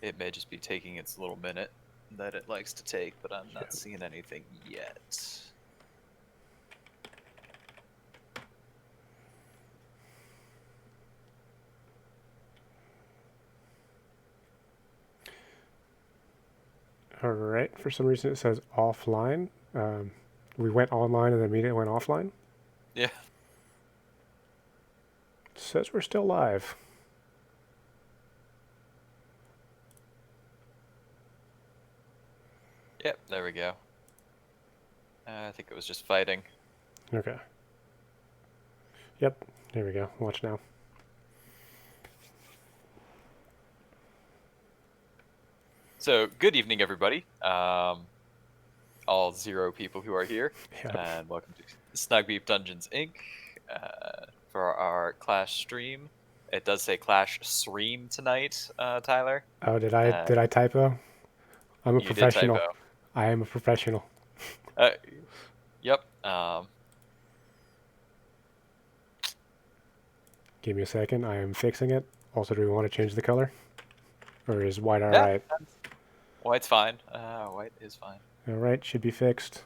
It may just be taking its little minute that it likes to take, but I'm not Yep. seeing anything yet. All right. For some reason, it says offline. We went online and then immediately went offline. Yeah. It says we're still live. Yep, there we go. I think it was just fighting. Okay. Yep. There we go. Watch now. So, good evening, everybody. All 0 people who are here, Yep. and welcome to Snugbeep Dungeons Inc. For our Clash stream. It does say Clash stream tonight, Tyler. Oh, did I Uh, did I typo? I'm a you did typo. professional. I am a professional. Uh, yep. Give me a second. I am fixing it. Also, do we want to change the color? Or is white Yeah. alright? White's fine. White is fine. Alright, should be fixed.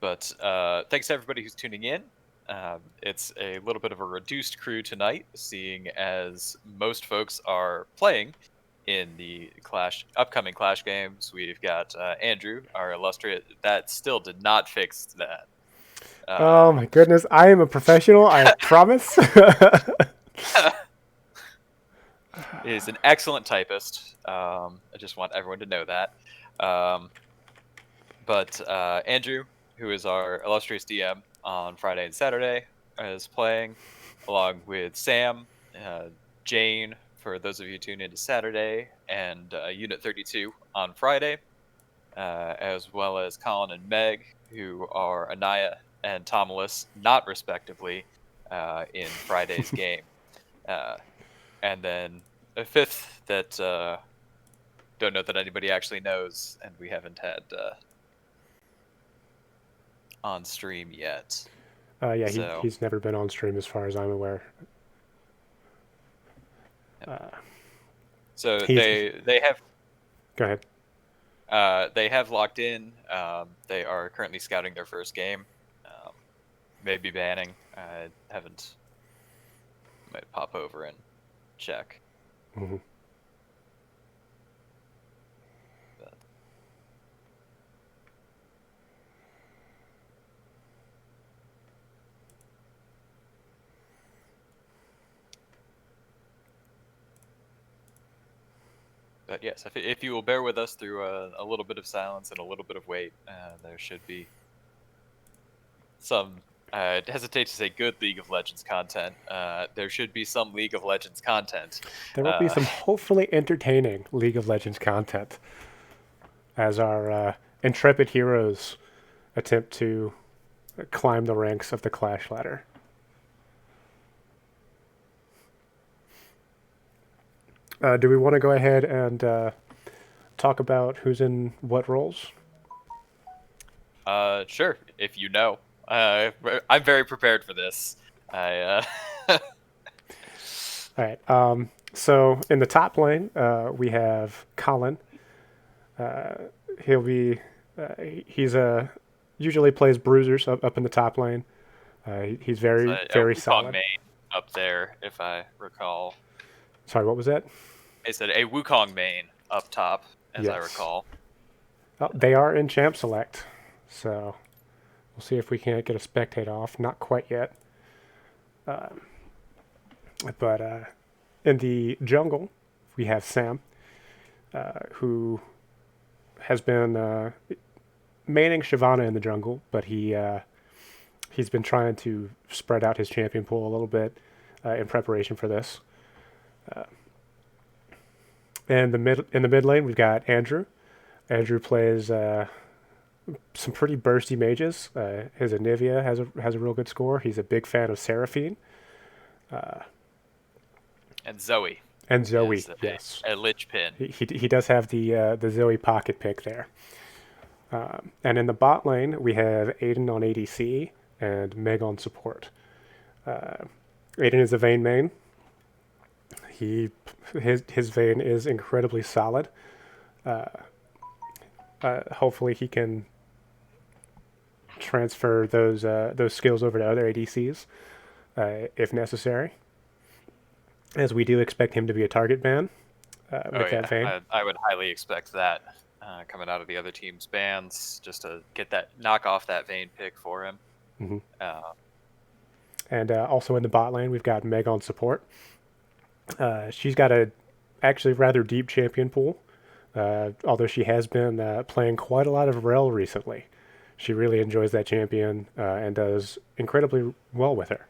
But thanks to everybody who's tuning in. It's a little bit of a reduced crew tonight, seeing as most folks are playing in the upcoming Clash games. We've got Andrew, our illustrious, that still did not fix that. Oh my goodness, I am a professional, I promise. Is an excellent typist. I just want everyone to know that. But Andrew, who is our illustrious DM on Friday and Saturday, is playing, along with Sam, Jane, for those of you tuned into Saturday, and Unit 32 on Friday, as well as Colin and Meg, who are Anaya and Tomalus, not respectively, in Friday's game. And then a fifth that don't know that anybody actually knows, and we haven't had on stream yet. Yeah, So he's never been on stream as far as I'm aware. so He's they have Go ahead. they have locked in. They are currently scouting their first game. Maybe banning. I haven't. Might pop over and check. Mhm. But yes, if you will bear with us through a little bit of silence and a little bit of wait, there should be some. I'd hesitate to say good League of Legends content. There should be some League of Legends content. There will be some hopefully entertaining League of Legends content as our intrepid heroes attempt to climb the ranks of the Clash ladder. Do we want to go ahead and talk about who's in what roles? Sure, if you know. I'm very prepared for this. I All right. So in the top lane, we have Colin. He'll be he's a usually plays bruisers up in the top lane. He's it's very a very Wukong solid. main up there, if I recall. Sorry, what was that? I said a Wukong main up top, as I Yes. recall. Oh, they are in champ select, so we'll see if we can't get a spectate off. Not quite yet. But in the jungle, we have Sam, who has been maining Shyvana in the jungle, but he's been trying to spread out his champion pool a little bit in preparation for this. And in the mid lane, we've got Andrew. Andrew plays some pretty bursty mages. His Anivia has a real good score. He's a big fan of Seraphine And Zoe and Zoe. is Yes, a Lich Pin. he does have the Zoe pocket pick there. And in the bot lane, we have Aiden on ADC and Meg on support. Aiden is a Vayne main. He his vein is incredibly solid. Hopefully, he can transfer those skills over to other ADCs if necessary, as we do expect him to be a target ban Oh with that yeah, vein. I would highly expect that coming out of the other team's bans, just to get that knock off that Vayne pick for him. Mm-hmm. Uh, And also in the bot lane, we've got Meg on support. She's got a actually rather deep champion pool, although she has been playing quite a lot of Rel recently. She really enjoys that champion and does incredibly well with her.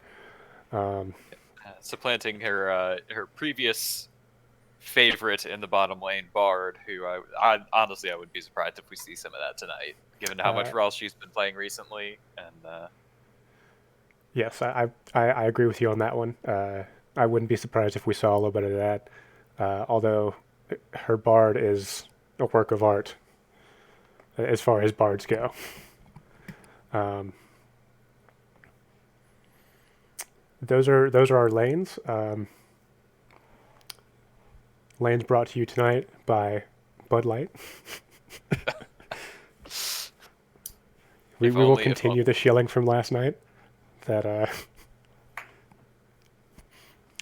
Supplanting her previous favorite in the bottom lane, Bard, who I honestly I wouldn't be surprised if we see some of that tonight, given how much Rel she's been playing recently. And yes, I agree with you on that one. I wouldn't be surprised if we saw a little bit of that. Although her Bard is a work of art as far as bards go. Those are our lanes. Lanes brought to you tonight by Bud Light. we will continue the shilling from last night that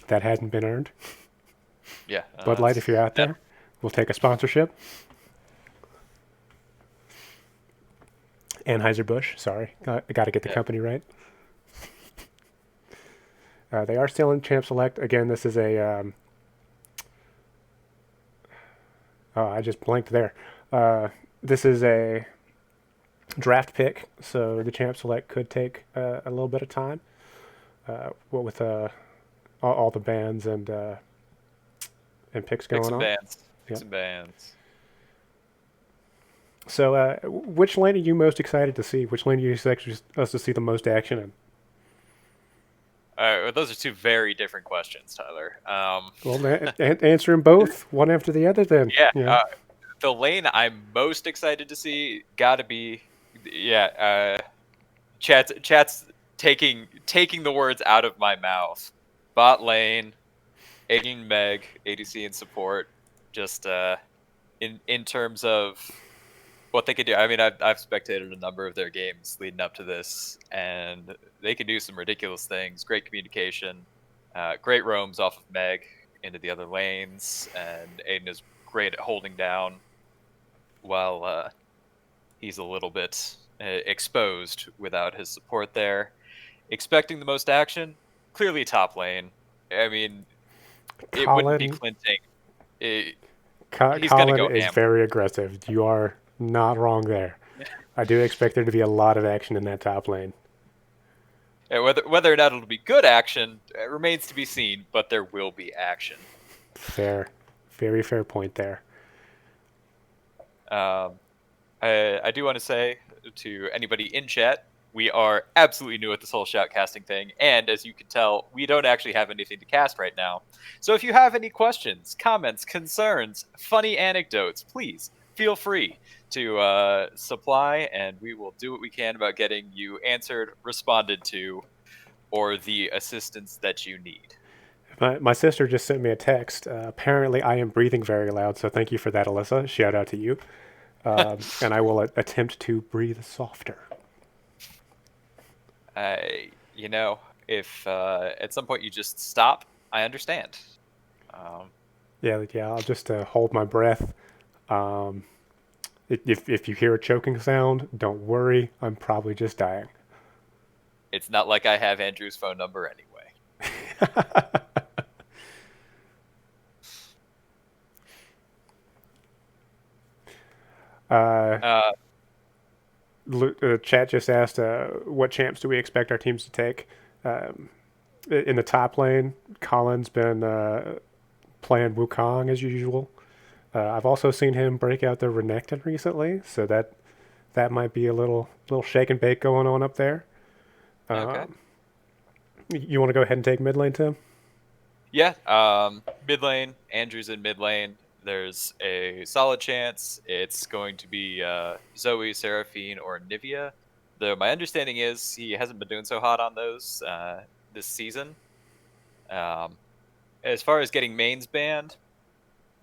that hadn't been earned. Yeah, Bud Light, if you're out there, we'll take a sponsorship. Anheuser-Busch, sorry. I got to get the company right. They are still in Champ Select. Again, this is a... oh, I just blanked there. This is a draft pick, so the Champ Select could take a little bit of time. What with all the bans and picks going on. Picks and bans. So, which lane are you most excited to see? Which lane do you expect us to see the most action in? Those are two very different questions, Tyler. Well, answer them both, one after the other, then. Yeah. The lane I'm most excited to see got to be, chat's taking the words out of my mouth. Bot lane, Aiden Meg, ADC and support, just in terms of what they could do. I mean, I've spectated a number of their games leading up to this, and they can do some ridiculous things. Great communication, great roams off of Meg into the other lanes, and Aiden is great at holding down while he's a little bit exposed without his support there. Expecting the most action, clearly top lane. I mean, it wouldn't be Clinting. He's going to go is very aggressive. You are not wrong there. I do expect there to be a lot of action in that top lane. Yeah, whether or not it'll be good action remains to be seen, but there will be action. Fair. Very fair point there. I do want to say to anybody in chat, we are absolutely new at this whole shoutcasting thing, and as you can tell, we don't actually have anything to cast right now. So if you have any questions, comments, concerns, funny anecdotes, please feel free to supply, and we will do what we can about getting you answered, responded to, or the assistance that you need. My sister just sent me a text. Apparently, I am breathing very loud, so thank you for that, Alyssa. Shout out to you. And I will attempt to breathe softer. If at some point you just stop, I understand. Yeah, I'll just hold my breath. If you hear a choking sound, don't worry. I'm probably just dying. It's not like I have Andrew's phone number anyway. Chat just asked, what champs do we expect our teams to take? In the top lane, Colin's been playing Wukong as usual. I've also seen him break out the Renekton recently, so that might be a little shake and bake going on up there. Okay. You want to go ahead and take mid lane, Tim? Yeah. Mid lane. Andrew's in mid lane. There's a solid chance it's going to be Zoe, Seraphine, or Nivea. Though my understanding is he hasn't been doing so hot on those this season. as far as getting mains banned,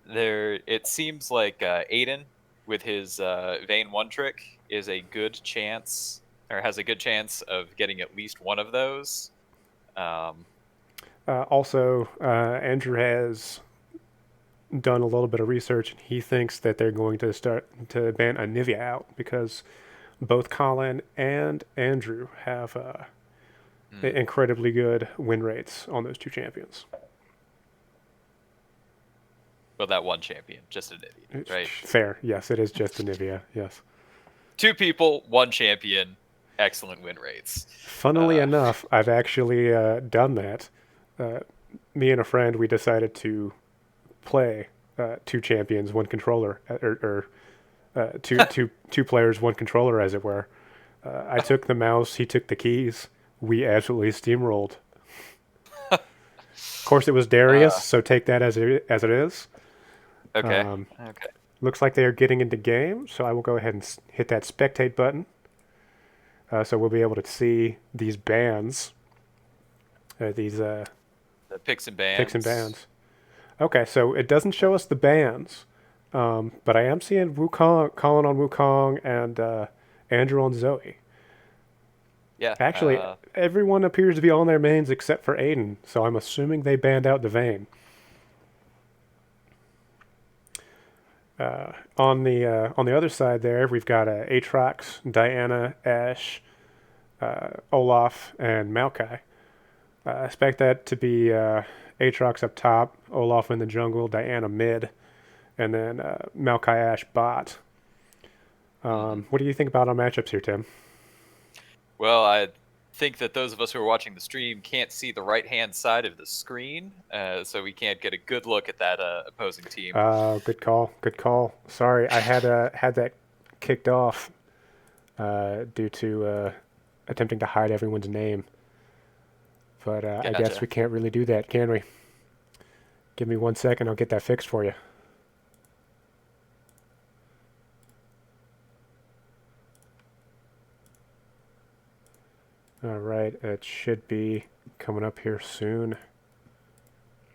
there it seems like Aiden with his Vayne one trick is a good chance, or has a good chance of getting at least one of those. Um, Also, Andrew has done a little bit of research, and he thinks that they're going to start to ban Anivia out because both Colin and Andrew have incredibly good win rates on those two champions. well, that one champion, just an idiot, right? Fair, yes, it is just Anivia, yes. Two people, one champion, excellent win rates. Funnily enough, I've actually done that. Me and a friend, we decided to play two champions, one controller, or two players, one controller, as it were. I took the mouse, he took the keys. We absolutely steamrolled. Of course, it was Darius, so take that as it is. Okay. Okay. Looks like they are getting into game, so I will go ahead and hit that spectate button. So we'll be able to see these bands. The picks and bans. Picks and bans. Okay, so it doesn't show us the bands, but I am seeing Wukong, Colin on Wukong, and Andrew on Zoe. Yeah. Actually, everyone appears to be on their mains except for Aiden, so I'm assuming they banned out the Vayne. On the other side there, we've got Aatrox, Diana, Ashe, Olaf, and Maokai. I expect that to be Aatrox up top, Olaf in the jungle, Diana mid, and then Maokai Ashe bot. What do you think about our matchups here, Tim? Well, I think that those of us who are watching the stream can't see the right-hand side of the screen, so we can't get a good look at that opposing team. Good call. Good call. Sorry, I had that kicked off due to attempting to hide everyone's name. But gotcha. I guess we can't really do that, can we? Give me 1 second, I'll get that fixed for you. All right, it should be coming up here soon.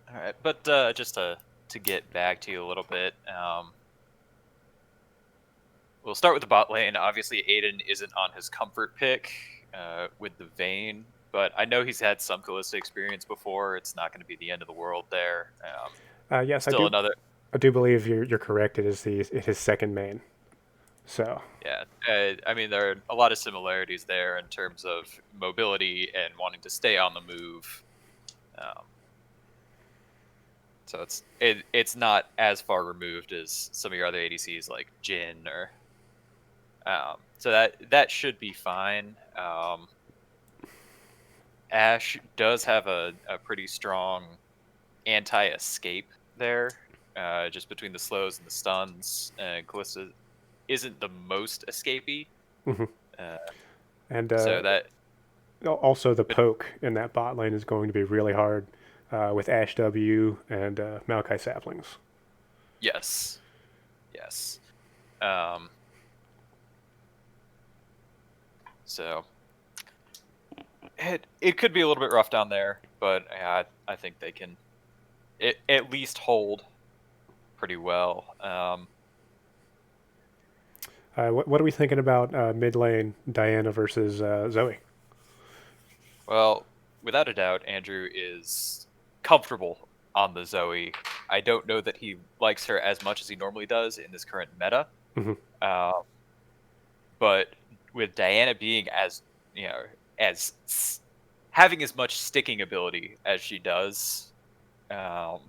All right, but just to get back to you a little bit, we'll start with the bot lane. Obviously, Aiden isn't on his comfort pick with the Vayne, but I know he's had some Kalista experience before. It's not going to be the end of the world there. Yes, still I do believe you're correct. It is his second main. So yeah, I mean there are a lot of similarities there in terms of mobility and wanting to stay on the move. So it's not as far removed as some of your other ADCs like Jhin or. So that should be fine. Ashe does have a pretty strong anti-escape there, just between the slows and the stuns. Kalista isn't the most escapey. Mm-hmm. And so that also the poke in that bot lane is going to be really hard with Ashe W and Maokai saplings. Yes. So it could be a little bit rough down there, but I think they can at least hold pretty well. What are we thinking about mid lane Diana versus Zoe? Well, without a doubt, Andrew is comfortable on the Zoe. I don't know that he likes her as much as he normally does in this current meta. Mm-hmm. But with Diana being as having as much sticking ability as she does, would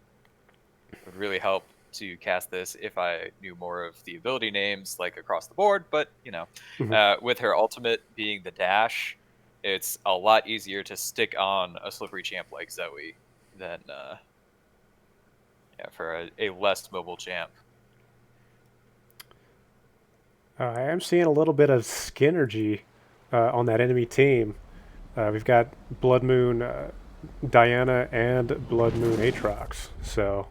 really help to cast this if I knew more of the ability names like across the board. But mm-hmm. With her ultimate being the dash, it's a lot easier to stick on a slippery champ like Zoe than for a less mobile champ. I am seeing a little bit of Skinergy on that enemy team. We've got Blood Moon Diana and Blood Moon Aatrox. So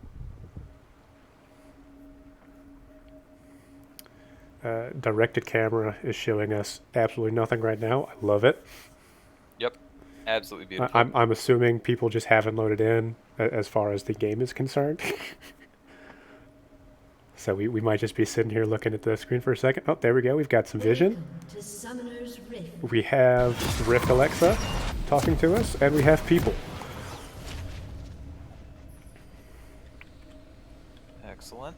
directed camera is showing us absolutely nothing right now. I love it. Yep, absolutely beautiful. I'm assuming people just haven't loaded in as far as the game is concerned. So we might just be sitting here looking at the screen for a second. Oh, there we go. We've got some vision. To Summoner's Rift. We have Rift Alexa talking to us, and we have people. Excellent.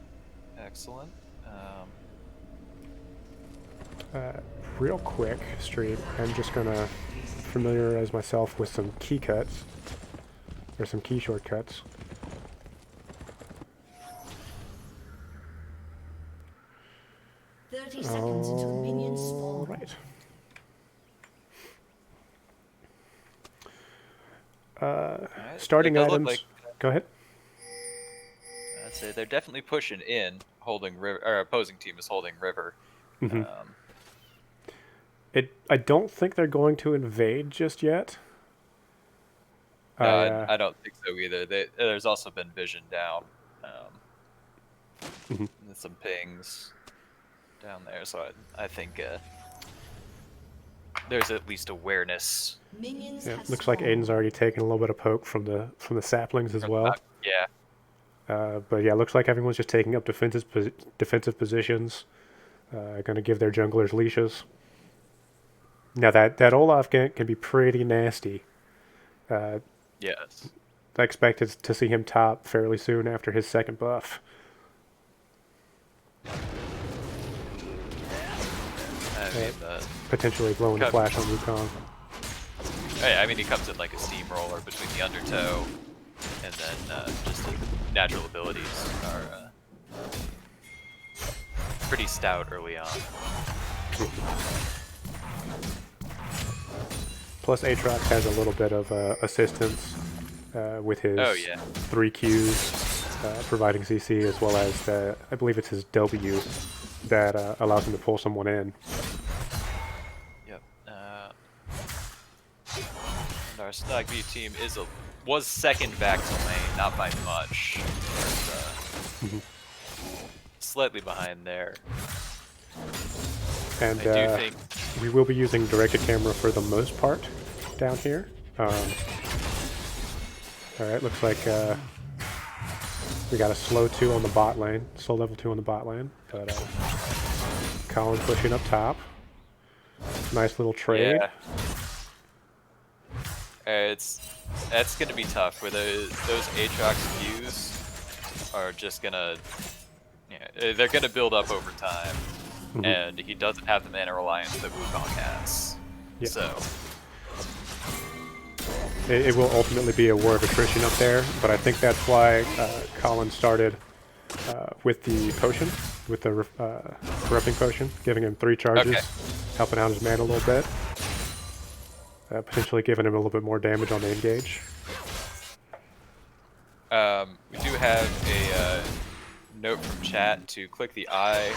Excellent. Real quick, stream, I'm just gonna familiarize myself with some key cuts, or some key shortcuts. Seconds until minions spawn. Right. Alright, Starting it does look items. like- Go ahead. I'd say they're definitely pushing in, holding river. Or opposing team is holding river. Mhm. I don't think they're going to invade just yet. No, I don't think so either. There's also been vision down. Mhm. And some pings down there, so I think there's at least awareness. Minions Yeah, have looks like spawned. Aiden's already taken a little bit of poke from the saplings as well. Yeah. But yeah, looks like everyone's just taking up defensive positions. Going to give their junglers leashes. Now that Olaf gank can be pretty nasty. Yes. I expected to see him top fairly soon after his second buff. I mean, Potentially blowing the Cut. flash on Wukong. I mean, he comes in like a steamroller between the undertow, and then just the natural abilities are pretty stout early on. Plus, Aatrox has a little bit of assistance with his Oh yeah. 3 Qs, providing CC, as well as I believe it's his W that allows him to pull someone in. Yep. And our Snag V team was second back to lane, not by much. But, slightly behind there. And I do think. we will be using directed camera for the most part down here. Alright, looks like we got a slow 2 on the bot lane, slow level 2 on the bot lane. But Colin pushing up top. Nice little trade. Yeah. That's gonna be tough. Where those Aatrox views are just gonna, they're gonna build up over time, and he doesn't have the mana reliance that Wukong has. Yeah. So It will ultimately be a war of attrition up there, but I think that's why Colin started with the potion, with the corrupting potion, giving him 3 charges, Okay. helping out his mana a little bit, potentially giving him a little bit more damage on the engage. we do have a note from chat to click the eye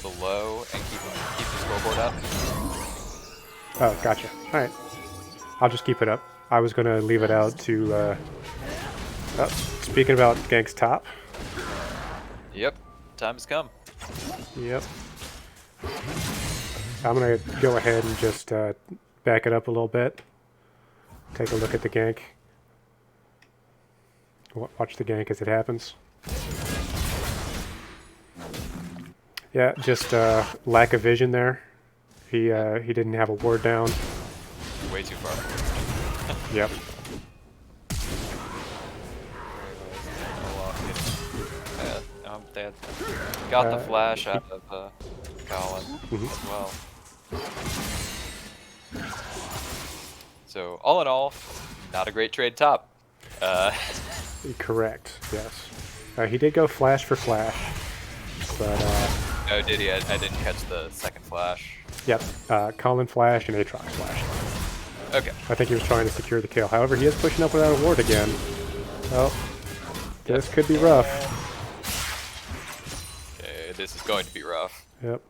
below and keep the scoreboard up. Oh, gotcha. All right, I'll just keep it up. I was gonna leave it out to. Oh, speaking about ganks top. Yep, time has come. Yep. I'm gonna go ahead and just back it up a little bit. Take a look at the gank. Watch the gank as it happens. Yeah, just lack of vision there. He didn't have a ward down. Way too far. Yep. They got the flash out of Colin as well. So all in all, not a great trade top. Correct. Yes. He did go flash for flash, but Oh, did he? I didn't catch the second flash. yep. Colin flash and Aatrox flash. Okay. I think he was trying to secure the kill. However, he is pushing up without a ward again. Oh, this could be rough. Okay, this is going to be rough. Yep.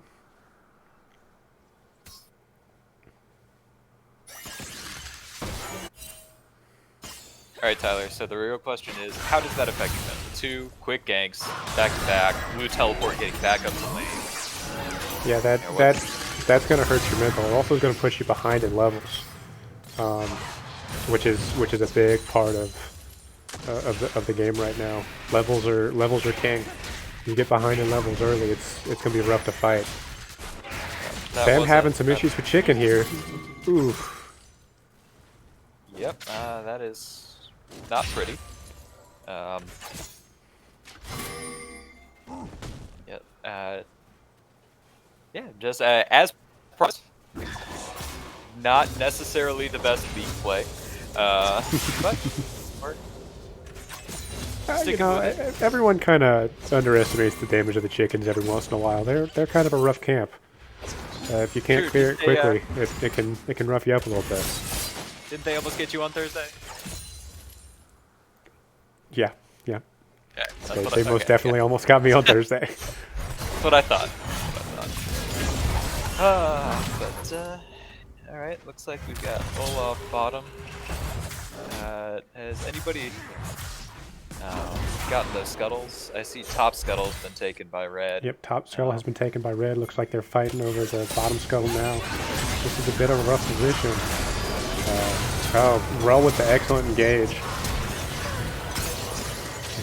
All right, Tyler. So the real question is, how does that affect your mental? 2 quick ganks, back to back, blue teleport getting back up to lane. Yeah, that's gonna hurt your mental. It also is gonna push you behind in levels, which is a big part of of the game right now. Levels are king. You get behind in levels early, it's gonna be rough to fight. Sam having some issues with chicken here. Ooh. Yep, that is not pretty. Yeah, just as promised, not necessarily the best league play, but we're You sticking know, with it. everyone kind of underestimates the damage of the chickens every once in a while. They're kind of a rough camp. If you can't True, clear it they, quickly, it can rough you up a little bit. Didn't they almost get you on Thursday? Yeah, yeah. Yeah, that's They, what they I most okay, definitely yeah, almost got me on Thursday. that's what I thought. All right. Looks like we've got Olaf bottom. Has anybody gotten the scuttles? I see top scuttle's been taken by red. Yep, top skull has been taken by red. Looks like they're fighting over the bottom skull now. This is a bit of a rough position. Rel with the excellent engage.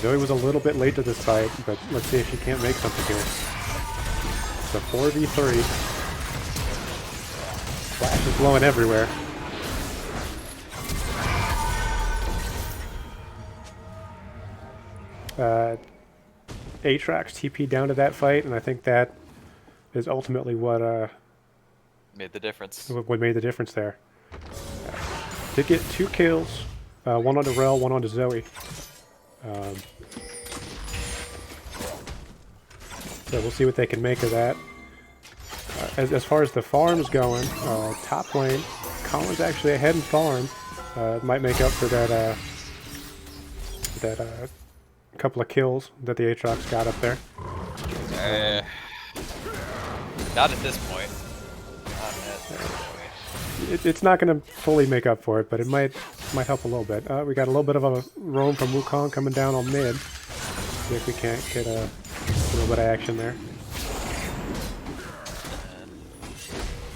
Zoe was a little bit late to this fight, but let's see if she can't make something here. It's a 4v3. Flash is blowing everywhere. Aatrox TP down to that fight, and I think that is ultimately what Made the difference. what made the difference there. Did get 2 kills, one onto Rel, one onto Zoe. So we'll see what they can make of that. As far as the farms going, top lane, Colin's actually ahead in farm. Might make up for that couple of kills that the Aatrox got up there. Not at this point. Not at this point. It's not going to fully make up for it, but it might help a little bit. We got a little bit of a roam from Wukong coming down on mid. See if we can't get a little bit of action there.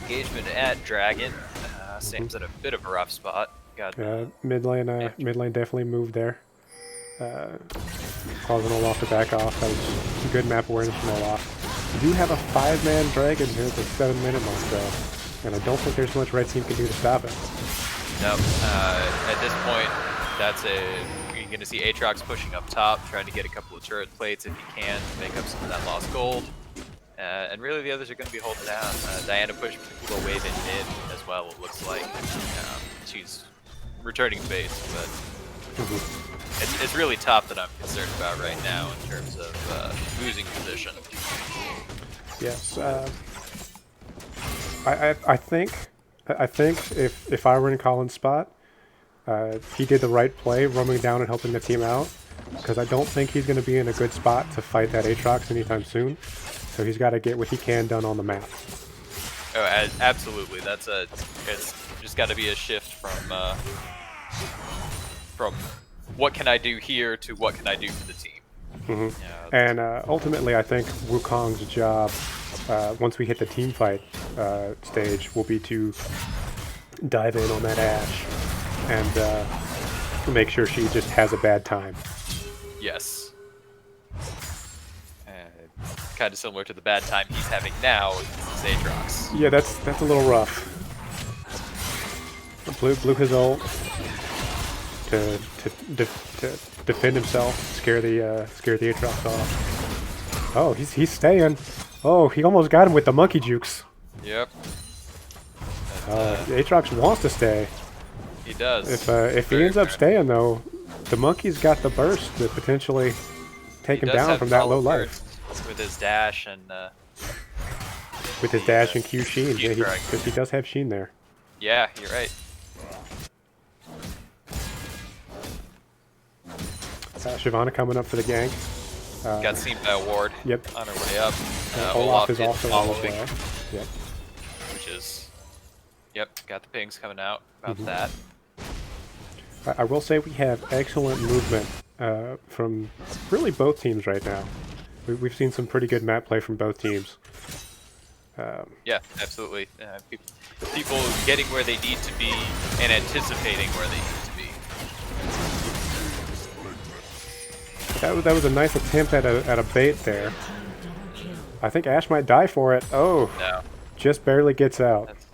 Engagement at Dragon. Sam's in a bit of a rough spot. Got Mid lane definitely moved there. Causing Olaf to back off. That was good map awareness from Olaf. We do have a 5-man dragon here at the 7-minute mark though, and I don't think there's much red team can do to stop it. Nope. At this point, you're going to see Aatrox pushing up top, trying to get a couple of turret plates if he can to make up some of that lost gold. And really the others are going to be holding down. Diana pushed people away in mid as well, it looks like. She's returning base, but it's really top that I'm concerned about right now in terms of losing position. Yes. I think if I were in Colin's spot, he did the right play, roaming down and helping the team out, because I don't think he's going to be in a good spot to fight that Aatrox anytime soon. So he's got to get what he can done on the map. Oh, absolutely. It's just got to be a shift from what can I do here to what can I do for the team. Mm-hmm. And ultimately, I think Wukong's job, once we hit the team fight stage, will be to dive in on that Ashe and make sure she just has a bad time. Yes. Kind of similar to the bad time he's having now with Aatrox. Yeah, that's a little rough. Blew his ult to defend himself, scare the Aatrox off. Oh, he's staying. Oh, he almost got him with the monkey jukes. Yep. Aatrox wants to stay. He does. If he ends up staying though, the monkey's got the burst to potentially take him down from that low life. With his dash and with his dash and Q Sheen, Q yeah, because he does have Sheen there. Yeah, you're right. Shyvana coming up for the gank. Got seen by a ward. Yep. On her way up. Olaf is did also on his following, way. Yep. which is, yep, got the pings coming out about that. I will say we have excellent movement from really both teams right now. We've seen some pretty good map play from both teams. Yeah, absolutely. People getting where they need to be and anticipating where they need to be. That was a nice attempt at a bait there. I think Ashe might die for it. Oh, No. just barely gets out. That's,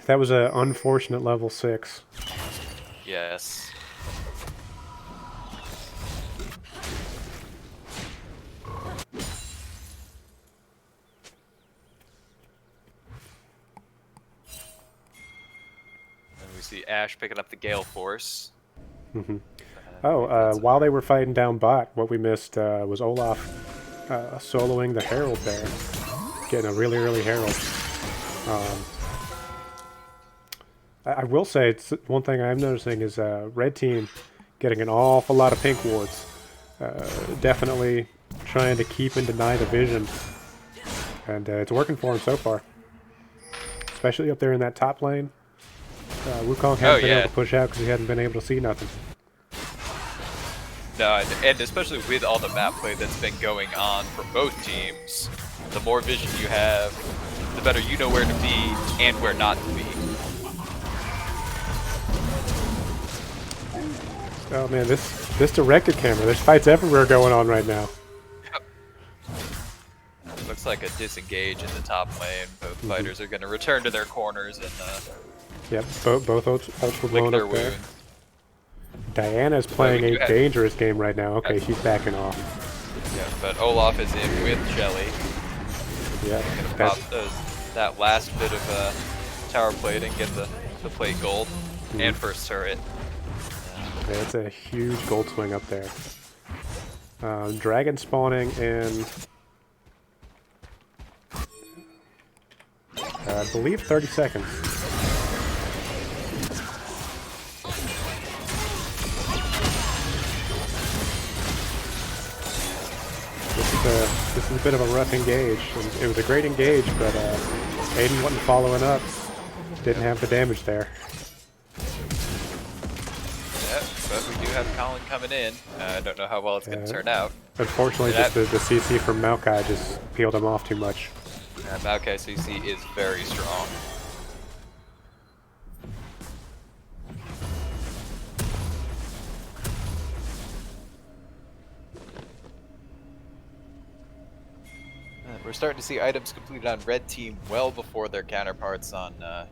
That was an unfortunate level 6. yes. And we see Ashe picking up the Gale Force. Hmm. Oh, while they were fighting down bot, what we missed was Olaf soloing the Herald there. Getting a really early Herald. I will say, it's one thing I'm noticing is red team getting an awful lot of pink wards. Definitely trying to keep and deny the vision. And it's working for him so far. Especially up there in that top lane. Wukong hasn't been able to push out because he hadn't been able to see nothing. No, and especially with all the map play that's been going on for both teams, the more vision you have, the better you know where to be and where not to be. Oh man, this directed camera, there's fights everywhere going on right now. Looks like a disengage in the top lane. Both fighters are going to return to their corners and Yep, both ults were lick blown their up there. wound. Diana's playing we do a have- dangerous game right now. Okay, she's backing off. Yeah, but Olaf is in with Shelly. Yeah, Gonna that's, pop that last bit of tower plate and get the plate gold and first turret. that's a huge gold swing up there. Dragon spawning in, I believe 30 seconds. This is a bit of a rough engage. And it was a great engage, but Aiden wasn't following up. Didn't have the damage there. Yeah, but we do have Colin coming in. I don't know how well it's going to turn out. Unfortunately, just the CC from Maokai just peeled him off too much. Maokai CC is very strong. We're starting to see items completed on red team well before their counterparts on the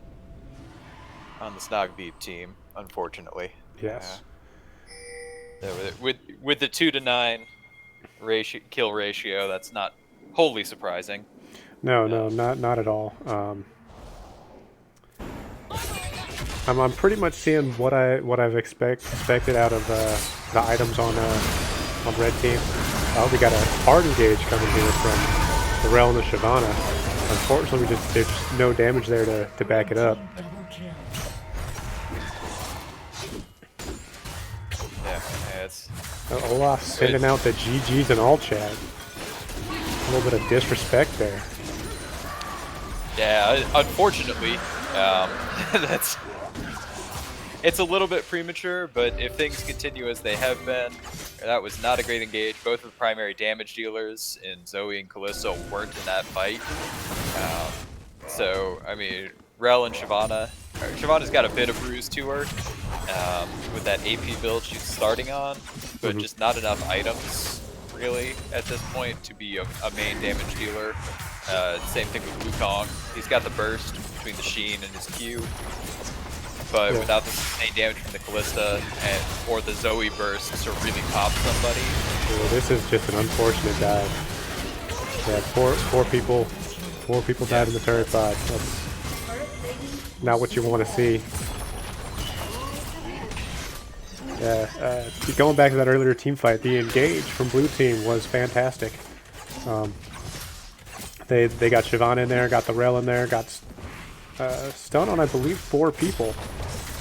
Snogbeep team, unfortunately. Yes. With the 2-to-9 kill ratio, that's not wholly surprising. No, not at all. I'm pretty much seeing what I've expected out of the items on red team. We got a hard engage coming here from the Rel and the Shyvana. Unfortunately, there's just no damage there to back it up. Double kill. Yeah, it's Olaf sending out the GGs in all chat. A little bit of disrespect there. yeah. Unfortunately, it's a little bit premature. But if things continue as they have been, that was not a great engage. Both of the primary damage dealers in Zoe and Callisto weren't in that fight. So I mean, Rel and Shyvana. Shyvana's got a bit of bruise to her with that AP build she's starting on, but just not enough items really at this point to be a main damage dealer. Same thing with Wukong. He's got the burst between the Sheen and his Q, but without the sustained damage from the Callista or the Zoe burst to really pop somebody. Well, this is just an unfortunate dive. Yeah, four people died in the turret pod. That's not what you want to see. Yeah, going back to that earlier team fight, the engage from blue team was fantastic. They got Shyvana in there, got the Rel in there, got stun on I believe 4 people.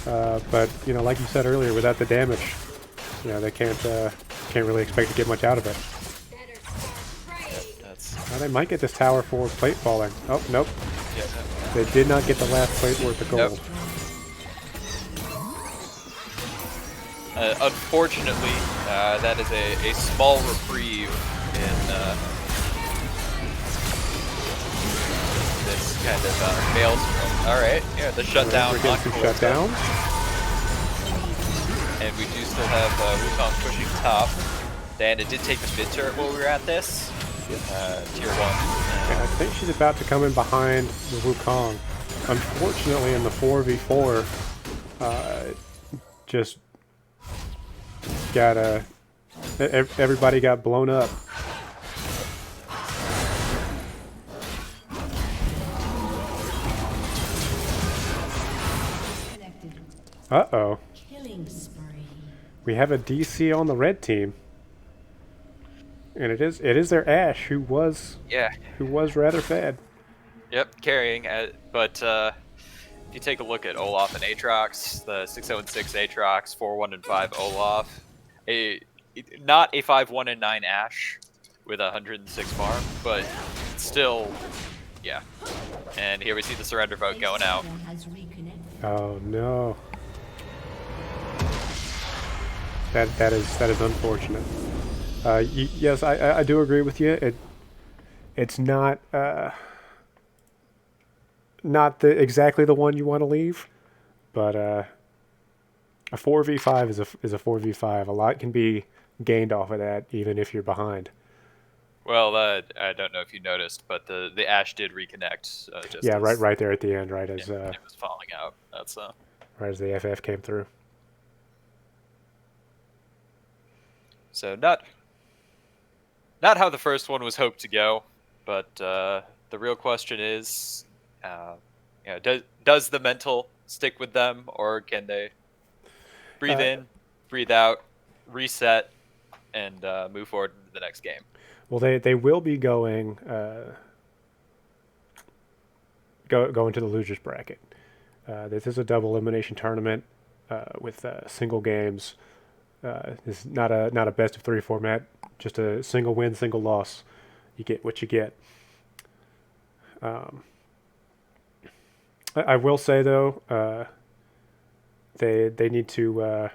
But you know, like you said earlier, without the damage, you know, they can't really expect to get much out of it. Now they might get this tower for plate falling. Oh nope, Yeah, they did not get the last plate worth of gold. Nope. Unfortunately, that is a small reprieve in this kind of maelstrom. Alright, yeah, the shutdown. We're getting some shutdowns. and we do still have Wukong pushing top. And it did take the mid turret while we were at this. Tier 1. Yeah, I think she's about to come in behind the Wukong. Unfortunately, in the 4v4, just got everybody got blown up. Uh-oh. Killing spree. We have a DC on the red team. And it is their Ashe who was rather bad. Yep, carrying. But if you take a look at Olaf and Aatrox, the 606 Aatrox, 4-1 and 5 Olaf, not a 5-1 and 9 Ashe with 106 farm, but still, yeah. And here we see the surrender vote going out. Oh no. That is unfortunate. Yes, I do agree with you. It's not exactly the one you want to leave, but a 4v5 is a 4v5. A lot can be gained off of that, even if you're behind. Well, I don't know if you noticed, but the Ashe did reconnect. Just yeah, as, right there at the end, right as it was falling out. That's right as the FF came through. So not how the first one was hoped to go, but the real question is, does the mental stick with them, or can they breathe in, breathe out, reset, and move forward into the next game? Well, they will be going going to the losers bracket. This is a double elimination tournament with single games. It's not a best of 3 format, just a single win, single loss. You get what you get. I will say though, they need to.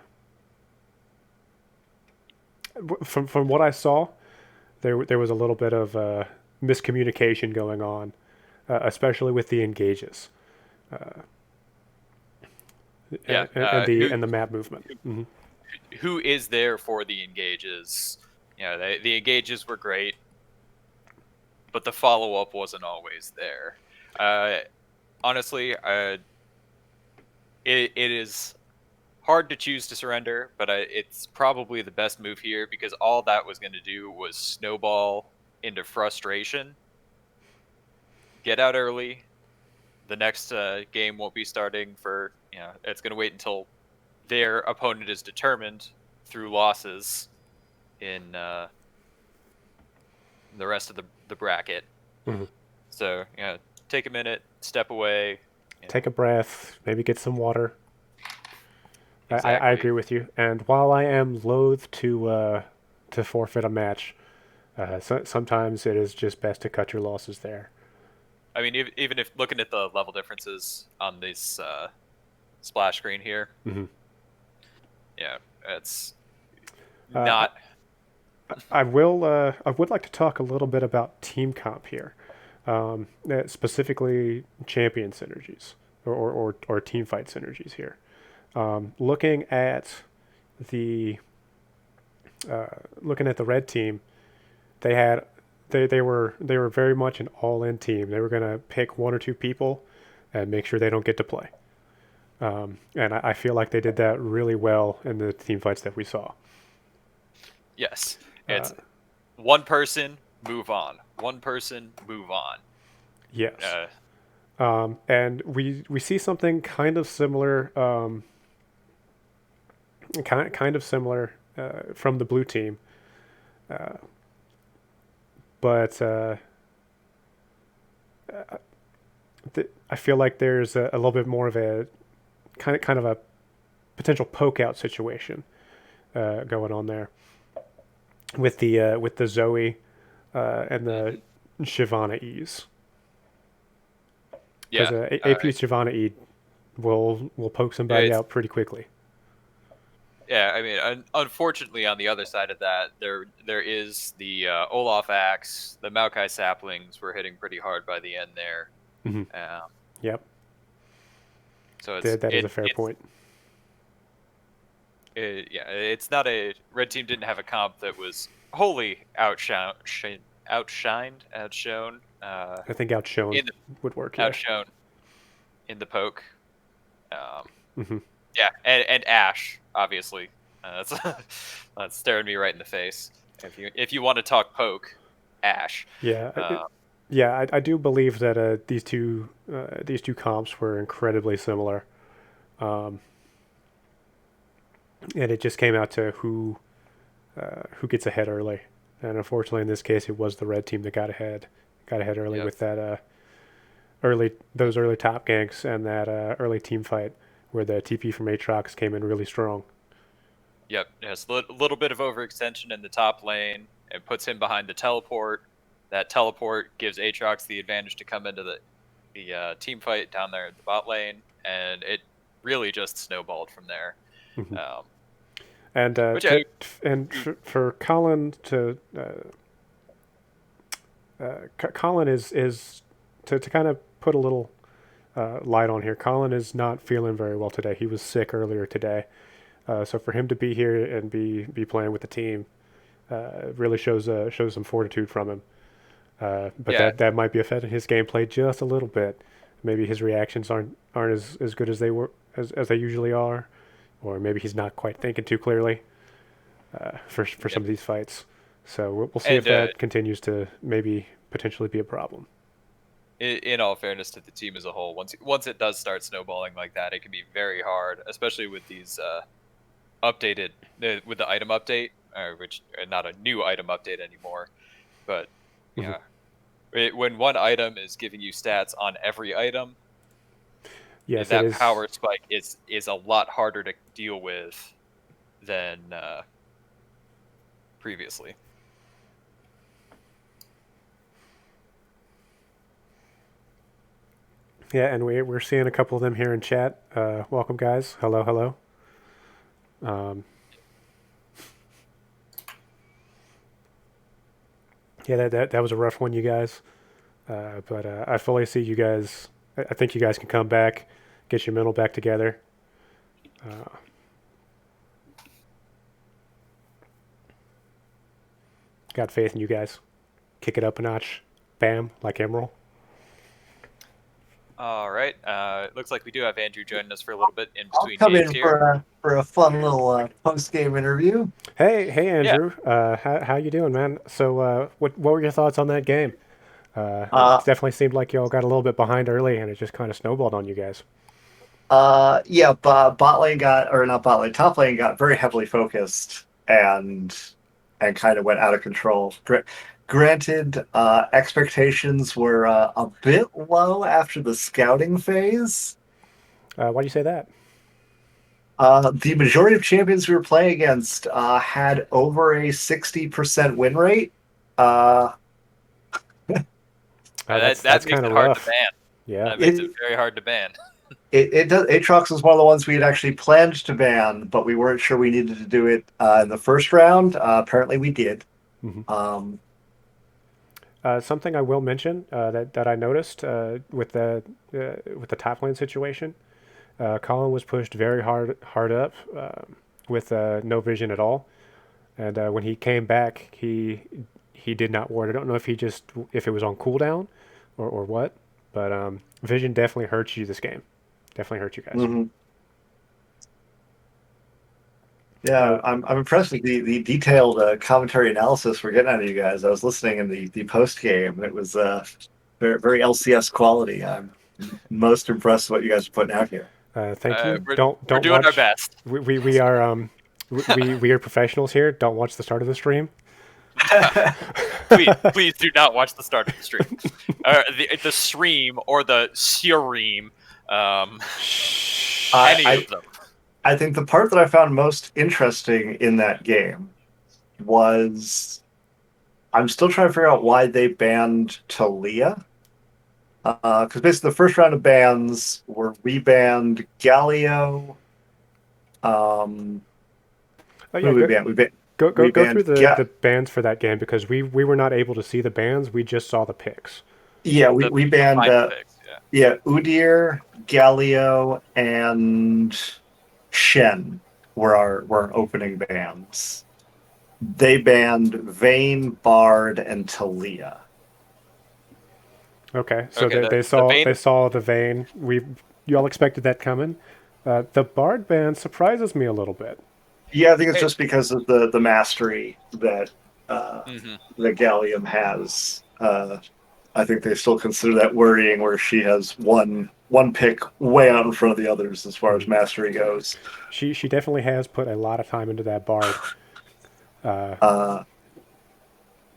From what I saw, there was a little bit of miscommunication going on, especially with the engages. And the map movement. Mm-hmm. Who is there for the engages? The engages were great, but the follow-up wasn't always there. Honestly, it is hard to choose to surrender, but it's probably the best move here, because all that was going to do was snowball into frustration. Get out early. The next game won't be starting for, it's going to wait until their opponent is determined through losses in the rest of the bracket. Mm-hmm. So, take a minute, step away. Take a breath, maybe get some water. Exactly. I agree with you. And while I am loath to forfeit a match, sometimes it is just best to cut your losses there. I mean, even if looking at the level differences on this splash screen here, mm-hmm. Yeah, it's not. I would like to talk a little bit about team comp here, specifically champion synergies or team fight synergies here. Looking at the red team, they were very much an all-in team. They were going to pick 1 or 2 people and make sure they don't get to play. And I feel like they did that really well in the team fights that we saw. Yes, it's one person, move on. One person, move on. Yes. And we see something kind of similar. Kind of similar from the blue team, but I feel like there's a little bit more of a kind of a potential poke out situation going on there with the Zoe and the Shyvana E's. Yeah, because AP's Shyvana E will poke somebody out pretty quickly. Yeah, I mean, unfortunately, on the other side of that, there is the Olaf Axe. The Maokai saplings were hitting pretty hard by the end there. Mm-hmm. Yep. So that is a fair point. it's not a red team didn't have a comp that was wholly outshone. I think outshone In the, would work. Yeah. outshone in the poke. Hmm. Yeah, and Ash obviously. That's that's staring me right in the face. If you want to talk poke, Ash. Yeah. Uh, I do believe that these two comps were incredibly similar, um, and it just came out to who gets ahead early. And unfortunately, in this case, it was the red team that got ahead early Yep. with that those early top ganks and that early team fight where the TP from Aatrox came in really strong. Yep, yes, a little bit of overextension in the top lane. It puts him behind the teleport. That teleport gives Aatrox the advantage to come into the team fight down there at the bot lane, and it really just snowballed from there. Mhm. Um, And which I, for Colin to Colin is to kind of put a little light on here. Colin is not feeling very well today. He was sick earlier today, so for him to be here and be playing with the team really shows some fortitude from him. But yeah, that might be affecting his gameplay just a little bit. Maybe his reactions aren't as good as they were as they usually are, or maybe he's not quite thinking too clearly for yep. some of these fights. So we'll see if that continues to maybe potentially be a problem. In all fairness to the team as a whole, once it does start snowballing like that, it can be very hard, especially with these updated with the item update, which not a new item update anymore, but yeah, when one item is giving you stats on every item, Yes, it that is. power spike is a lot harder to deal with than previously. Yeah, and we're seeing a couple of them here in chat. Welcome, guys. Hello, hello. Yeah, that was a rough one, you guys. But I fully see you guys. I think you guys can come back, get your mental back together. Got faith in you guys. Kick it up a notch. Bam, like Emerald. All right. It looks like we do have Andrew joining us for a little bit in I'll between come games in here. for a fun little post-game interview. Hey, Yeah. Andrew. How you doing, man? So, what were your thoughts on that game? It definitely seemed like y'all got a little bit behind early, and it just kind of snowballed on you guys. Yeah, bot lane got, or not bot lane, top lane got very heavily focused and kind of went out of control. Granted, expectations were a bit low after the scouting phase. Why do you say that? The majority of champions we were playing against had over a 60% win rate. That's That makes kind it of hard rough. to ban. Yeah. That makes it very hard to ban. It does. Aatrox was one of the ones we had actually planned to ban, but we weren't sure we needed to do it in the first round. Apparently, we did. Mm-hmm. Something I will mention that I noticed with the top lane situation, Colin was pushed very hard up with no vision at all, and when he came back, he did not ward. I don't know if if it was on cooldown or what, but vision definitely hurts you this game. Definitely hurts you guys. Mm-hmm. Yeah, I'm impressed with the detailed commentary analysis we're getting out of you guys. I was listening in the post game, and it was very LCS quality. I'm most impressed with what you guys are putting out here. Thank you. We're Don't doing watch. our best. We are we are professionals here. Don't watch the start of the stream. Please do not watch the start of the stream, the stream or the stream. Any of them. I think the part that I found most interesting in that game was I'm still trying to figure out why they banned Talia. Because basically the first round of bans were we banned Galio. Oh, yeah, who we banned? Go we through banned the bans for that game because we were not able to see the bans. We just saw the picks. Yeah, we banned Picks, Udyr, Galio, and Shen. were our opening bands. They banned Vayne, Bard, and Talia. Okay, so Okay, they the saw Vayne- they saw the vein. You all expected that coming. The Bard band surprises me a little bit. Yeah, I think it's Hey. just because of the mastery that Mhm. that Gallium has. I think they still consider that worrying, where she has one pick way out in front of the others as far as mastery goes. She definitely has put a lot of time into that Bard, Uh,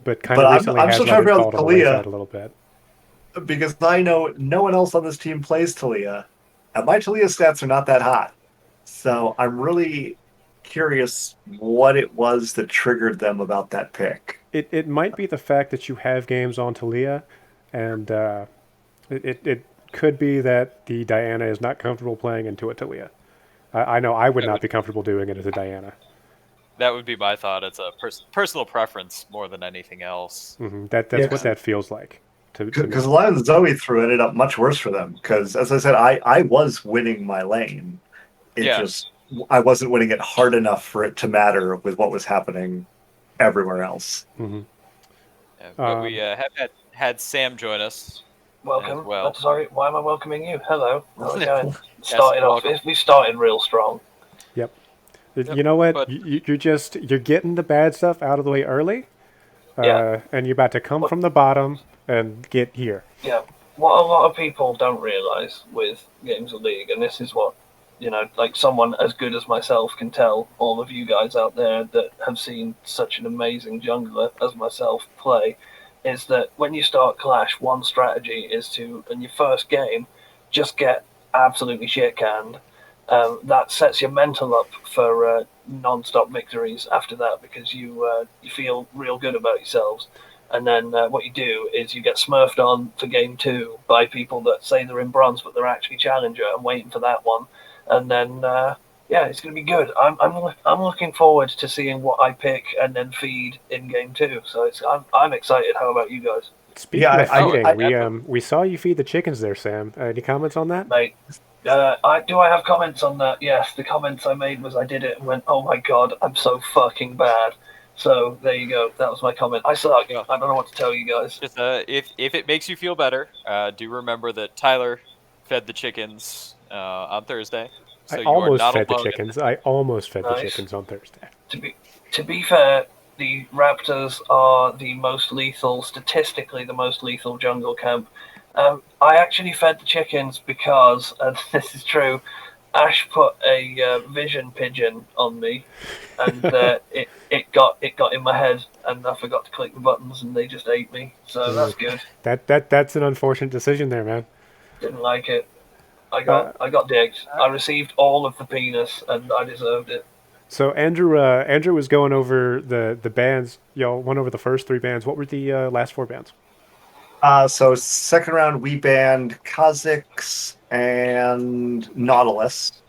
but kind but of I'm recently I'm has still let trying to it figure fall out to the Talia wayside a little bit. because I know no one else on this team plays Talia, and my Talia stats are not that hot. So I'm really curious what it was that triggered them about that pick. It might be the fact that you have games on Talia, and it could be that the Diana is not comfortable playing into a Talia. I know I would That not would be comfortable doing it as a Diana. that would be my thought. It's a personal preference more than anything else. That's what that feels like to me. Because Lion Zoe threw ended up much worse for them. Because as I said, I was winning my lane. It Yeah. just I wasn't winning it hard enough for it to matter with what was happening everywhere else. Yeah, but we have had Sam join us. Welcome. As well. I'm sorry, why am I welcoming you? Hello. How's it going? welcome. We started real strong. Yep. Yep, You know what? but- You're getting the bad stuff out of the way early, Yeah. and you're about to come from the bottom and get here. Yeah. What a lot of people don't realise with Games of League, and this is what, like someone as good as myself can tell all of you guys out there that have seen such an amazing jungler as myself play, is that when you start Clash, one strategy is to, in your first game, just get absolutely shit canned. That sets your mental up for non-stop victories after that, because you feel real good about yourselves. And then what you do is you get smurfed on for game 2 by people that say they're in bronze but they're actually challenger and waiting for that one. And then it's going to be good. I'm looking forward to seeing what I pick and then feed in game 2. So I'm excited. How about you guys? Speaking Yeah, of feeding, we saw you feed the chickens there, Sam. Any comments on that? Mate, I have comments on that? Yes, the comments I made was I did it and went, oh my god, I'm so fucking bad. So there you go. That was my comment. I suck. Yeah. I don't know what to tell you guys. Just if it makes you feel better, do remember that Tyler fed the chickens on Thursday. So I you are almost not fed the alone in chickens. I almost fed the Nice. chickens on Thursday. To be fair, the Raptors are statistically the most lethal jungle camp. I actually fed the chickens because, and this is true, Ash put a vision pigeon on me, and it got in my head, and I forgot to click the buttons, and they just ate me. So that's good. That's an unfortunate decision there, man. Didn't like it. I got digged. I received all of the penis, and I deserved it. So Andrew was going over the bands. Y'all went over the first 3 bands. What were the last 4 bands? So second round we banned Kha'Zix and Nautilus,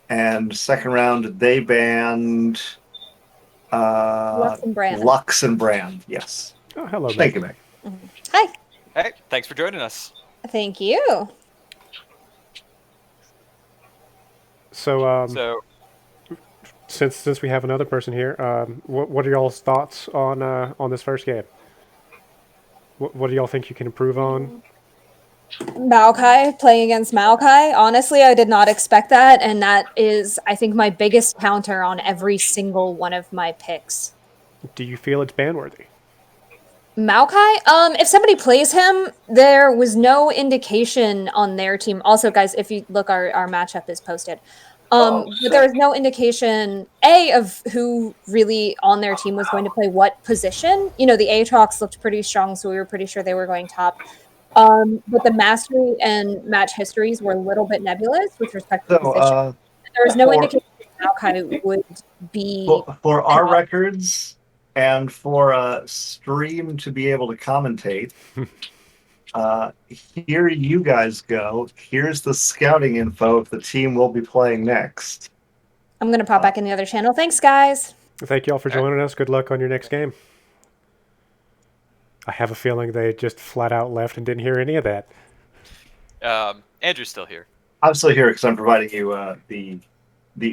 and second round they banned Lux and Brand. Lux and Brand. Yes. Oh, hello, Thank Meg. you, Meg. Hi. Hey, thanks for joining us. Thank you. So, So since we have another person here, what are y'all's thoughts on this first game? What do y'all think you can improve on? Maokai, playing against Maokai. Honestly, I did not expect that, and that is, I think, my biggest counter on every single one of my picks. Do you feel it's ban worthy? Maokai, if somebody plays him, there was no indication on their team. Also, guys, if you look, our matchup is posted. But there was no indication, of who really on their team was going to play what position. You know, the Aatrox looked pretty strong, so we were pretty sure they were going top. But the mastery and match histories were a little bit nebulous with respect to position. There was no indication that Maokai would be... For our records, and for a stream to be able to commentate, here you guys go. Here's the scouting info of the team we'll be playing next. I'm going to pop back in the other channel. Thanks, guys. Thank you all for joining us. Good luck on your next game. I have a feeling they just flat out left and didn't hear any of that. Andrew's still here. I'm still here because I'm providing you the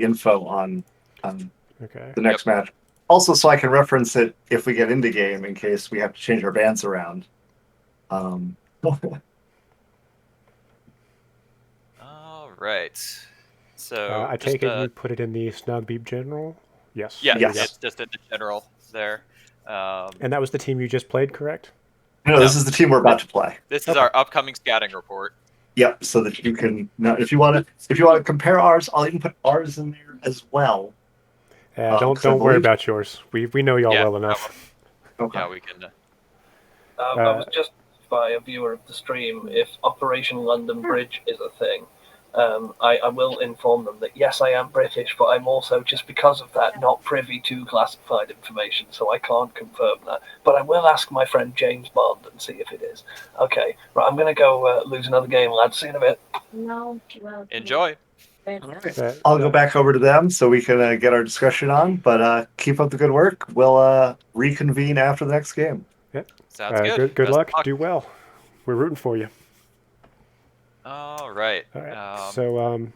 info on Okay. the next match. Also, so I can reference it if we get into game in case we have to change our bands around. All right. So I just take it you put it in the Snug Beep General? Yes. yeah, There we go. Yes. it's just in the general there. And that was the team you just played, correct? No, this is the team we're about to play. This is Okay. our upcoming scouting report. Yep, so that you can now, if you want to compare ours, I'll even put ours in there as well. Don't 'cause I worry believe- about yours. We know y'all Yeah, well enough. Okay. Yeah, we can. I was just by a viewer of the stream if Operation London Bridge is a thing. I will inform them that yes, I am British, but I'm also, just because of that, not privy to classified information, so I can't confirm that. But I will ask my friend James Bond and see if it is. Okay, right, I'm going to go lose another game, lads. See you in a bit. No, well, Enjoy. I'll go back over to them so we can get our discussion on. But keep up the good work. We'll reconvene after the next game. Sounds good. Good Best luck. of luck. Do well. We're rooting for you. All right. All right. So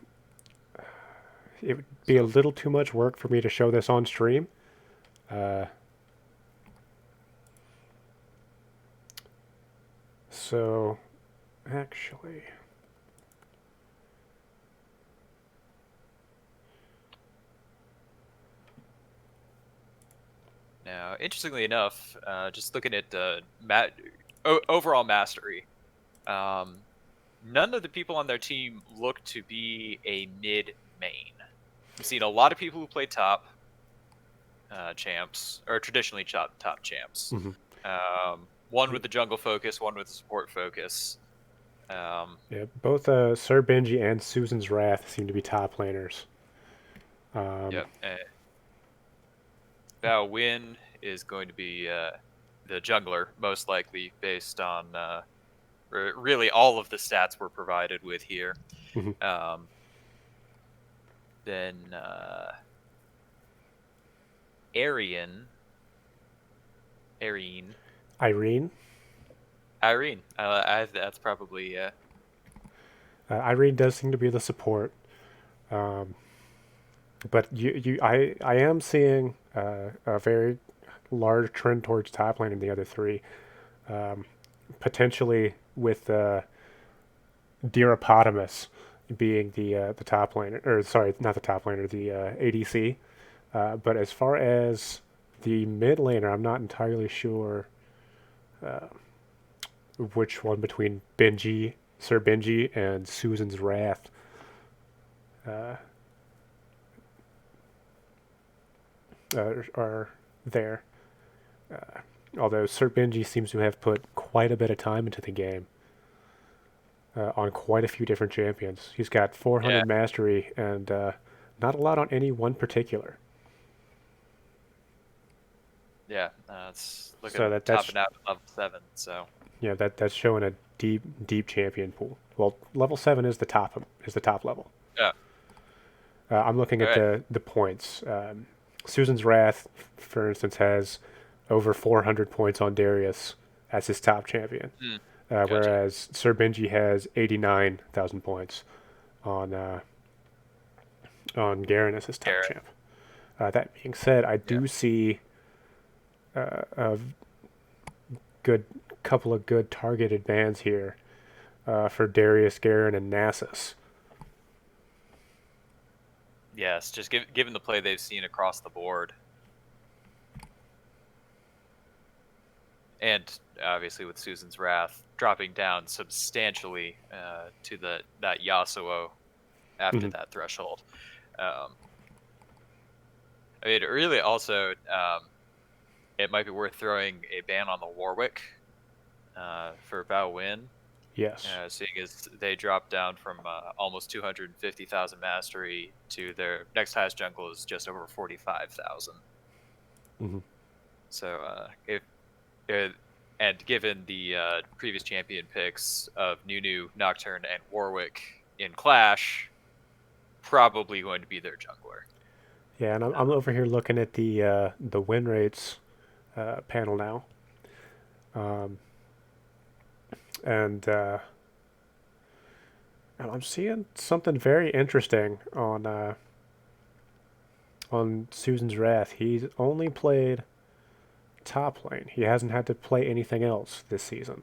it would be a little too much work for me to show this on stream. So actually, Now, interestingly enough, just looking at overall mastery, none of the people on their team look to be a mid main. We've seen a lot of people who play top champs, or traditionally top champs. Mhm. One with the jungle focus, one with the support focus. yeah, both Sir Benji and Susan's Wrath seem to be top laners. Yep. Bao Win is going to be the jungler, most likely, based on really all of the stats we're provided with here. Mhm. Then Irene. That's probably Irene does seem to be the support. But I am seeing a very large trend towards top lane in the other three. Potentially with Deeropotamus being the top laner, or sorry, not the top laner, the ADC. But as far as the mid laner, I'm not entirely sure which one between Sir Benji, and Susan's Wrath are there. Although Sir Benji seems to have put quite a bit of time into the game on quite a few different champions. He's got 400 mastery and not a lot on any one particular. yeah. It's looking So that's topping out at level 7. So yeah, that's showing a deep champion pool. Well, level 7 is the top level. yeah. I'm looking at the points. Susan's Wrath, for instance, has over 400 points on Darius as his top champion, Gotcha. whereas Sir Benji has 89,000 points on Garen as his top champ. That being said, I do see a good couple of good targeted bans here for Darius, Garen, and Nasus. Yes, just given the play they've seen across the board. And obviously with Susan's Wrath dropping down substantially to that Yasuo after that threshold. I mean, really also, it might be worth throwing a ban on the Warwick for Bao Win. Yes. Seeing as they dropped down from almost 250,000 mastery to their next highest jungle is just over 45,000. Mm-hmm. So and given the previous champion picks of Nunu, Nocturne, and Warwick in Clash, probably going to be their jungler. Yeah, and I'm over here looking at the win rates panel now. And I'm seeing something very interesting on on Susan's Wrath, he's only played top lane. He hasn't had to play anything else this season.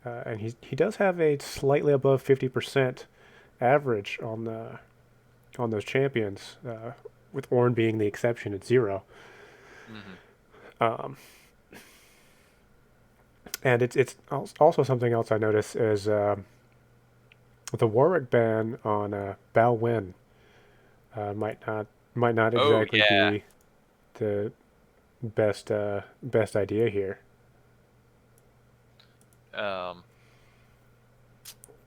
And he does have a slightly above 50% average on those champions, with Ornn being the exception at 0. Mm-hmm. And it's also something else I notice is the Warwick ban on Bao Wen might not Oh, exactly yeah. be the best idea here, Um,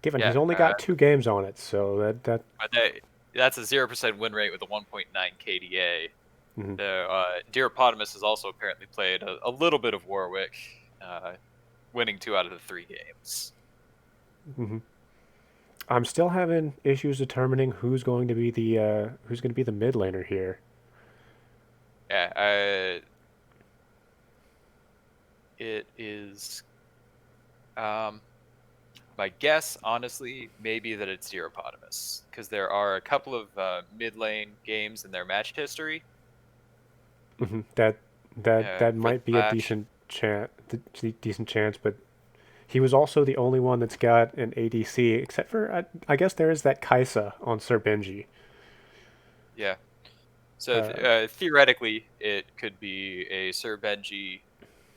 given yeah, he's only got 2 games on it. So that but that's a 0% win rate with a 1.9 KDA. Mhm. The Deeropotamus has also apparently played a little bit of Warwick, winning 2 out of the 3 games. Mhm. I'm still having issues determining who's going to be the mid laner here. Yeah, it is. My guess, honestly, maybe that it's Deeropotamus, because there are a couple of mid lane games in their match history. That For might the be a Flash. decent chance, but he was also the only one that's got an ADC, except for I guess there is that Kaisa on Sir Benji. Yeah. So theoretically, it could be a Sir Benji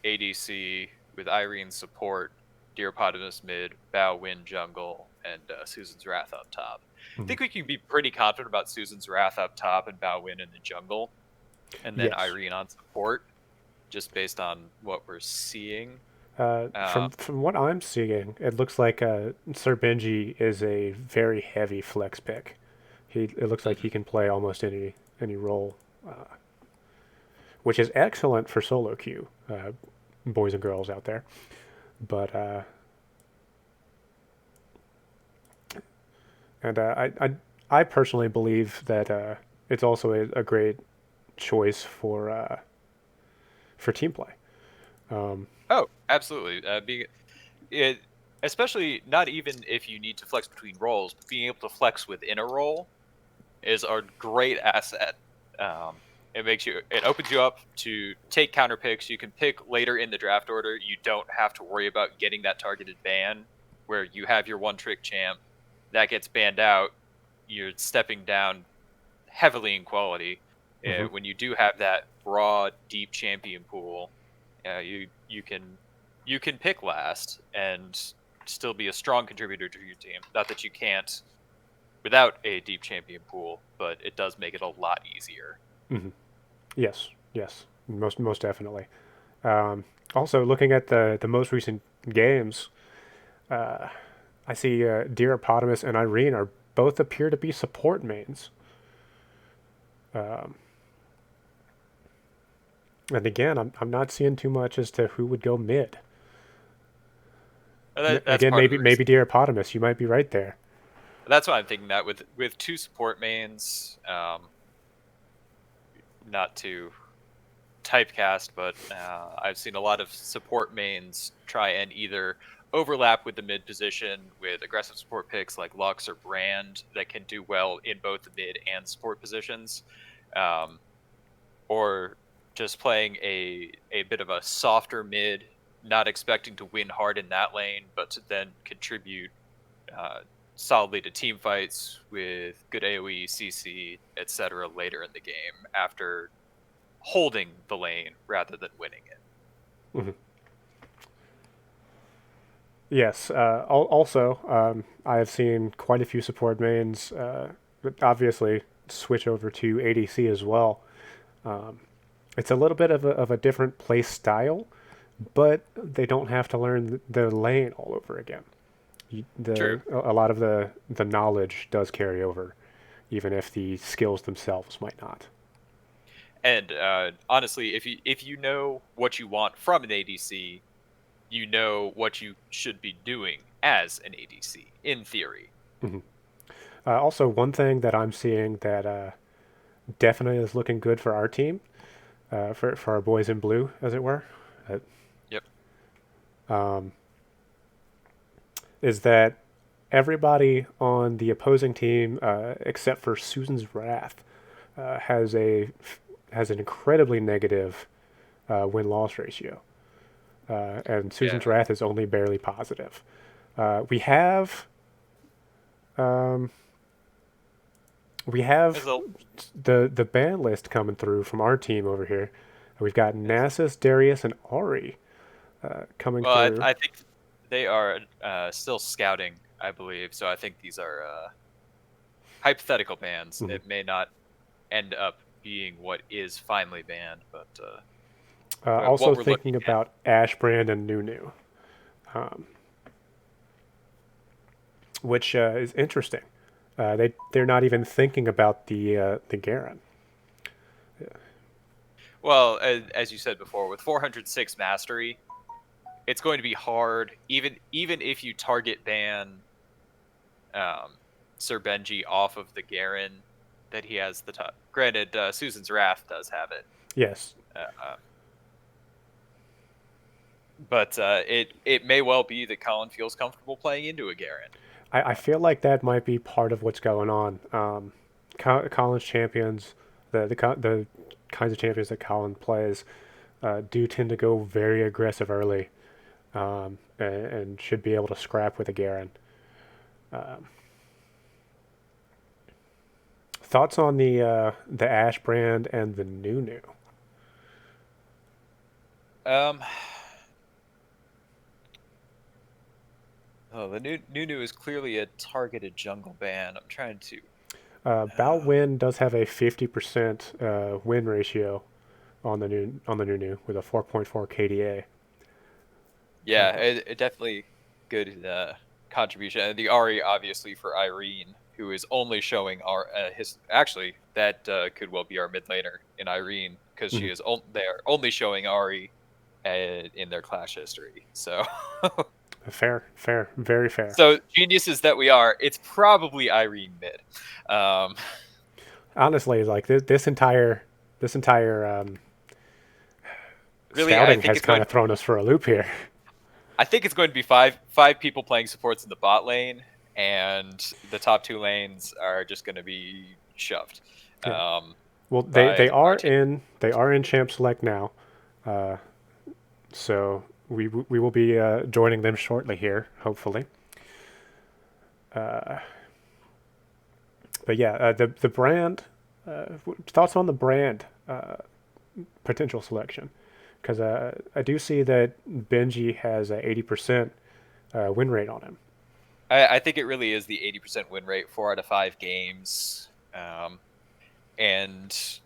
ADC with Irene support, Deeropotamus mid, Bao Win jungle, and Susan's Wrath up top. I think we can be pretty confident about Susan's Wrath up top and Bao Win in the jungle, and then Yes. Irene on support, just based on what we're seeing. From what I'm seeing, it looks like Sir Benji is a very heavy flex pick. It looks like he can play almost any role, which is excellent for solo queue, boys and girls out there. But I personally believe that it's also a great choice for team play. Oh, absolutely. Especially not even if you need to flex between roles, but being able to flex within a role is a great asset. It opens you up to take counter picks. You can pick later in the draft order. You don't have to worry about getting that targeted ban, where you have your one trick champ that gets banned out. You're stepping down heavily in quality. When you do have that broad, deep champion pool, you can pick last and still be a strong contributor to your team. Not that you can't without a deep champion pool, but it does make it a lot easier. Mm-hmm. Yes, most definitely. Also, looking at the most recent games, I see Deeropotamus and Irene are both appear to be support mains. And again, I'm not seeing too much as to who would go mid. Again, maybe Deeropotamus. You might be right there. That's what I'm thinking. That with 2 support mains, not to typecast, but I've seen a lot of support mains try and either overlap with the mid position with aggressive support picks like Lux or Brand that can do well in both the mid and support positions, or just playing a bit of a softer mid, not expecting to win hard in that lane, but to then contribute solidly to team fights with good AoE, CC, etc. later in the game after holding the lane rather than winning it. Mm-hmm. Yes. Also, I have seen quite a few support mains, obviously switch over to ADC as well. It's a little bit of a different play style, but they don't have to learn the lane all over again. True. A lot of the knowledge does carry over, even if the skills themselves might not. And honestly, if you know what you want from an ADC, you know what you should be doing as an ADC, in theory. Mm-hmm. Also, one thing that I'm seeing that definitely is looking good for our team, for our boys in blue, as it were. Yep. Is that everybody on the opposing team, except for Susan's Wrath, has an incredibly negative win-loss ratio, and Susan's Yeah. Wrath is only barely positive. We have um, There's a the ban list coming through from our team over here. We've got Nasus, Darius, and Ari coming well, through. I think they are still scouting, I believe. So I think these are hypothetical bans. Mhm. It may not end up being what is finally banned, but Also what we're thinking looking at. about Ashbrand and Nunu, which is interesting. They're not even thinking about the Garen. Well, as you said before, with 406 mastery, it's going to be hard, even if you target ban Sir Benji off of the Garen that he has the top. Granted, Susan's Wrath does have it, Yes, but it may well be that Colin feels comfortable playing into a Garen. I feel like that might be part of what's going on. Colin's champions, the kinds of champions that Colin plays, do tend to go very aggressive early, and should be able to scrap with a Garen. Thoughts on the Ash brand and the Nunu? Oh, the Nunu is clearly a targeted jungle ban. I'm trying to. Bao Win does have a 50% win ratio on the Nunu with a 4.4 KDA. Yeah, it definitely good contribution. And the Ari, obviously, for Irene, who is only showing his. Actually, that could well be our mid laner in Irene, because she is they're only showing Ari in their clash history. So. Fair, very fair. So geniuses that we are, it's probably Irene mid. Honestly, like this entire really, scouting has kind of thrown us for a loop here. I think it's going to be five people playing supports in the bot lane, and the top two lanes are just going to be shoved. Yeah. Well, they are in Champ Select now, so we will be joining them shortly here, hopefully. But yeah, the brand. Thoughts on the brand potential selection? Because I do see that Benji has a 80% win rate on him. I think it really is the 80% win rate, 4 out of 5 games, and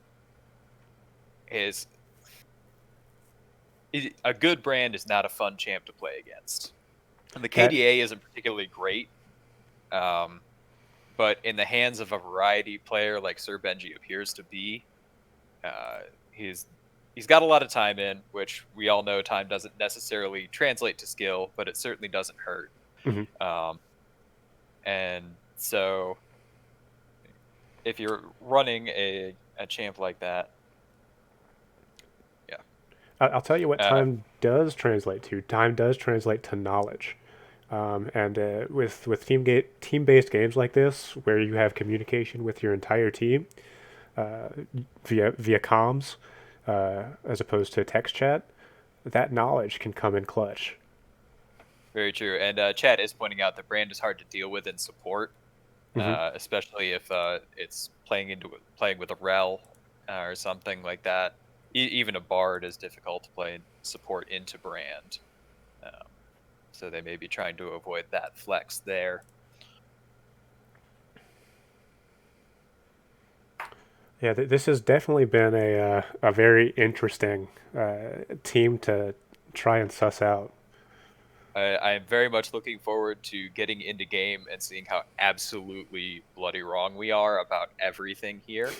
a good brand is not a fun champ to play against. And the KDA isn't particularly great, but in the hands of a variety player like Sir Benji appears to be, he's got a lot of time in, which we all know time doesn't necessarily translate to skill, but it certainly doesn't hurt. Mm-hmm. And so if you're running a champ like that, yeah. I'll tell you what time does translate to. Time does translate to knowledge. And with team-based games like this, where you have communication with your entire team via comms, as opposed to text chat, that knowledge can come in clutch. Very true. And Chad is pointing out that brand is hard to deal with in support, especially if it's playing with a Rel or something like that. Even a Bard is difficult to play support into brand. So they may be trying to avoid that flex there. Yeah, this has definitely been a very interesting team to try and suss out. I am very much looking forward to getting into game and seeing how absolutely bloody wrong we are about everything here.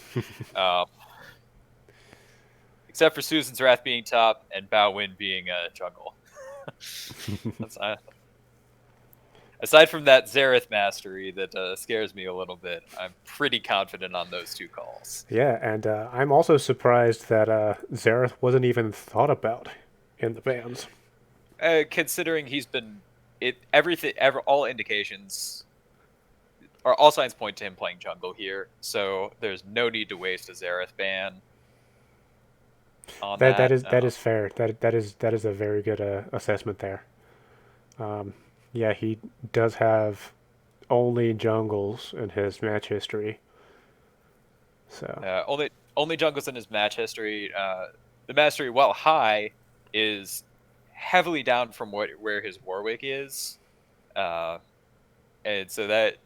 Except for Susan's Wrath being top and Bao Win being a jungle. Aside from that Xerath mastery that scares me a little bit, I'm pretty confident on those two calls. Yeah, and I'm also surprised that Xerath wasn't even thought about in the bans. Considering he's been all indications, or all signs point to him playing jungle here. So there's no need to waste a Xerath ban on that. That is fair. That is a very good assessment there. Yeah, he does have only jungles in his match history. So only jungles in his match history. The mastery, while high, is heavily down from where his Warwick is, and so that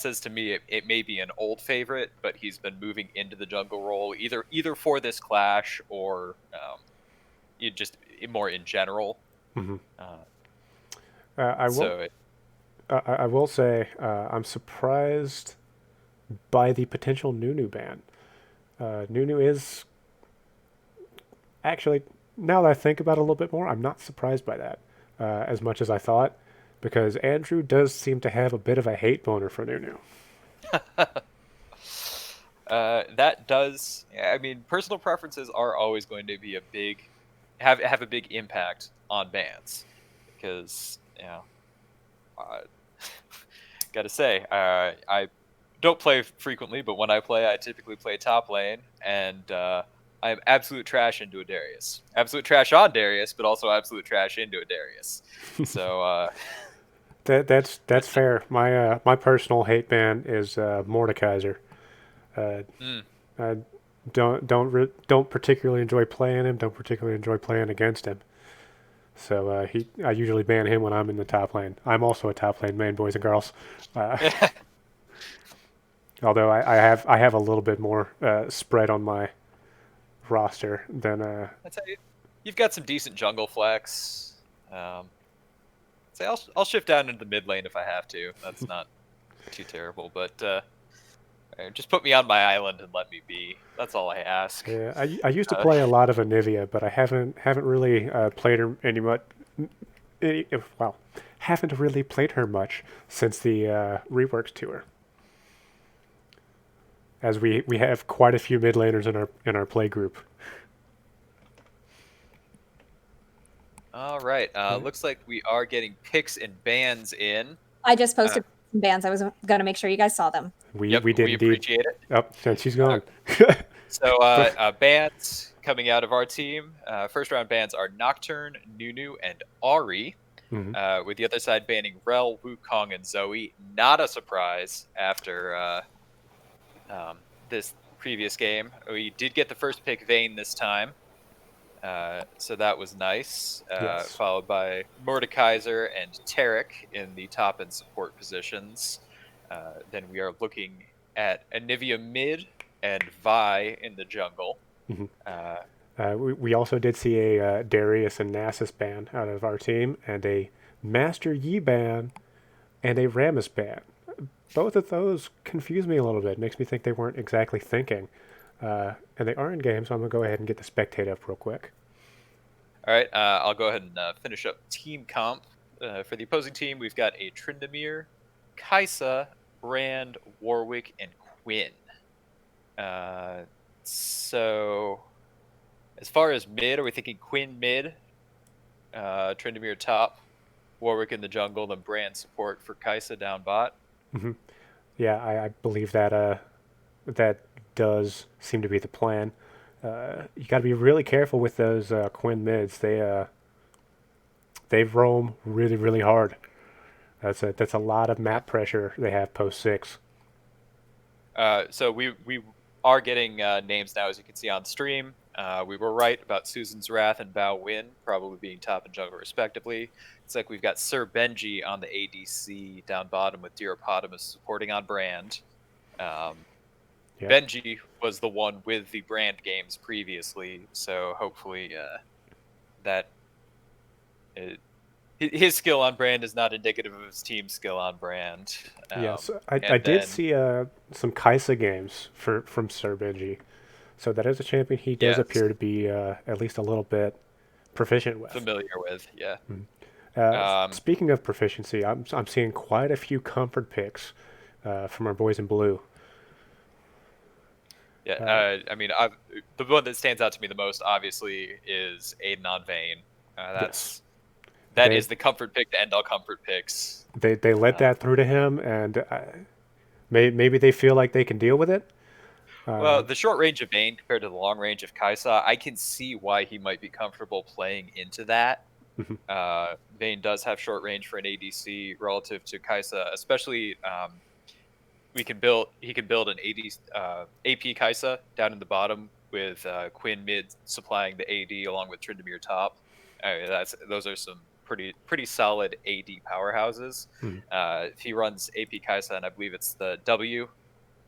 says to me it may be an old favorite, but he's been moving into the jungle role either for this clash or just more in general. Mm-hmm. I will say I'm surprised by the potential Nunu ban. Nunu is actually, now that I think about it a little bit more, I'm not surprised by that as much as I thought, because Andrew does seem to have a bit of a hate boner for Nunu. That does. I mean, personal preferences are always going to be have a big impact on bans, because gotta say, I don't play frequently, but when I play, I typically play top lane, and I am absolute trash into a Darius. Absolute trash on Darius, but also absolute trash into a Darius. So that's fair. My personal hate ban is Mordekaiser. I don't particularly enjoy playing him. Don't particularly enjoy playing against him. So I usually ban him when I'm in the top lane. I'm also a top lane main, boys and girls. Although I have a little bit more spread on my roster than. I'd say you've got some decent jungle flex. Say I'll shift down into the mid lane if I have to. That's not too terrible, but just put me on my island and let me be. That's all I ask. Yeah, I used to play a lot of Anivia, but I haven't really played her haven't really played her much since the reworks tour. As we have quite a few mid laners in our play group. All right. Looks like we are getting picks and bans in. I just posted some bans. I was going to make sure you guys saw them. We did indeed. Appreciate it. Oh, and she's gone. So bans coming out of our team. First round bans are Nocturne, Nunu, and Ahri. Mm-hmm. With the other side banning Rel, Wukong, and Zoe. Not a surprise after this previous game. We did get the first pick Vayne this time. So that was nice. Yes. Followed by Mordekaiser and Taric in the top and support positions. Then we are looking at Anivia mid and Vi in the jungle. Mm-hmm. We also did see a Darius and Nasus ban out of our team, and a Master Yi ban and a Rammus ban. Both of those confuse me a little bit. Makes me think they weren't exactly thinking. And they are in game, so I'm going to go ahead and get the spectate up real quick. All right, I'll go ahead and finish up team comp. For the opposing team, we've got a Tryndamere, Kai'Sa, Brand, Warwick, and Quinn. So, as far as mid, are we thinking Quinn mid, Tryndamere top, Warwick in the jungle, then Brand support for Kai'Sa down bot? Mm-hmm. Yeah, I believe that that does seem to be the plan. You got to be really careful with those Quinn mids. They roam really, really hard. That's a lot of map pressure they have post 6. So we are getting names now, as you can see on stream. We were right about Susan's Wrath and Bao Win probably being top and jungle respectively. It's like we've got Sir Benji on the ADC down bottom with Deeropotamus supporting on Brand. Yeah. Benji was the one with the Brand games previously, so hopefully his skill on Brand is not indicative of his team's skill on Brand. Yes, I did see some Kai'Sa games from Sir Benji, so that is a champion he does appear to be at least a little bit proficient with. Familiar with, yeah. Speaking of proficiency, I'm seeing quite a few comfort picks from our boys in blue. Yeah, I mean, the one that stands out to me the most, obviously, is Aiden on Vayne. That is the comfort pick to end all comfort picks. They led that through to him, and Maybe they feel like they can deal with it. Well, the short range of Vayne compared to the long range of Kaisa, I can see why he might be comfortable playing into that. Vayne does have short range for an ADC relative to Kaisa, especially he can build an AP Kaisa down in the bottom with Quinn mid supplying the AD along with Tryndamere top. Those are some pretty solid AD powerhouses. If he runs AP Kaisa, and I believe it's the W,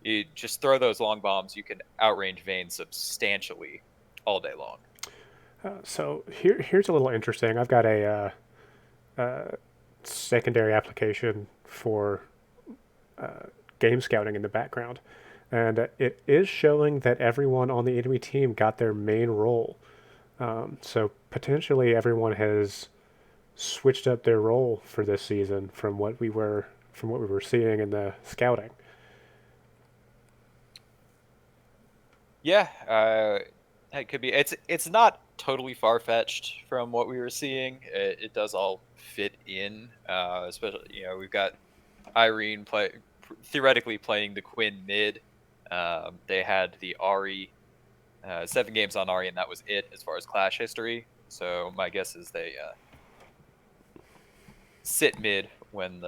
you just throw those long bombs, you can outrange Vayne substantially all day long. So here's a little interesting. I've got a secondary application for game scouting in the background, and it is showing that everyone on the enemy team got their main role. So potentially everyone has switched up their role for this season from what we were seeing in the scouting. Yeah, it could be. It's not totally far-fetched from what we were seeing. It does all fit in. Especially, we've got Irene theoretically playing the Quinn mid. They had the Ahri 7 games on Ahri, and that was it as far as clash history. So my guess is they sit mid when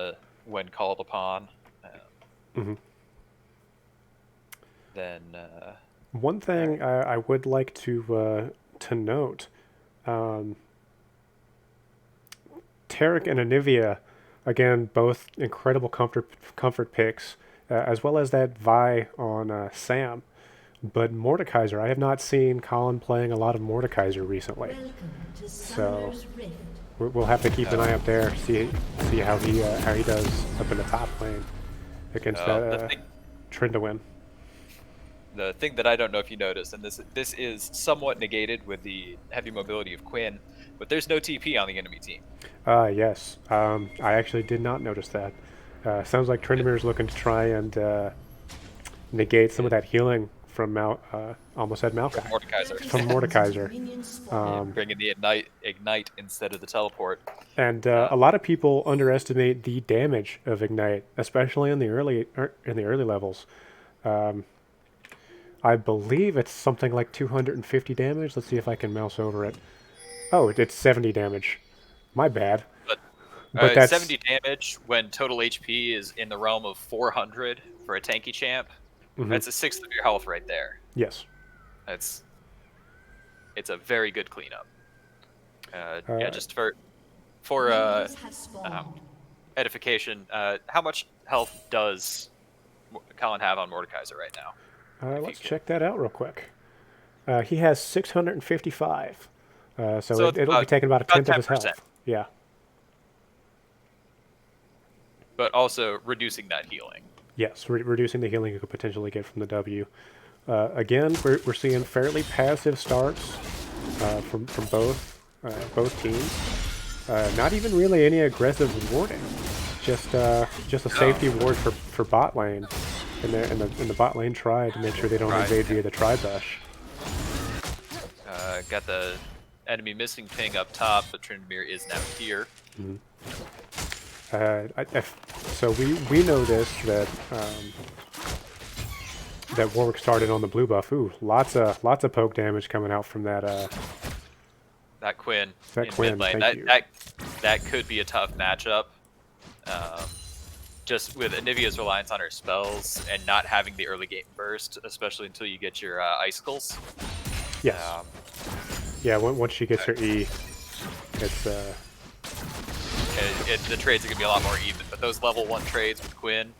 called upon. Then. One thing I would like to note, Taric and Anivia, again, both incredible comfort picks, as well as that Vi on Sam. But Mordekaiser, I have not seen Colin playing a lot of Mordekaiser recently. So we'll have to keep an eye up there, see how he does up in the top lane against Tryndamere. The thing that I don't know if you noticed, and this is somewhat negated with the heavy mobility of Quinn, but there's no TP on the enemy team. Yes. I actually did not notice that. Sounds like Tryndamere is looking to try and negate some of that healing from almost said Maokai. From Mordekaiser. Bringing the ignite instead of the teleport. And a lot of people underestimate the damage of ignite, especially in the early levels. I believe it's something like 250 damage. Let's see if I can mouse over it. Oh, it's 70 damage. My bad. But that's 70 damage when total HP is in the realm of 400 for a tanky champ. That's a sixth of your health right there. Yes. It's a very good cleanup. Just for edification, how much health does Colin have on Mordekaiser right now? Let's check that out real quick. He has 655. So it'll be taking about a tenth of his health. Yeah. But also reducing that healing. Yes, reducing the healing you could potentially get from the W. Again, we're seeing fairly passive starts from both teams. Not even really any aggressive warding. Just a safety ward for bot lane. And the bot lane try to make sure they don't invade via the tri-bush. Got the enemy missing ping up top, but Tryndamere is now here. So we know this, that Warwick started on the blue buff. Ooh, lots of poke damage coming out from that. That Quinn. That Quinn. That could be a tough matchup. Just with Anivia's reliance on her spells and not having the early game burst, especially until you get your icicles. Yes. Yeah, once she gets her E, it's the trades are gonna be a lot more even. But those level 1 trades with Quinn,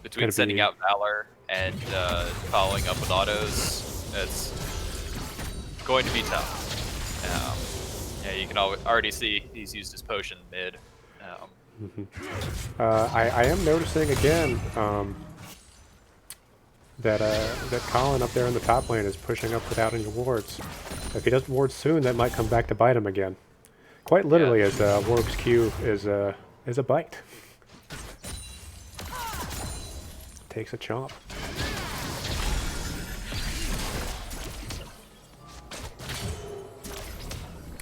between sending out Valor and following up with autos, it's going to be tough. You can already see he's used his potion mid. I am noticing again that Colin up there in the top lane is pushing up without any wards. If he doesn't ward soon, that might come back to bite him again. Quite literally, as Warwick's Q is a bite. Takes a chomp.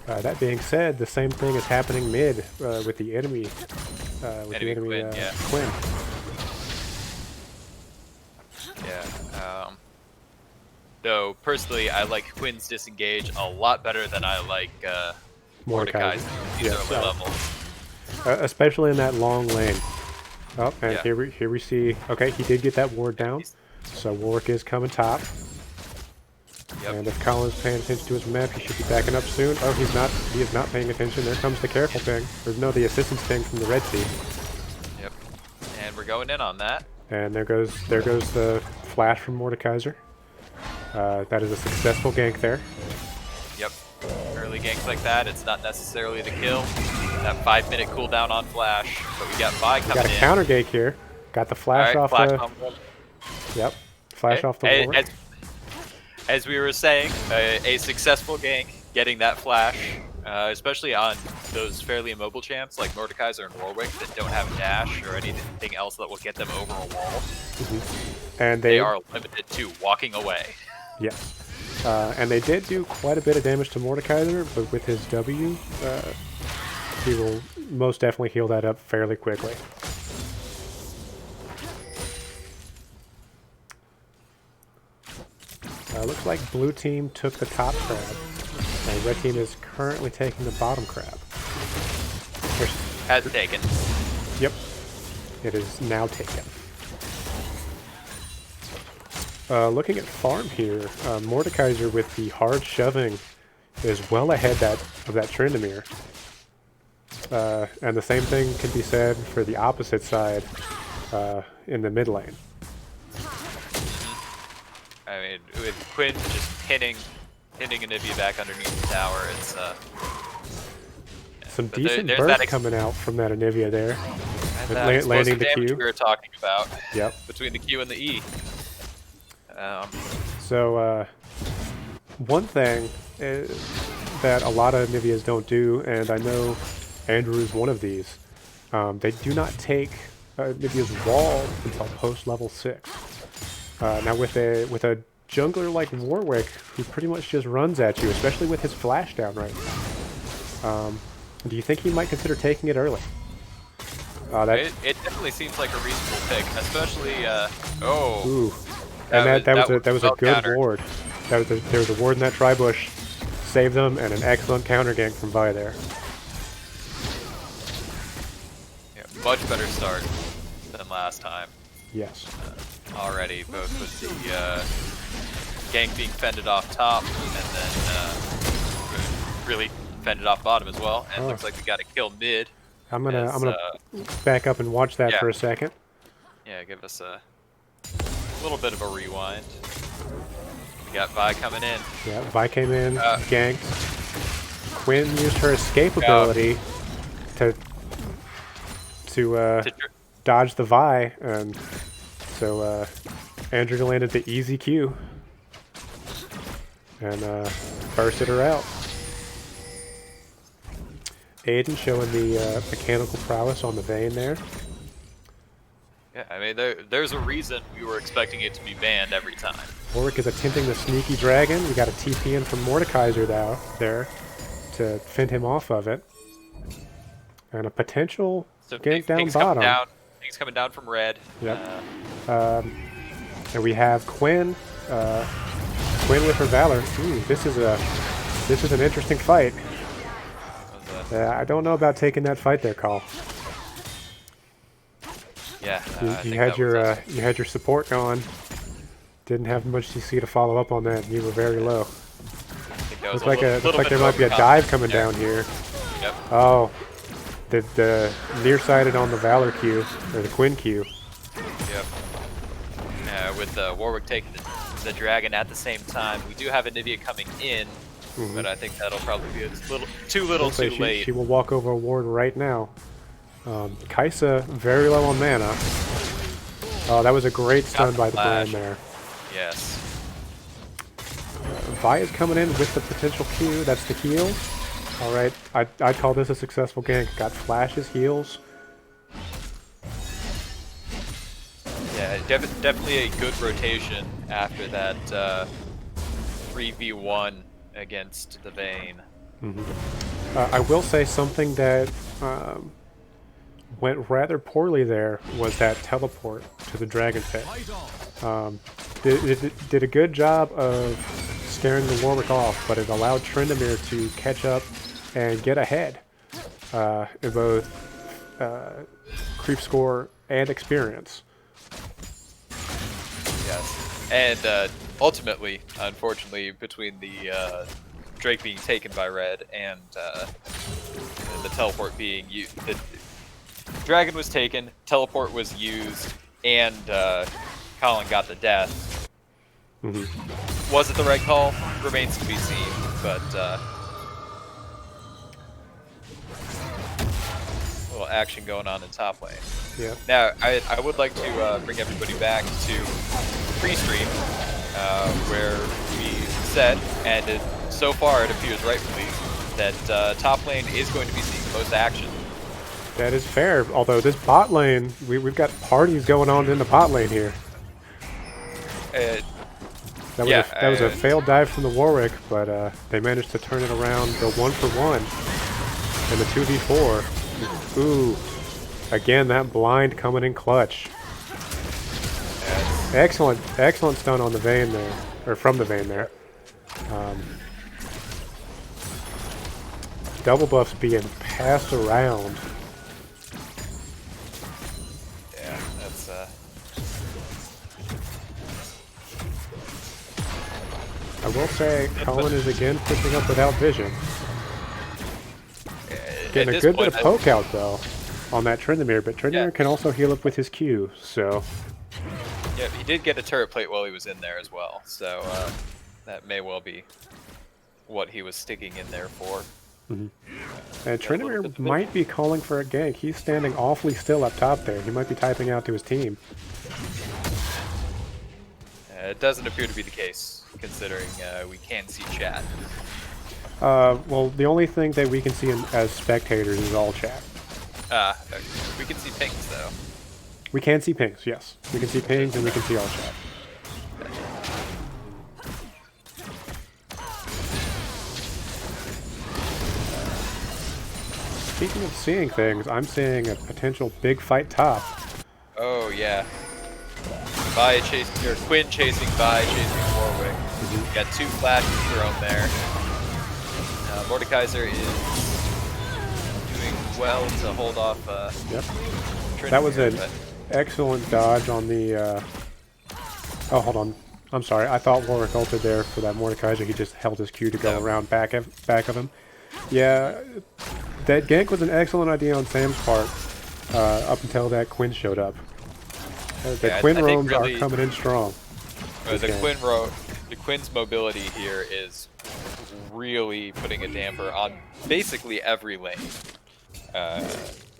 That being said, the same thing is happening mid with the enemy. Quinn. Though personally, I like Quinn's disengage a lot better than I like Mordekai's. These Yes, early levels. especially in that long lane. Oh, and Yeah. here we see. Okay, he did get that ward down, so Warwick is coming top. Yep. And if Colin's paying attention to his map, he should be backing up soon. Oh, he's not. He is not paying attention. There comes the careful ping. Or no, the assistance ping from the red team. Yep. And we're going in on that. And there goes the flash from Mordekaiser. That is a successful gank there. Yep. Early ganks like that, it's not necessarily the kill. That 5-minute cooldown on flash, but we got Vi We coming got a in. counter gank here. Got the flash All off right, the. flash on. Yep. Flash off the Warwick. As we were saying, a successful gank, getting that flash, especially on those fairly immobile champs like Mordekaiser and Warwick that don't have dash or anything else that will get them over a wall. And They are limited to walking away. Yes. And they did do quite a bit of damage to Mordekaiser, but with his W, he will most definitely heal that up fairly quickly. Looks like blue team took the top crab, and red team is currently taking the bottom crab. Has taken. Yep. It is now taken. Looking at farm here, Mordekaiser with the hard shoving is well ahead of that Tryndamere. And the same thing can be said for the opposite side in the mid lane. I mean, with Quinn just hitting Anivia back underneath the tower, it's Some but decent there's burst that coming out from that Anivia there. and But that landing explosive the damage Q. we were talking about. Yep. Between the Q and the E. So, one thing that a lot of Anivias don't do, and I know Andrew is one of these, they do not take Anivia's wall until post level 6. Now with a jungler like Warwick, who pretty much just runs at you, especially with his flash down right now, do you think he might consider taking it early? It definitely seems like a reasonable pick, especially Ooh. And that was a well good countered. ward. There was a ward in that tri-bush, saved them, and an excellent counter gank from Vi there. Yeah, much better start than last time Yes. already, both with the gank being fended off top and then really fended off bottom as well. And Oh. looks like we got a kill mid. I'm gonna as, back up and watch that yeah. for a second. Yeah, give us a little bit of a rewind. We got Vi coming in. Yeah, Vi came in, ganked. Quinn used her escape Yeah. ability to dodge the Vi, and so Andrew landed the easy Q and bursted her out. Aiden showing the mechanical prowess on the Vayne there. Yeah, I mean, there's a reason we were expecting it to be banned every time. Warwick is attempting the sneaky dragon. We got a TP in from Mordekaiser there to fend him off of it. And a potential So gank down things bottom. Things coming down from red. Yep. And we have Quinn. Quinn with her Valor. Ooh, this is an interesting fight. I don't know about taking that fight there, Call. Yeah, You had your support going. Didn't have much CC to follow up on that. And you were very low. Looks like there might be a dive coming down here. Yep. Oh, the nearsighted on the Valor Q or the Quinn Q. Yep. With Warwick taking the dragon at the same time, we do have Anivia coming in, but I think that'll probably be too little, too late. She will walk over a ward right now. Kaisa very low on mana. Oh, that was a great stun by the flash. Brand there. Yes. Vi is coming in with the potential Q. That's the heal. All right, I'd call this a successful gank. Got flashes, heals. Yeah, definitely a good rotation after that 3v1 against the Vayne. I will say something that went rather poorly there was that teleport to the Dragon Pit. Did a good job of scaring the Warwick off, but it allowed Tryndamere to catch up and get ahead in both creep score and experience. Yes, and ultimately, unfortunately, between the Drake being taken by Red and the teleport being used, the Dragon was taken, teleport was used, and Colin got the death. Mm-hmm. Was it the right call? Remains to be seen, but a little action going on in top lane. Yeah. Now, I would like to bring everybody back to pre-stream, where we said, and so far it appears rightfully, that top lane is going to be seeing the most action. That is fair, although this bot lane, we've got parties going on in the bot lane here. That was a failed dive from the Warwick, but they managed to turn it around, go 1-for-1 in the 2v4. Ooh, again, that blind coming in clutch. Excellent stun on the Vayne there, or from the Vayne there. Double buffs being passed around. Yeah, that's I will say, Colin is again pushing up without vision. Getting a good bit of poke out though on that Tryndamere, but Tryndamere can also heal up with his Q, so. Yeah, he did get a turret plate while he was in there as well, so that may well be what he was sticking in there for. Mm-hmm. And Tryndamere might be calling for a gank. He's standing awfully still up top there. He might be typing out to his team. It doesn't appear to be the case, considering we can see chat. Well, the only thing that we can see as spectators is all chat. We can see pings, though. We can see pings, yes. We can see pings and we can see all chat. Speaking of seeing things, I'm seeing a potential big fight top. Oh, yeah. Vi chasing, or Quinn chasing Vi, chasing Warwick. Got 2 flashes thrown there. Mordekaiser is doing well to hold off. Yep. Tryndamere, that was an excellent dodge on the. Oh, hold on. I'm sorry. I thought Warwick ulted there for that Mordekaiser. He just held his Q to go around back of him. Yeah, that gank was an excellent idea on Sam's part up until that Quinn showed up. The Quinn roams really, are coming in strong. The Quinn's mobility here is really putting a damper on basically every lane.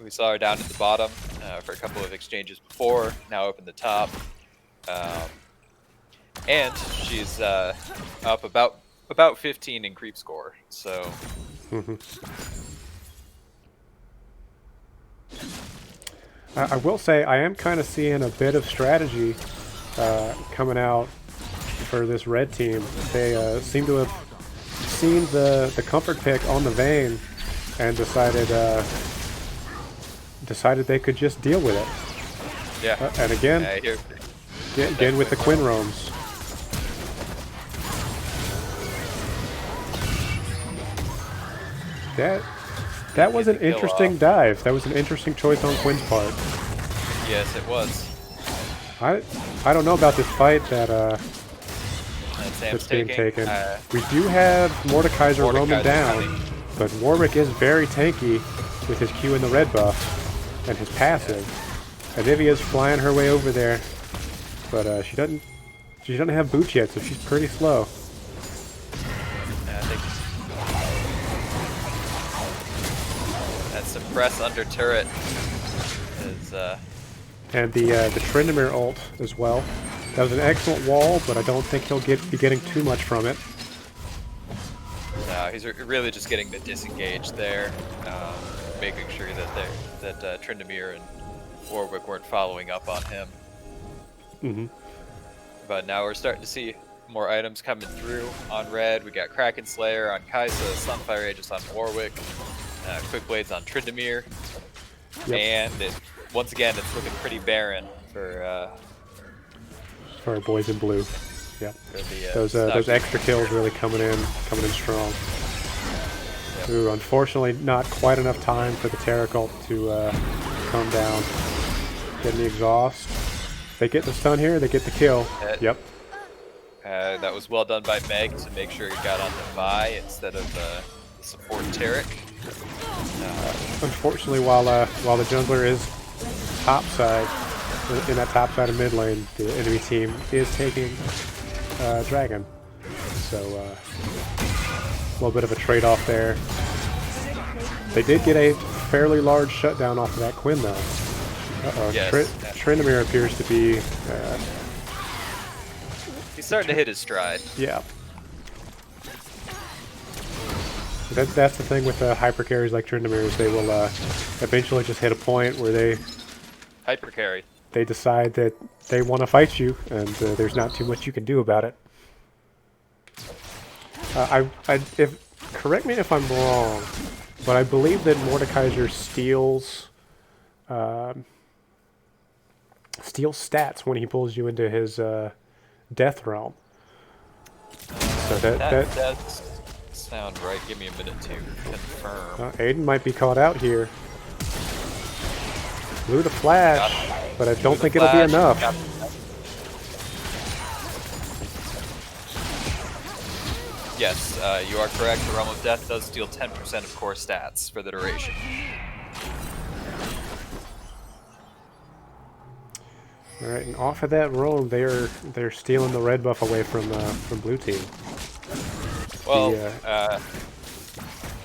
We saw her down at the bottom for a couple of exchanges before, now up in the top. And she's up about 15 in creep score, so... I will say I am kind of seeing a bit of strategy coming out for this red team. They seem to have seen the comfort pick on the Vayne and decided they could just deal with it. Yeah. And again, again with the Quinn roams. That was an interesting dive. That was an interesting choice on Quinn's part. Yes, it was. I don't know about this fight that's being taken. We do have Mordekaiser roaming down, but Warwick is very tanky with his Q in the red buff and his passive. Anivia's flying her way over there, but she doesn't have boots yet, so she's pretty slow. That suppress under turret is and the Tryndamere ult as well. That was an excellent wall, but I don't think he'll be getting too much from it. No, he's really just getting the disengage there, making sure that Tryndamere and Warwick weren't following up on him. But now we're starting to see more items coming through on red. We got Kraken Slayer on Kai'Sa, Sunfire Aegis on Warwick, Quick Blades on Tryndamere. Yep. And once again, it's looking pretty barren for For our boys in blue. Yep. the Those extra kills really coming in strong. Yep. Ooh, unfortunately, not quite enough time for the Terra Cult to come down. Getting the exhaust. They get the stun here. They get the kill. Yep. That was well done by Meg to make sure he got onto Vi instead of the support Tarek. Unfortunately, while the jungler is topside in that top side of mid lane, the enemy team is taking Dragon. So a little bit of a trade-off there. They did get a fairly large shutdown off of that Quinn though. Yes. Tryndamere appears to be. He's starting to hit his stride. Yeah. That's the thing with hyper carries like Tryndamere is they will eventually just hit a point where Hyper carry. they decide that they want to fight you, and there's not too much you can do about it. Correct me if I'm wrong, but I believe that Mordekaiser steals stats when he pulls you into his death realm. So That does sound right. Give me a minute to confirm. Aiden might be caught out here. Blew the flash, but I don't think it'll be enough. Yes, you are correct. The Realm of Death does steal 10% of core stats for the duration. All right, and off of that roam, they're stealing the red buff away from blue team. Well,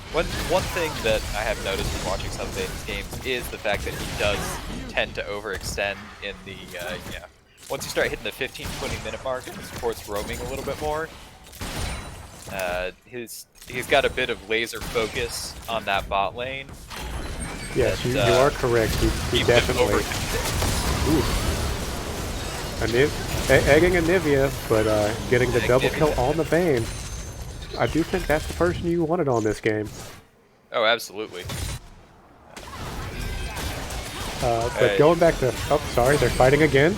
one thing that I have noticed from watching some of Aiden's games is the fact that he does tend to overextend in the once you start hitting the 15-20 minute mark and the support's roaming a little bit more, he's got a bit of laser focus on that bot lane. Yes, you are correct. He definitely. Egging Anivia, but getting the double kill on the Vayne. I do think that's the person you wanted on this game. Oh, absolutely. But going back to... Oh, sorry, they're fighting again.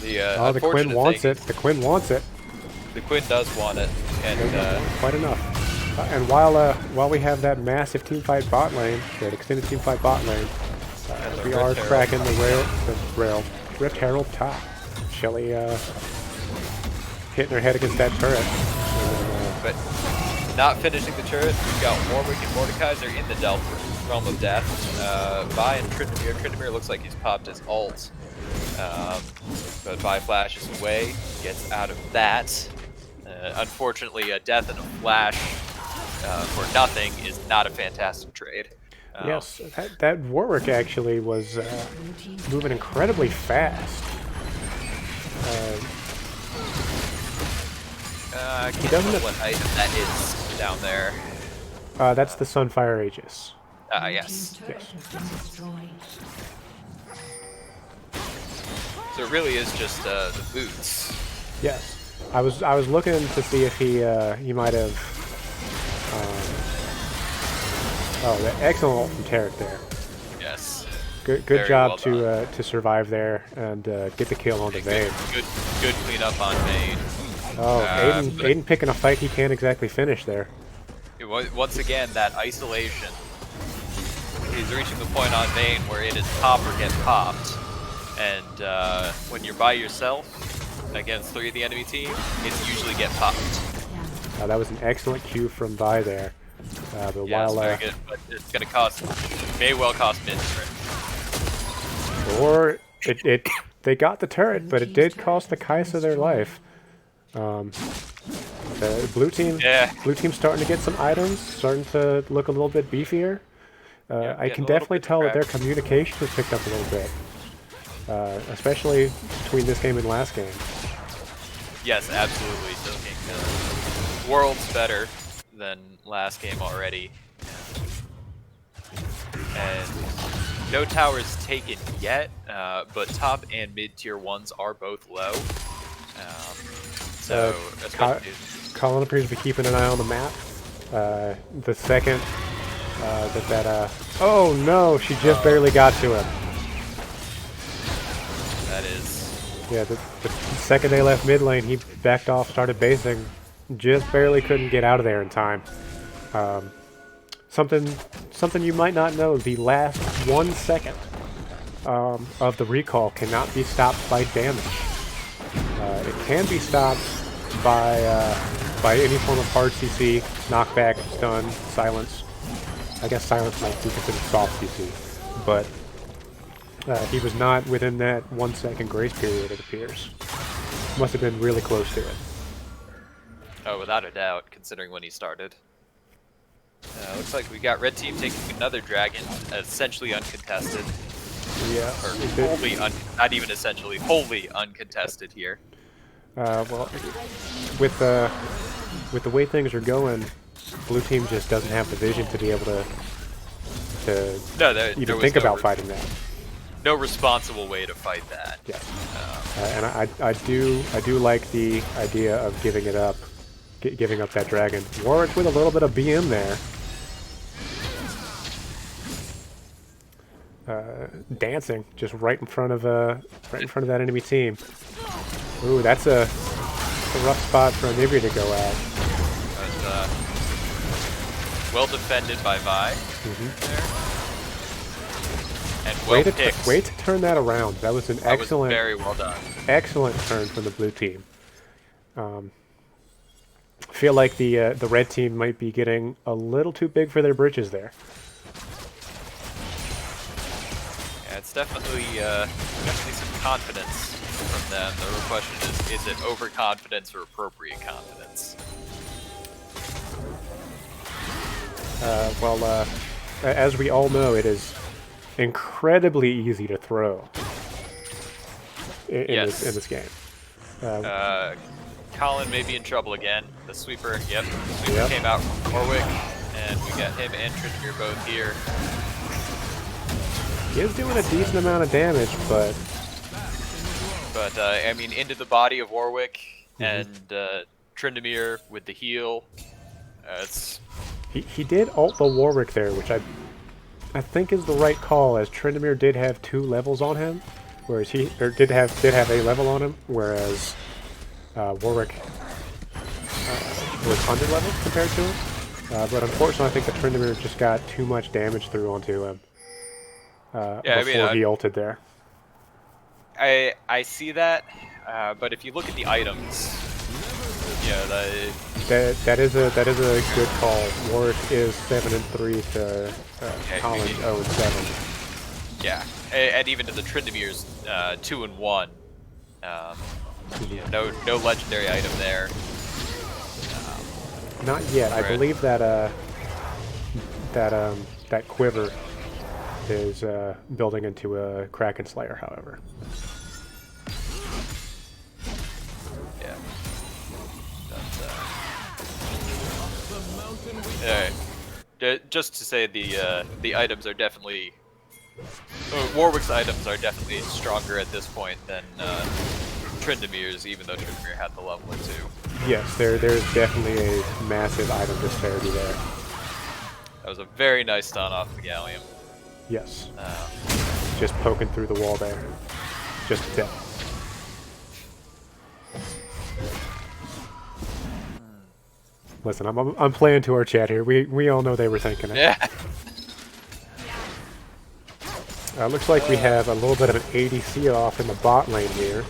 The Quinn wants it. The Quinn wants it. The Quinn does want it, and quite enough. And while we have that massive teamfight bot lane, that extended teamfight bot lane, we are cracking the Rift Herald top. Shelly hitting her head against that turret. But not finishing the turret, we've got Warwick and Mordekaiser in the Realm of Death. Vi and Tryndamere. Tryndamere looks like he's popped his ult. But Vi flashes away, gets out of that. Unfortunately, a death and a flash for nothing is not a fantastic trade. Yes, that Warwick actually was moving incredibly fast. I can't remember what item that is down there. That's the Sunfire Aegis. Yes. So it really is just the boots. Yes. I was looking to see if he might have. The excellent ult from Tarek there. Yes. Good job well to survive there and get the kill on the Vayne. Good cleanup on Vayne. Oh, Aiden picking a fight he can't exactly finish there. Once again, that isolation. He's reaching the point on Vayne where it is pop or get popped. And when you're by yourself against 3 of the enemy team, it's usually get popped. That was an excellent cue from Vi there. But yes, while very good, but it's going to cost, may well cost mid turret. Or they got the turret, but it did cost the Kai'Sa their life. The blue team starting to get some items, starting to look a little bit beefier. I can definitely tell that their communication has picked up a little bit, especially between this game and last game. Yes, absolutely. Looking worlds better than last game already. And no towers taken yet, but top and mid tier 1s are both low. Colin appears to be keeping an eye on the map. The second Oh no, she just barely got to him. That is. Yeah, the second they left mid lane, he backed off, started basing, just barely couldn't get out of there in time. Something you might not know: the last 1 second of the recall cannot be stopped by damage. It can be stopped by any form of hard CC, knockback, stun, silence. I guess silence might be considered soft CC, but he was not within that 1 second grace period, it appears. Must have been really close to it. Oh, without a doubt, considering when he started. Looks like we got red team taking another dragon, essentially uncontested. Yeah. Or wholly not even essentially, wholly uncontested here. Well, with the way things are going, blue team just doesn't have the vision to be able to even think about fighting that. No responsible way to fight that. Yeah. And I do like the idea of giving it up, giving up that dragon. Warwick with a little bit of BM there. Dancing just right in front of that enemy team. Ooh, that's a rough spot for Anivia to go at. But, well defended by Vi there. And well picked. Way to turn that around. That was an excellent, very well done. Excellent turn from the blue team. Feel like the red team might be getting a little too big for their britches there. Yeah, it's definitely some confidence from them. The real question is it overconfidence or appropriate confidence? As we all know, it is incredibly easy to throw in this game. Colin may be in trouble again. The sweeper, sweeper came out from Warwick, and we got him and Tryndamere both here. He is doing a decent amount of damage, but I mean, into the body of Warwick and Tryndamere with the heal. He did ult the Warwick there, which I think is the right call, as Tryndamere did have 2 levels on him, whereas did have a level on him, whereas Warwick was under leveled compared to him. But unfortunately, I think the Tryndamere just got too much damage through onto him before he ulted there. I see that, but if you look at the items, that is a good call. Warwick is 7-3 to Colin's 0-7. Yeah, and even to the Tryndamere's 2-1. No legendary item there. Not yet. I believe that that quiver is building into a Kraken Slayer, however. Yeah. Just to say, the items are definitely Warwick's items are definitely stronger at this point than Tryndamere's, even though Tryndamere had the level of 2. Yes, there's definitely a massive item disparity there. That was a very nice stun off the Gallium. Yes. Just poking through the wall there. Just dead. Listen, I'm playing to our chat here. We all know they were thinking it. Yeah. Looks like we have a little bit of an ADC off in the bot lane here.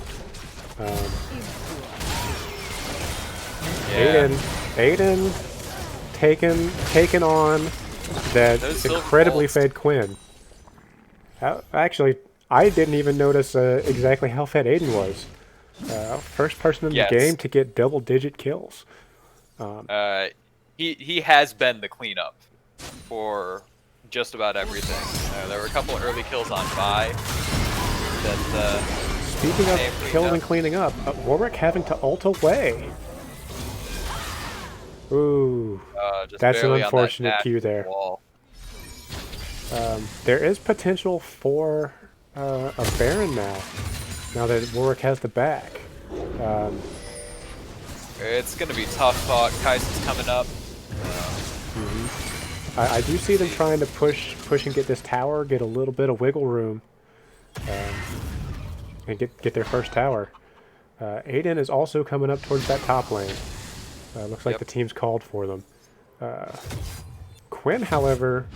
Aiden taken on that incredibly fed Quinn. Actually, I didn't even notice exactly how fed Aiden was. First person in the game to get double-digit kills. He has been the cleanup for just about everything. There were a couple of early kills on Vi. Speaking of killing and cleaning up, Warwick having to ult away. Ooh, that's an unfortunate cue there. There is potential for a Baron now that Warwick has the back. It's going to be tough. Kai'Sa's coming up. I do see them trying to push and get this tower, get a little bit of wiggle room, and get their first tower. Aiden is also coming up towards that top lane. Looks like the team's called for them. Quinn, however,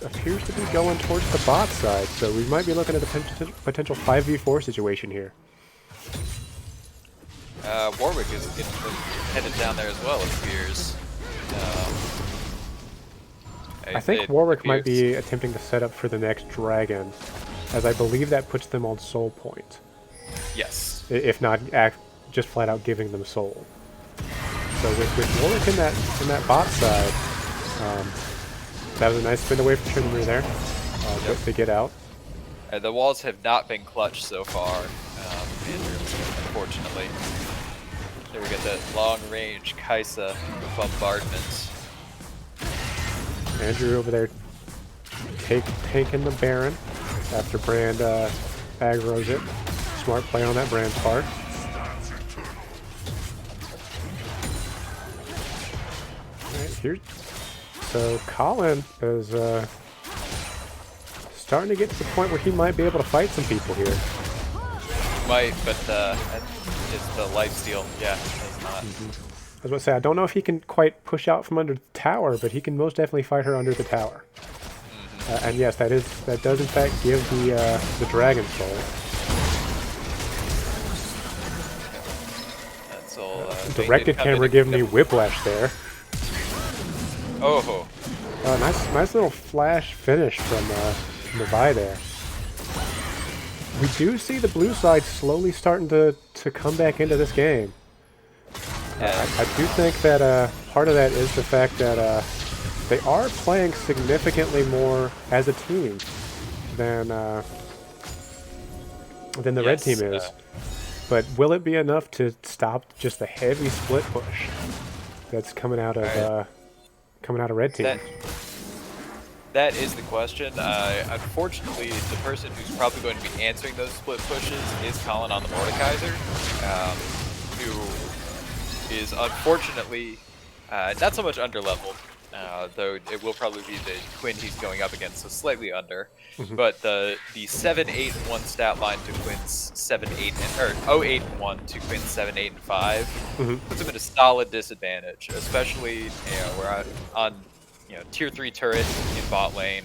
appears to be going towards the bot side, so we might be looking at a potential 5v4 situation here. Warwick is headed down there as well, it appears. I think Warwick might be attempting to set up for the next dragon, as I believe that puts them on soul point. Yes. If not, just flat out giving them soul. So with Warwick in that bot side, that was a nice spin away from Trimmer there to get out. The walls have not been clutched so far, Andrew, unfortunately. There we get that long-range Kaisa bombardment. Andrew over there tanking the Baron after Brand aggroes it. Smart play on that Brand's part. Alright, here. So Colin is starting to get to the point where he might be able to fight some people here. Might, but it's the lifesteal. Yeah, it's not. I was about to say, I don't know if he can quite push out from under the tower, but he can most definitely fight her under the tower. And yes, that does in fact give the Dragon Soul. That's all. Directed camera giving me whiplash there. Oh. Nice little flash finish from the Vi there. We do see the blue side slowly starting to come back into this game. I do think that part of that is the fact that they are playing significantly more as a team than the red team is. But will it be enough to stop just the heavy split push that's coming out of red team? That is the question. Unfortunately, the person who's probably going to be answering those split pushes is Colin on the Mordekaiser, who is unfortunately not so much underleveled, though it will probably be the Quinn he's going up against, so slightly under. But the 7-8-1 stat line to Quinn's 7-8 or 0-8-1 to Quinn's 7-8 and 5 puts him at a solid disadvantage, especially we're on tier 3 turret in bot lane,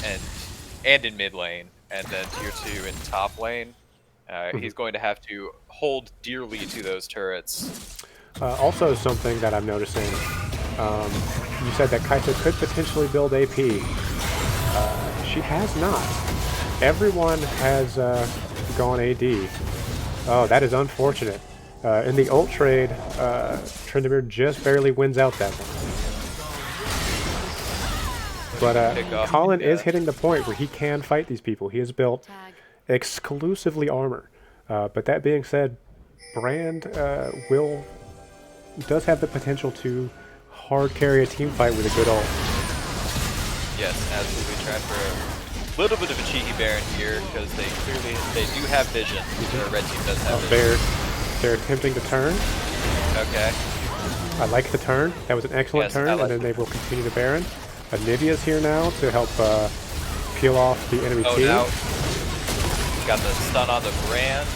and in mid lane, and then tier 2 in top lane. He's going to have to hold dearly to those turrets. Also, something that I'm noticing, you said that Kaisa could potentially build AP. She has not. Everyone has gone AD. Oh, that is unfortunate. In the ult trade, Tryndamere just barely wins out that one. But Colin is hitting the point where he can fight these people. He has built exclusively armor. But that being said, Brand does have the potential to hard carry a team fight with a good ult. Yes, absolutely. Trying for a little bit of a cheeky Baron here because they do have vision. Their red team does have vision. They're attempting to turn. Okay. I like the turn. That was an excellent turn, and then they will continue to Baron. Anivia's here now to help peel off the enemy team. Now got the stun on the Brand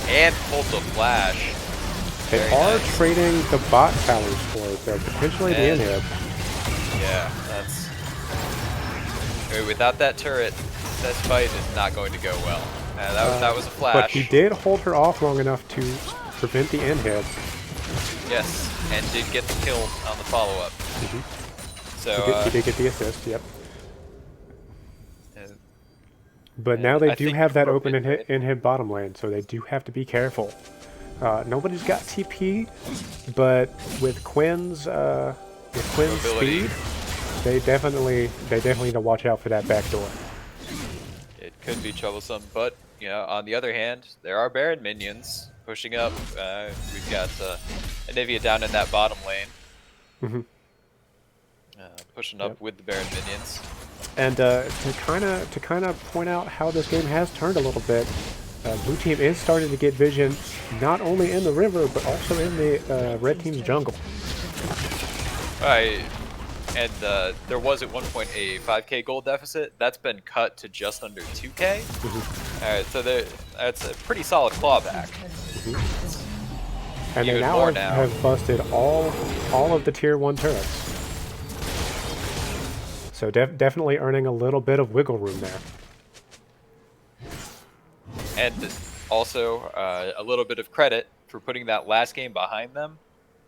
and pulled the flash. They are trading the bot towers for it, though, potentially the inhib. Yeah, that's... Without that turret, this fight is not going to go well. That was a flash. But he did hold her off long enough to prevent the inhib. Yes, and did get the kill on the follow-up. So he did get the assist, yep. But now they do have that open inhib bottom lane, so they do have to be careful. Nobody's got TP, but with Quinn's speed, they definitely need to watch out for that back door. It could be troublesome, but on the other hand, there are Baron minions pushing up. We've got Anivia down in that bottom lane, pushing up with the Baron minions. And to kind of point out how this game has turned a little bit, blue team is starting to get vision not only in the river but also in the red team's jungle. and there was at one point a 5K gold deficit. That's been cut to just under 2K. All right, so that's a pretty solid clawback. And they Even now more have busted all of the tier 1 turrets. So definitely earning a little bit of wiggle room there. And also a little bit of credit for putting that last game behind them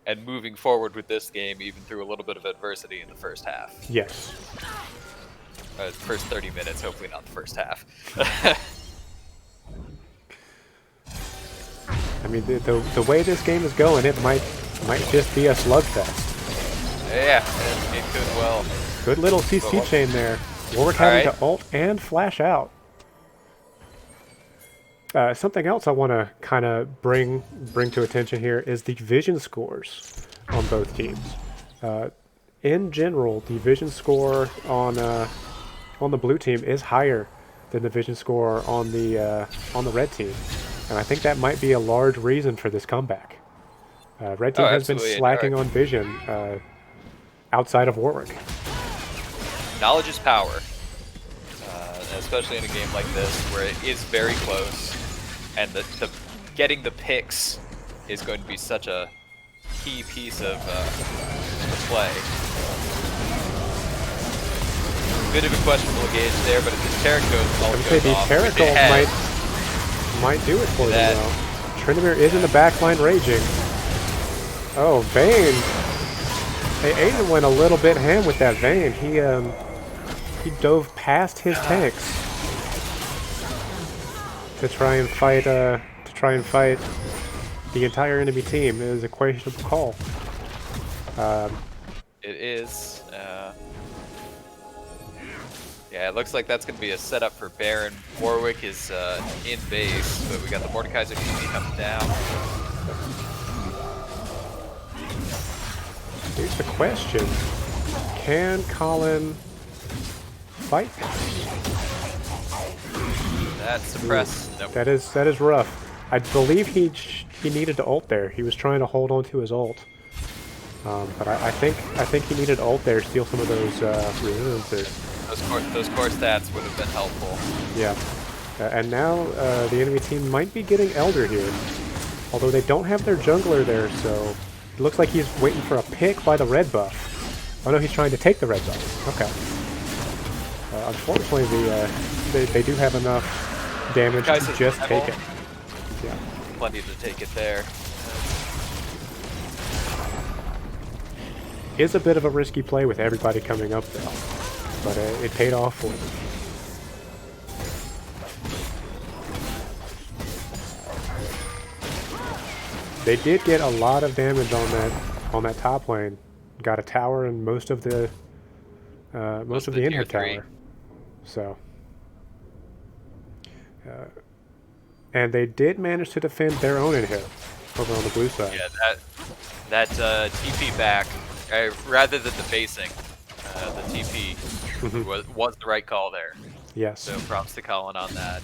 and moving forward with this game even through a little bit of adversity in the first half. Yes. First 30 minutes, hopefully not the first half. I mean, the way this game is going, it might just be a slugfest. Yeah, it could well. Good little CC chain there. Warwick having to ult and flash out. Something else I want to kind of bring to attention here is the vision scores on both teams. In general, the vision score on the blue team is higher than the vision score on the red team, and I think that might be a large reason for this comeback. Red team has been slacking on vision outside of Warwick. Knowledge is power, especially in a game like this where it is very close, and the getting the picks is going to be such a key piece of the play. Bit of a questionable gauge there, but if this Taric goes all goes the off, Taric might do it for them though. Tryndamere is in the backline raging. Oh, Vayne. Hey, Aiden went a little bit ham with that Vayne. He dove past his tanks to try and fight the entire enemy team. It was a questionable call. It is. Yeah, it looks like that's going to be a setup for Baron. Warwick is in base, but we got the Mordekaiser TP coming down. Here's the question: can Colin fight? That's suppressed. Nope. That is rough. I believe he needed to ult there. He was trying to hold on to his ult, but I think he needed ult there to steal some of those resiliences. Those core stats would have been helpful. Yeah, and now the enemy team might be getting Elder here, although they don't have their jungler there, so it looks like he's waiting for a pick by the red buff. Oh no, he's trying to take the red buff. Okay. Unfortunately, they do have enough damage to just take it. Yeah. Plenty to take it there. Is a bit of a risky play with everybody coming up though, but it paid off for them. They did get a lot of damage on that top lane. Got a tower and most of the inhib tower. So, and they did manage to defend their own inhib over on the blue side. Yeah, that TP back, rather than the basing, the TP was the right call there. Yes. So props to Colin on that.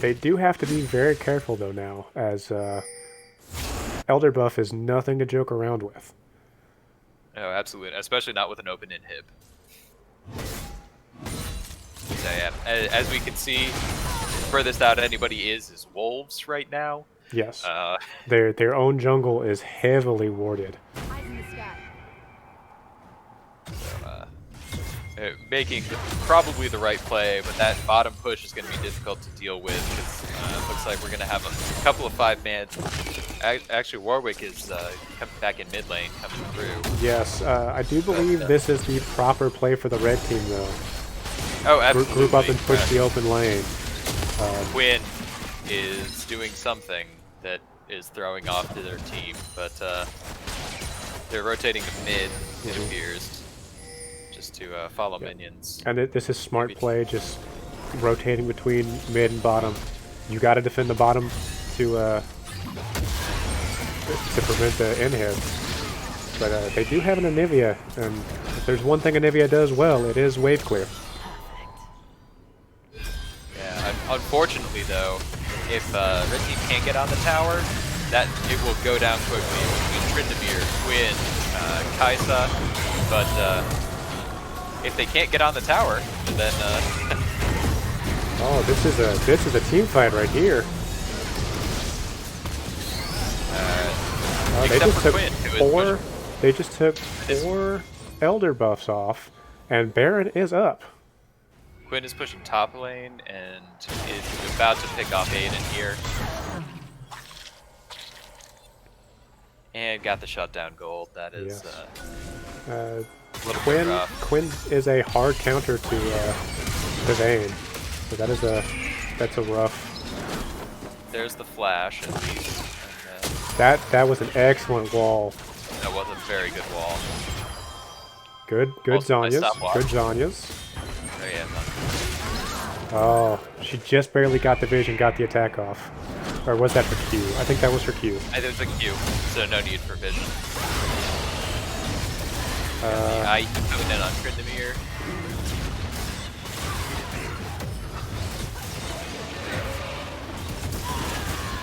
They do have to be very careful though now, as Elder buff is nothing to joke around with. No, absolutely, especially not with an open inhib. So yeah, as we can see, furthest out anybody is Wolves right now. Yes. Their own jungle is heavily warded. So, making probably the right play, but that bottom push is going to be difficult to deal with because it looks like we're going to have a couple of 5-man. Actually, Warwick is coming back in mid lane, coming through. Yes, I do believe this is the proper play for the red team, though. Oh, absolutely. Group up and push the open lane. Quinn is doing something that is throwing off to their team, but they're rotating to mid, it appears, just to follow minions. And this is smart play, just rotating between mid and bottom. You got to defend the bottom to prevent the inhib. But they do have an Anivia, and if there's one thing Anivia does well, it is wave clear. Yeah, unfortunately though, if Red Team can't get on the tower, that it will go down quickly between Tryndamere, Quinn, Kaisa, but if they can't get on the tower, then Oh, this is a team fight right here. They except just for took Quinn, who is four. pushing. They just took 4 elder buffs off, and Baron is up. Quinn is pushing top lane and is about to pick off Aiden here. And got the shutdown gold. That is Yes. a little bit Quinn rough. Quinn is a hard counter to Vayne, so that's a rough. There's the flash, and That was an excellent wall. that was a very good wall. Good Also, nice Zanyas. stopwatch. Good Zanyas. There you have Oh, she just barely got the vision, got the attack off. Or was that for Q? I think that was for Q. There's a Q, so no need for vision. I coming in on Tryndamere.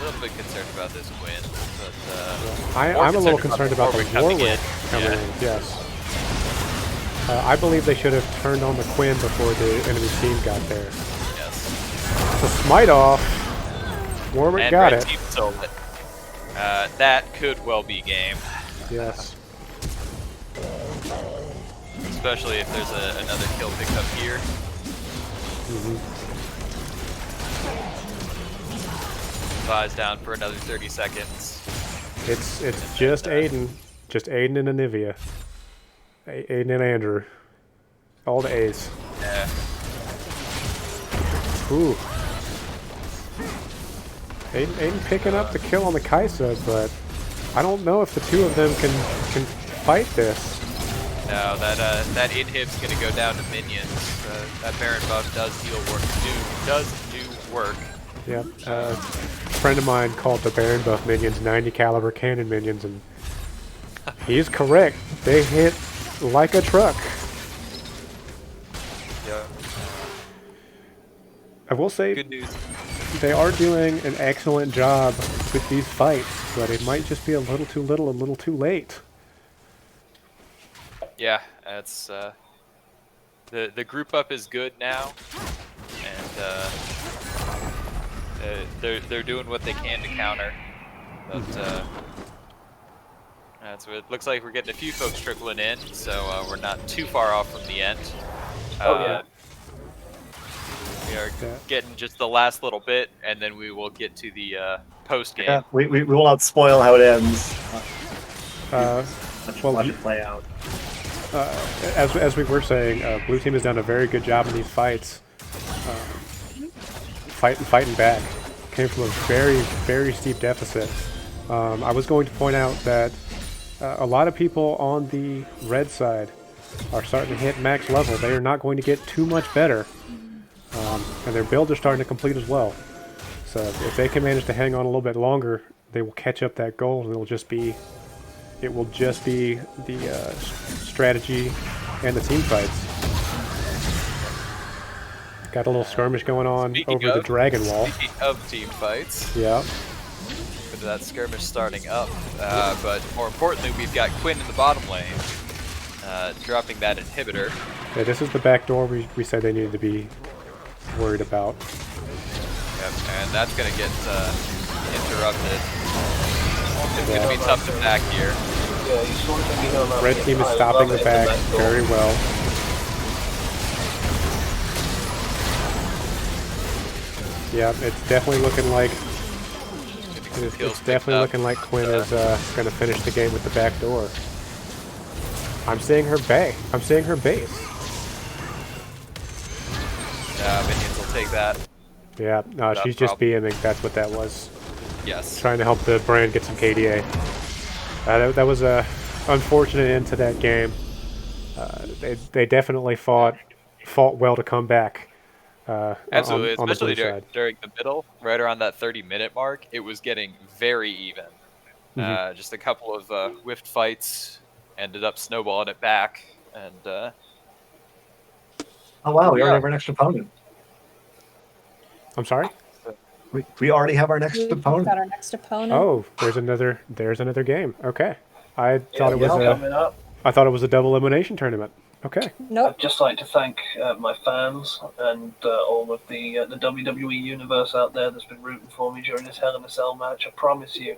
A little bit concerned about this win, but I'm a little concerned about the Warwick coming Warwick in. coming Yeah. in. Yes. I believe they should have turned on the Quinn before the enemy team got there. yes. The smite off. Warwick And got red it. team sold it. That could well be game, Yes. especially if there's another kill pick up here. Buys down for another 30 seconds. It's just Aiden. Just Aiden and Anivia. Aiden and Andrew. All the A's. Yeah. Ooh. Aiden picking up the kill on the Kaisa, but I don't know if the two of them can fight this. No, that inhib's gonna go down to minions. That Baron buff does do work. Yep. A friend of mine called the Baron buff minions 90 caliber cannon minions, and he's correct. They hit like a truck. Yeah. I will say Good news. they are doing an excellent job with these fights, but it might just be a little too little, a little too late. Yeah, that's the group up is good now, and they're doing what they can to counter. But so it looks like we're getting a few folks trickling in, so we're not too far off from the end. Yeah. We are Yeah. getting just the last little bit, and then we will get to the post game. Yeah, we will not spoil how it ends. Well, Watch it play out. as we were saying, Blue Team has done a very good job in these fights. Fighting back. Came from a very, very steep deficit. I was going to point out that a lot of people on the red side are starting to hit max level. They are not going to get too much better. And their builds are starting to complete as well. So if they can manage to hang on a little bit longer, they will catch up that goal, and it will just be the strategy and the team fights. Got a little skirmish going on Speaking over the of- Dragon Wall. Speaking of team fights, Yeah. with that skirmish starting up, but more importantly, we've got Quinn in the bottom lane, dropping that inhibitor. Yeah, this is the back door we said they needed to be worried about. Yep, and that's gonna get interrupted. It's gonna be tough to back here. Yeah, you sort of think you know Red team is stopping the back very well. Yeah, it's definitely looking like it's definitely looking like Quinn is going to finish the game with the back door. I'm seeing her bay. I'm seeing her base. Minions will take that. Yeah, no, she's just BMing. That's what that was. Yes. Trying to help the brand get some KDA. That was a unfortunate end to that game. They definitely fought well to come back. Absolutely, on the especially blue side. during the middle, right around that 30-minute mark, it was getting very even. Just a couple of whiffed fights ended up snowballing it back, and Oh wow, we Yeah. already have our next opponent. I'm sorry. We already have our next We've opponent. got our next opponent. Oh, there's another game. Okay. I thought it was coming up. I thought it was a double elimination tournament. Okay. Nope. I'd just like to thank my fans and all of the WWE universe out there that's been rooting for me during this Hell in a Cell match. I promise you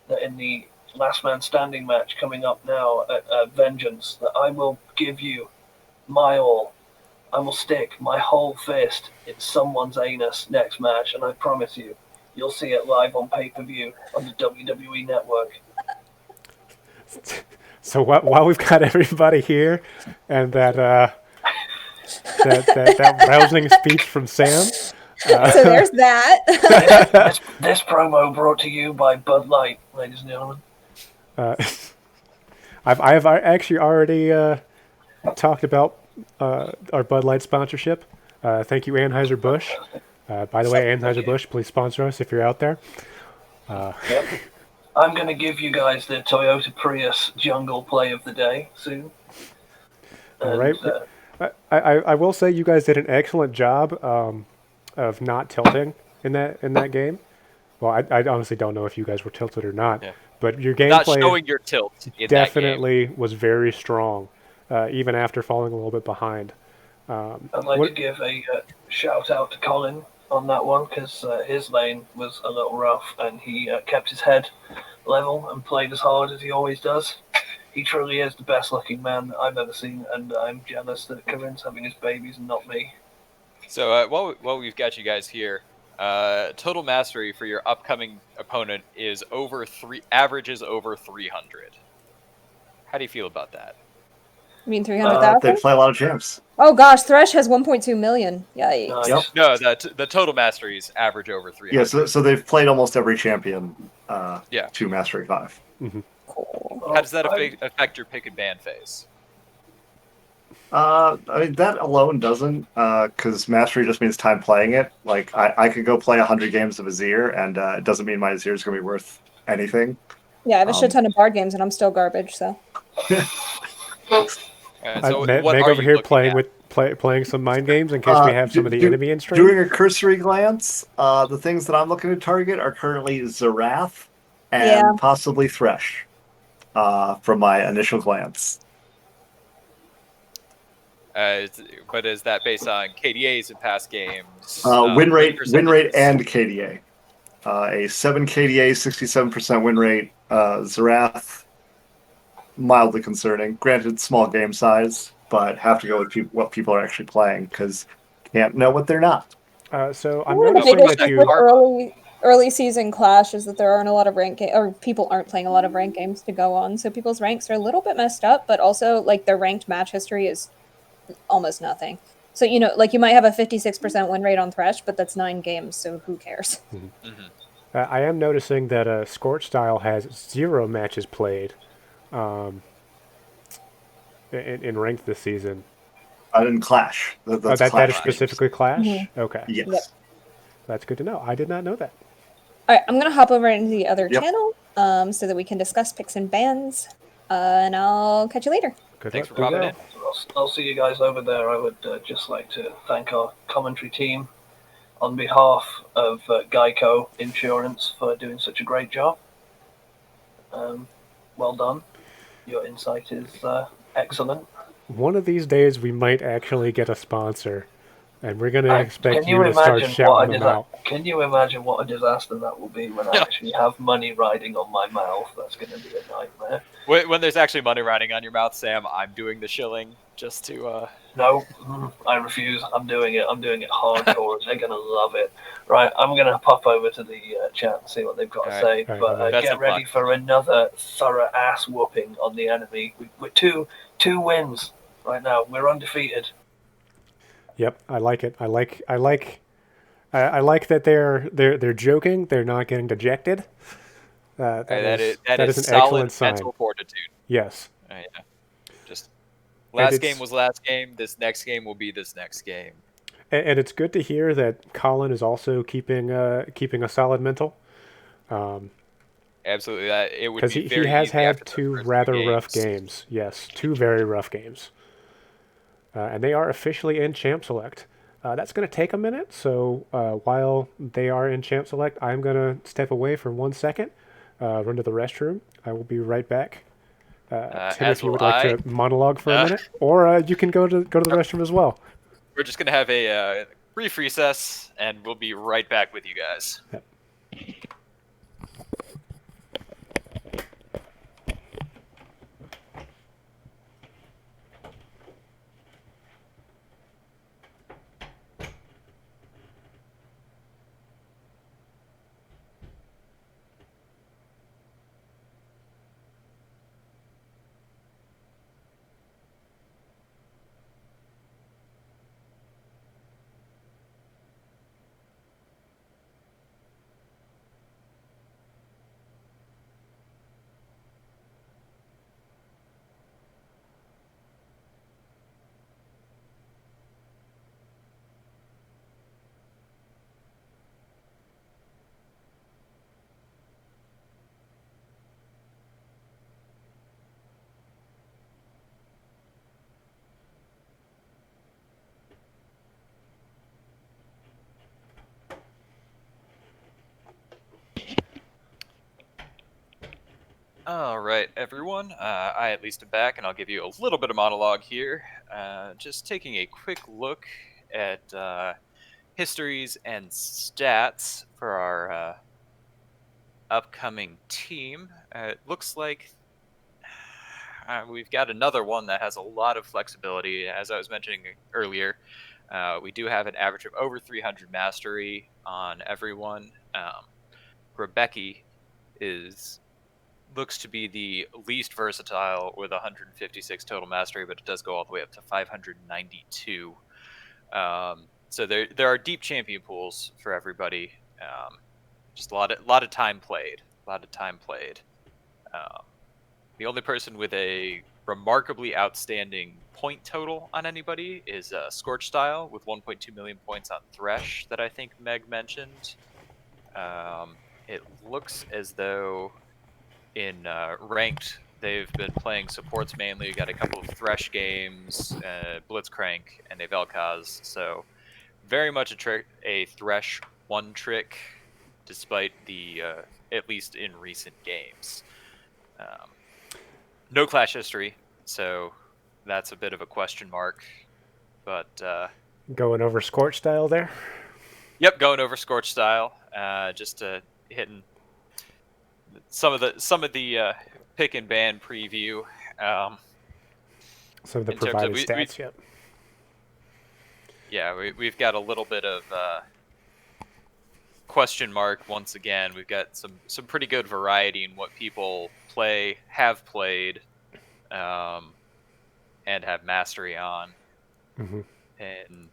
that in the Last Man Standing match coming up now at Vengeance, that I will give you my all. I will stick my whole fist in someone's anus next match, and I promise you, you'll see it live on pay-per-view on the WWE Network. So while we've got everybody here, and that rousing speech from Sam. So there's that. This promo brought to you by Bud Light, ladies and gentlemen. I've actually already talked about our Bud Light sponsorship. Thank you, Anheuser-Busch. By the way, Anheuser-Busch, please sponsor us if you're out there. Yep. I'm going to give you guys the Toyota Prius Jungle Play of the Day soon. All right. I will say you guys did an excellent job of not tilting in that game. Well, I honestly don't know if you guys were tilted or not, but your Not gameplay showing your tilt in definitely was very strong, even after falling a little bit behind. I'd like to give a shout out to Colin on that one, because his lane was a little rough and he kept his head level and played as hard as he always does. He truly is the best looking man that I've ever seen, and I'm jealous that Corinne's having his babies and not me. So while we've got you guys here, total mastery for your upcoming opponent is averages over 300. How do you feel about that? You mean 300,000? They play a lot of champs. Oh gosh, Thresh has 1.2 million. Yikes. Nice. Yep. No, the total masteries average over 300. Yeah, so they've played almost every champion Yeah. to Mastery 5. Cool. How does that affect your pick and ban phase? I mean, that alone doesn't, because Mastery just means time playing it. Like, I could go play 100 games of Azir, and it doesn't mean my Azir is going to be worth anything. Yeah, I have a shit ton of board games and I'm still garbage, so. So Meg what are over you here looking at? playing some mind games in case we have some of the enemy in stream. Doing a cursory glance, the things that I'm looking to target are currently Zerath and possibly Thresh, from my initial glance. But is that based on KDAs in past games? Win rate percentages? and KDA. A 7 KDA, 67% win rate. Zerath, mildly concerning. Granted, small game size, but have to go with what people are actually playing, because can't know what they're not. So I'm One of the noticing biggest that things you. with early season clash is that there aren't a lot of or people aren't playing a lot of ranked games to go on, so people's ranks are a little bit messed up, but also like their ranked match history is almost nothing. So you might have a 56% win rate on Thresh, but that's 9 games, so who cares? Mm-hmm. I am noticing that Scorch Style has 0 matches played in ranked this season. I didn't Clash. That's that is specifically Clash? Mm-hmm. Okay. Yes. Yep. That's good to know. I did not know that. All right, I'm going to hop over into the other Yep. channel so that we can discuss picks and bans, and I'll catch you later. Good Thanks luck. for popping Go. in. I'll see you guys over there. I would just like to thank our commentary team on behalf of Geico Insurance for doing such a great job. Well done. Your insight is excellent. One of these days we might actually get a sponsor, and we're going to expect Can you to start shouting them out. Can you imagine what a disaster that will be when I actually have money riding on my mouth? That's going to be a nightmare. When there's actually money riding on your mouth, Sam, I'm doing the shilling just to. No, I refuse. I'm doing it. I'm doing it hardcore. They're going to love it. Right, I'm going to pop over to the chat and see what they've got to say. All right, But best get of ready luck. for another thorough ass whooping on the enemy. With two wins right now. We're undefeated. Yep, I like it. I like that they're joking. They're not getting dejected. That is an solid excellent sign. mental fortitude. Yes. Yeah. Just And last it's- game was last game. This next game will be this next game. And it's good to hear that Colin is also keeping a solid mental. Absolutely, it would Because be he very has easy had after the two first rather games. rough games. Yes, 2 very rough games. And they are officially in Champ Select. That's going to take a minute, so while they are in Champ Select, I'm going to step away for 1 second, run to the restroom. I will be right back. Tim, as if you will would like I. to monologue for a minute, or you can go to the restroom as well. We're just gonna have a brief recess, and we'll be right back with you guys. Yep. All right, everyone. I at least am back, and I'll give you a little bit of monologue here. Just taking a quick look at histories and stats for our upcoming team. It looks like we've got another one that has a lot of flexibility. As I was mentioning earlier, we do have an average of over 300 mastery on everyone. Rebecca looks to be the least versatile with 156 total mastery, but it does go all the way up to 592. So there are deep champion pools for everybody. Just a lot of time played. The only person with a remarkably outstanding point total on anybody is Scorch Style with 1.2 million points on Thresh that I think Meg mentioned. It looks as though in ranked they've been playing supports mainly. Got a couple of Thresh games, Blitzcrank, and a Vel'Koz. So very much a Thresh one trick, despite the at least in recent games. No Clash history, so that's a bit of a question mark. But Going over Scorch Style there. Yep, going over Scorch Style, just hitting some of the pick and ban preview. Some of the provided stats. Yep. Yeah, we've got a little bit of question mark once again. We've got some pretty good variety in what people have played, and have mastery on. Mm-hmm. And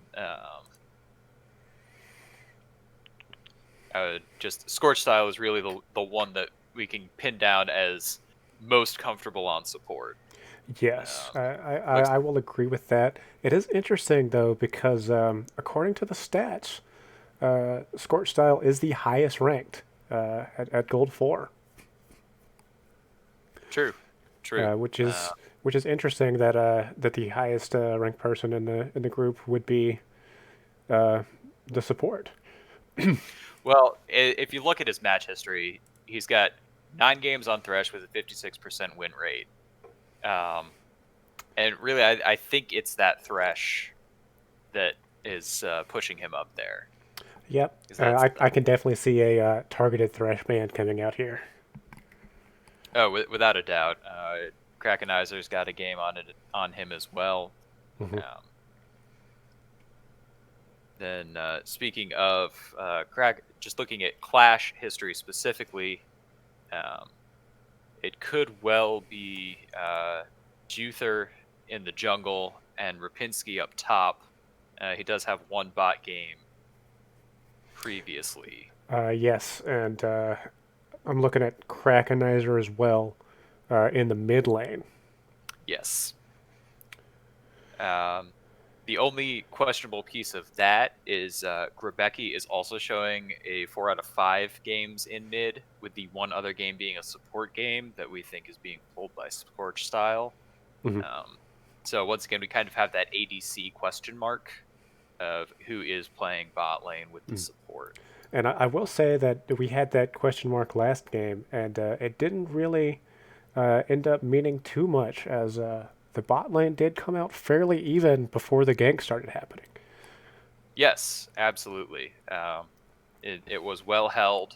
just Scorch Style is really the one that we can pin down as most comfortable on support. Yes, I will agree with that. It is interesting, though, because according to the stats, Scorch Style is the highest ranked at Gold 4. True. Which is interesting that the highest ranked person in the group would be the support. Well, if you look at his match history, he's got 9 games on Thresh with a 56% win rate. And really, I think it's that Thresh that is pushing him up there. Yep, I can definitely see a targeted Thresh band coming out here. Oh, without a doubt. Krakenizer's got a game on him as well. Mm-hmm. Then speaking of just looking at Clash history specifically, it could well be Juther in the jungle and Rapinski up top. He does have one bot game previously. Yes, and I'm looking at Krakenizer as well in the mid lane. Yes. The only questionable piece of that is Grebecki is also showing a 4 out of 5 games in mid, with the one other game being a support game that we think is being pulled by Scorch Style. Mm-hmm. So once again, we kind of have that ADC question mark of who is playing bot lane with the support. And I will say that we had that question mark last game, and it didn't really end up meaning too much, as the bot lane did come out fairly even before the gank started happening. Yes, absolutely. It was well held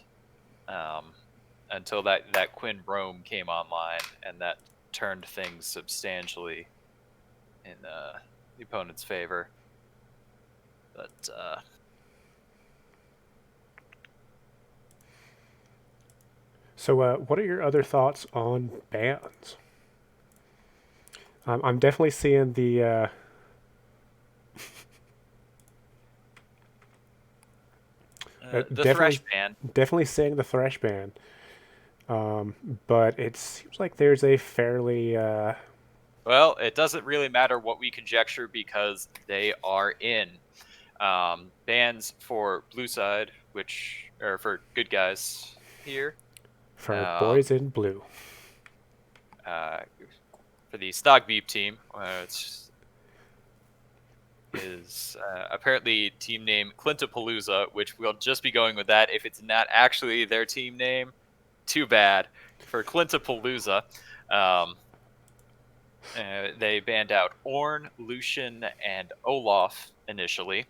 until that Quinn Rome came online, and that turned things substantially in the opponent's favor. But So, what are your other thoughts on bans? I'm definitely seeing the the Thresh ban. definitely seeing the Thresh ban. But it seems like there's a fairly Well, it doesn't really matter what we conjecture because they are in. Bans for blue side, which are for good guys here. for boys in blue. For the Stog Beep team, is apparently team name Clintapalooza, which we'll just be going with that. If it's not actually their team name, too bad. For Clintapalooza, they banned out Ornn, Lucian, and Olaf initially,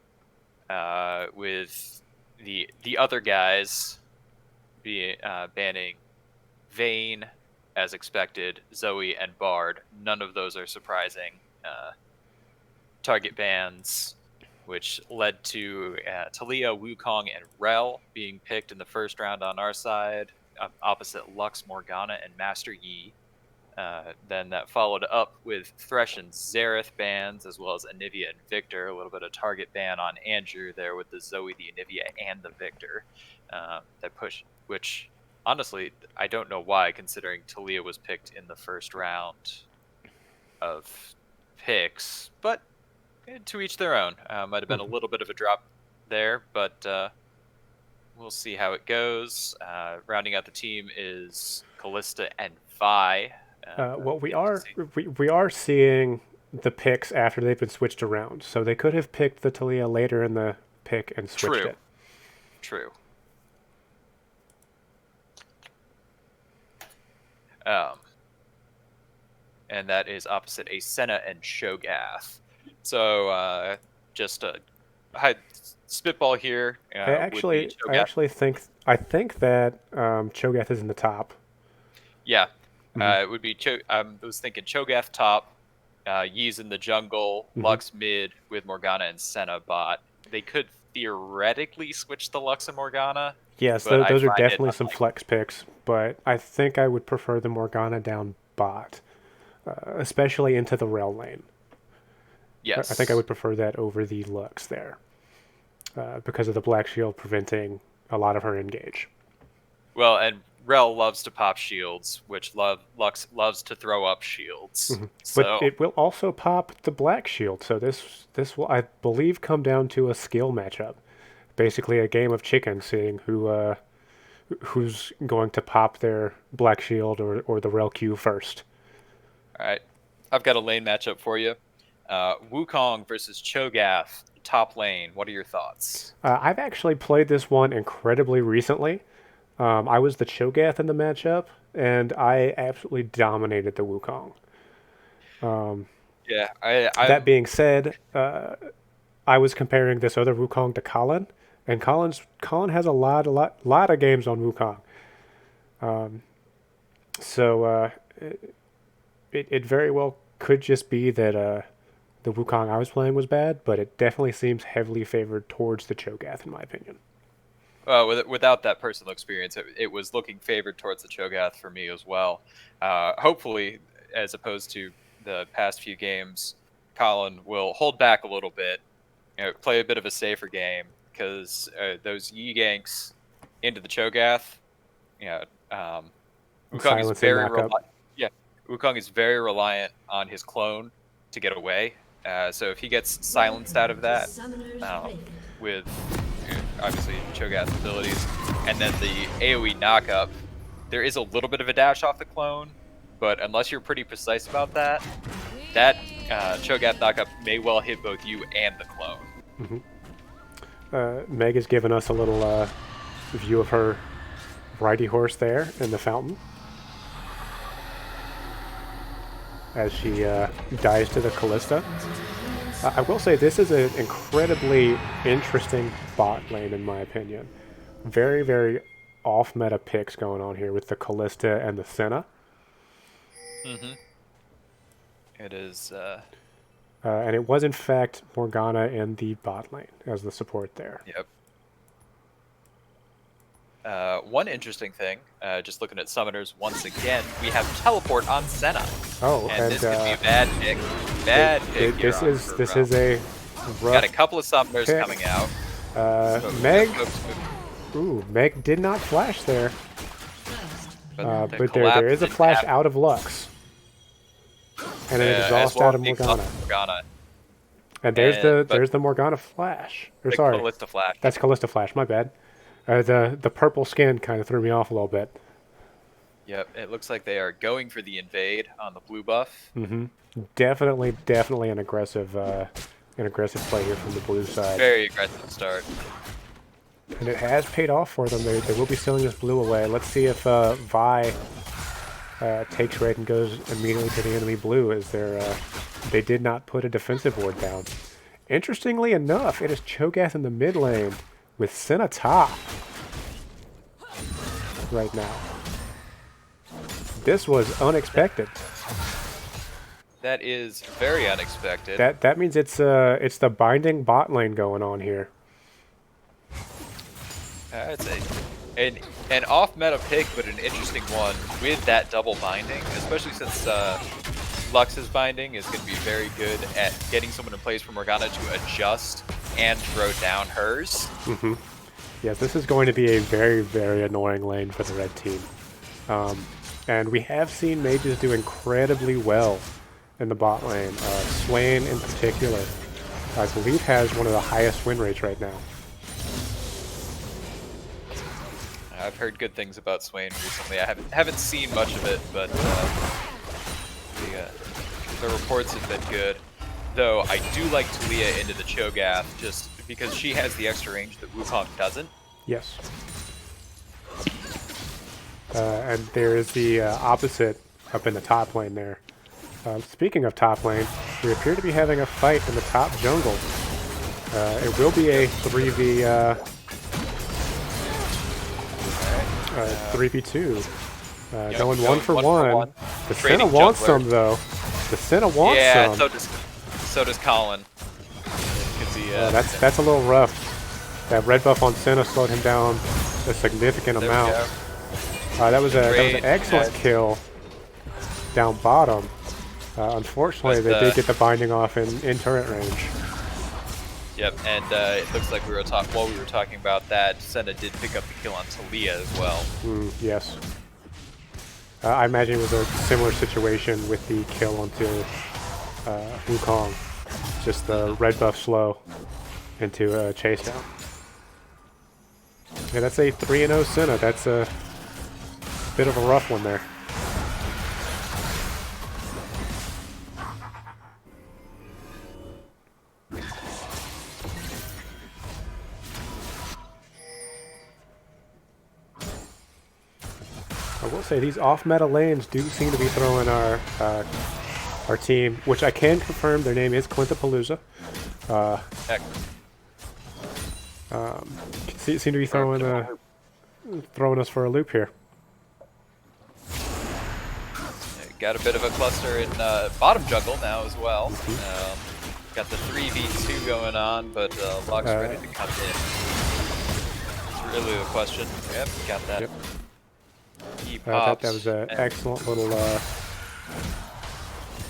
with the other guys banning Vayne, as expected, Zoe, and Bard. None of those are surprising target bans, which led to Taliyah, Wukong, and Rell being picked in the first round on our side, opposite Lux, Morgana, and Master Yi. Then that followed up with Thresh and Xerath bans, as well as Anivia and Victor. A little bit of target ban on Andrew there with the Zoe, the Anivia, and the Victor. That push, which honestly, I don't know why, considering Taliyah was picked in the first round of picks, but to each their own. Might have been a little bit of a drop there, but we'll see how it goes. Rounding out the team is Kalista and Vi. Well, we are seeing the picks after they've been switched around, so they could have picked the Taliyah later in the pick and switched it. True. And that is opposite a Senna and Sho'Gath. So just a spitball here. I actually think that Cho'Gath is in the top. Yeah, it would be. I was thinking Cho'Gath top, Yi's in the jungle, Lux mid with Morgana and Senna bot. They could theoretically switch the Lux and Morgana. Yes, those are definitely some flex picks, but I think I would prefer the Morgana down bot, especially into the Rell lane. Yes. I think I would prefer that over the Lux there, because of the Black Shield preventing a lot of her engage. Well, and Rell loves to pop shields, which Lux loves to throw up shields. So. But it will also pop the Black Shield, so this will, I believe, come down to a skill matchup. Basically a game of chicken, seeing who's going to pop their Black Shield or the Rell Q first. All right. I've got a lane matchup for you. Wukong versus Cho'Gath, top lane. What are your thoughts? I've actually played this one incredibly recently. I was the Cho'Gath in the matchup, and I absolutely dominated the Wukong. That being said, I was comparing this other Wukong to Colin, and Colin has a lot of games on Wukong. So it very well could just be that the Wukong I was playing was bad, but it definitely seems heavily favored towards the Cho'Gath, in my opinion. Without that personal experience, it was looking favored towards the Cho'Gath for me as well. Hopefully, as opposed to the past few games, Colin will hold back a little bit, play a bit of a safer game, because those Yi ganks into the Cho'Gath, Wukong is very reliant on his clone to get away. So if he gets silenced out of that, with obviously Cho'Gath's abilities, and then the AoE knockup, there is a little bit of a dash off the clone, but unless you're pretty precise about that, Cho'Gath knockup may well hit both you and the clone. Meg has given us a little view of her righty horse there in the fountain. as she dies to the Callista. I will say this is an incredibly interesting bot lane in my opinion. Very, very off-meta picks going on here with the Callista and the Senna. Mm-hmm. It is. And it was in fact Morgana in the bot lane as the support there. Yep. One interesting thing, just looking at summoners once again, we have teleport on Senna. Oh, and this could be a bad pick. Bad pick. This is a rough Got a couple of summoners pick. coming out. Meg. Ooh, Meg did not flash there. But there is a flash out of Lux. And an exhaust out of Morgana. And there's the Morgana flash. Or sorry, Callista flash. That's Callista flash. My bad. The purple skin kind of threw me off a little bit. Yep, it looks like they are going for the invade on the blue buff. Mm-hmm. Definitely an aggressive play here from the blue side. Very aggressive start. And it has paid off for them. They will be stealing this blue away. Let's see if Vi takes red and goes immediately to the enemy blue, as they did not put a defensive ward down. Interestingly enough, it is Cho'Gath in the mid lane with Senna top right now. This was unexpected. That is very unexpected. That means it's the binding bot lane going on here. I'd say an off-meta pick, but an interesting one with that double binding, especially since Lux's binding is going to be very good at getting someone in place for Morgana to adjust and throw down hers. Mm-hmm. Yes, this is going to be a very, very annoying lane for the red team. And we have seen mages do incredibly well in the bot lane. Swain in particular, I believe, has one of the highest win rates right now. I've heard good things about Swain recently. I haven't seen much of it, but the reports have been good. Though I do like Talia into the Cho'Gath just because she has the extra range that Wukong doesn't. Yes. And there is the opposite up in the top lane there. Speaking of top lane, we appear to be having a fight in the top jungle. It will be a 3v2. Going one for one. The Senna wants some though. The Senna wants some. Yeah, so does Colin. That's a little rough. That red buff on Senna slowed him down a significant amount. That was an excellent kill down bottom. Unfortunately, they did get the binding off in turret range. Yep, and it looks like while we were talking about that, Senna did pick up the kill on Talia as well. Yes. I imagine it was a similar situation with the kill onto Wukong. Just the red buff slow into a chase down. Yeah, that's a 3-0 Senna. That's a bit of a rough one there. I will say these off-meta lanes do seem to be throwing our team, which I can confirm their name is Clintapalooza. Seem to be throwing us for a loop here. Got a bit of a cluster in bottom jungle now as well. Got the 3v2 going on, but Lux ready to come in. It's really the question. Yep, got that. Yep. He I thought that was an excellent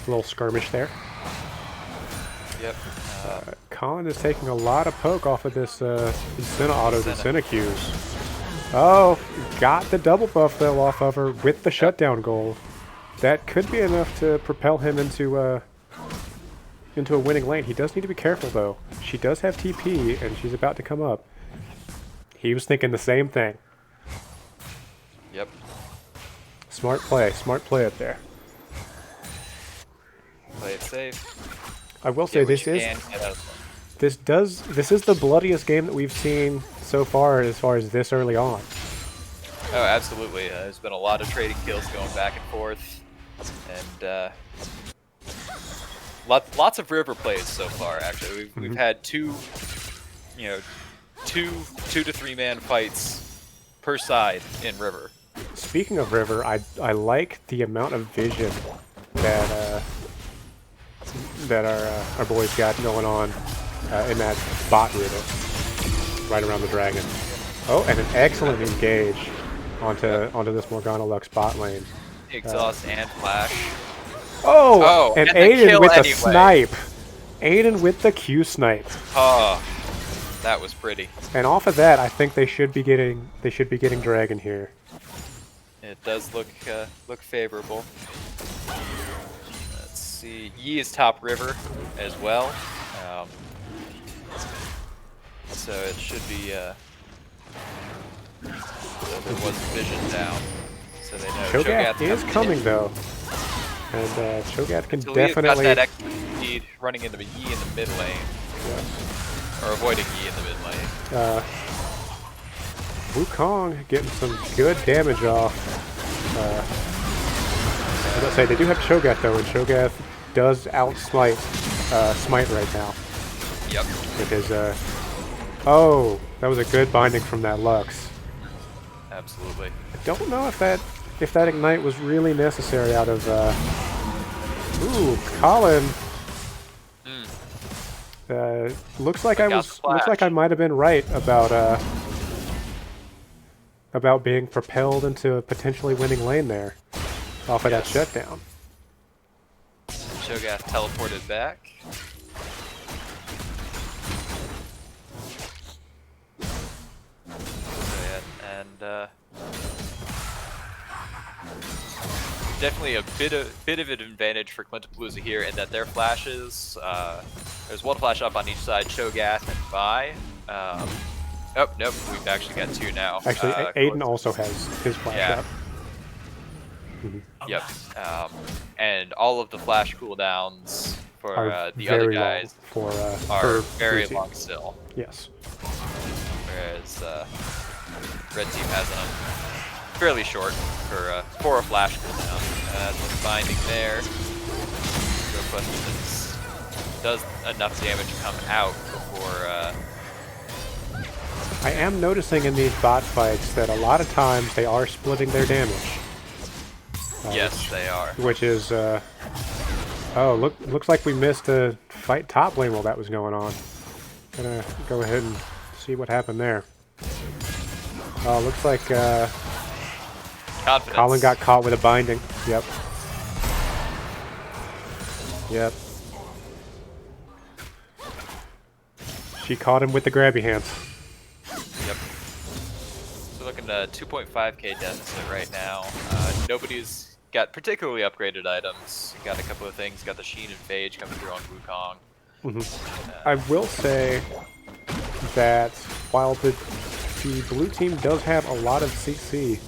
little skirmish there. Yep. Colin is taking a lot of poke off of this Senna autos and Senna Qs. Oh, got the double buff though off of her with the shutdown gold. That could be enough to propel him into a winning lane. He does need to be careful though. She does have TP and she's about to come up. He was thinking the same thing. Yep. Smart play up there. Play it safe. I will say this is the bloodiest game that we've seen so far as this early on. Oh, absolutely. There's been a lot of trading kills going back and forth, and lots of river plays so far. Actually, we've had two to 3 man fights per side in river. Speaking of river, I like the amount of vision that our boys got going on in that bot river right around the dragon. Oh, and an excellent engage onto this Morgana Lux bot lane. Exhaust and flash. Oh, and and the Aiden kill with the anyway. snipe. Aiden with the Q snipe. Oh, that was pretty. And off of that, I think they should be getting dragon here. It does look favorable. Let's see. Yi is top river as well. So it should be. There was vision down, so they know Cho'Gath is coming in. though, and Cho'Gath can Talia's definitely. got that extra speed running into Yi in the mid lane, or avoiding Yi in the mid lane. Wukong getting some good damage off. I was gonna say they do have Cho'Gath though, and Cho'Gath does outsmite Smite right now. Yep. With his oh, that was a good binding from that Lux. Absolutely. I don't know if that ignite was really necessary out of ooh, Colin. Looks like looks like I might have been right about being propelled into a potentially winning lane there off of that shutdown. Cho'Gath teleported back. Definitely a bit of an advantage for Clintapalooza here in that their flashes. There's one flash up on each side, Cho'Gath and Vi. Oh nope, we've actually got 2 now. Actually, Aiden also has his flash up. Yep. And all of the flash cooldowns for the other guys are very long still. Yes. Whereas red team has them fairly short for a flash cooldown. Binding there. Real question is, does enough damage come out before? I am noticing in these bot fights that a lot of times they are splitting their damage. Yes, they are. Which is oh, looks like we missed a fight top lane while that was going on. Gonna go ahead and see what happened there. Oh, looks like Confidence. Colin got caught with a binding. Yep. Yep. She caught him with the grabby hands. Yep. So looking at 2.5k deficit right now. Nobody's got particularly upgraded items. Got a couple of things. Got the Sheen and Phage coming through on Wukong. I will say that while the blue team does have a lot of CC,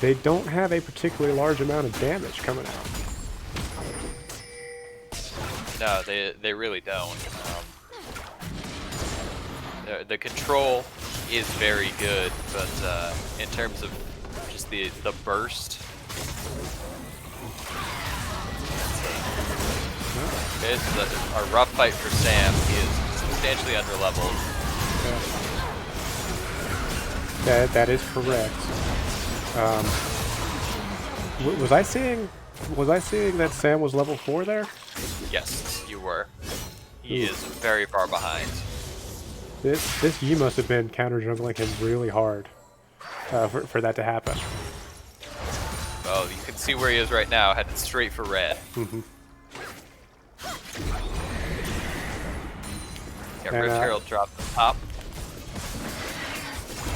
they don't have a particularly large amount of damage coming out. No, they really don't. The control is very good, but in terms of just the burst, it's a rough fight for Sam. He is substantially underleveled. That is correct. Was I seeing that Sam was level 4 there? Yes, you were. He is very far behind. This Yi must have been counter jungling him really hard for that to happen. Well, you can see where he is right now, headed straight for red. Yeah, Rift Herald dropped the top.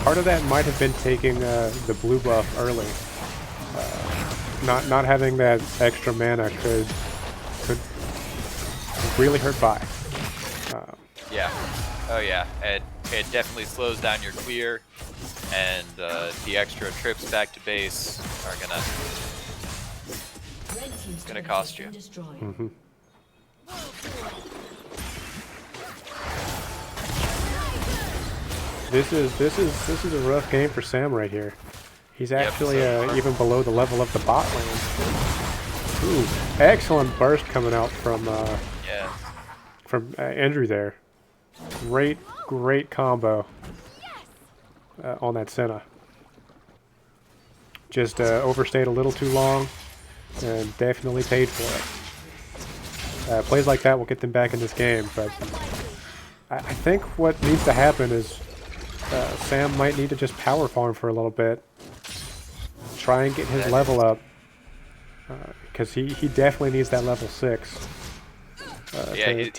Part of that might have been taking the blue buff early. Not having that extra mana could really hurt Vi. Yeah. Oh yeah. It definitely slows down your clear, and the extra trips back to base are gonna cost you. This is a rough game for Sam right here. He's actually even below the level of the bot lane. Ooh, excellent burst coming out from Yeah. from Andrew there. Great combo on that Senna. Just overstayed a little too long and definitely paid for it. Plays like that will get them back in this game, but I think what needs to happen is Sam might need to just power farm for a little bit. Try and get his level up. Because he definitely needs that level 6. Yeah, he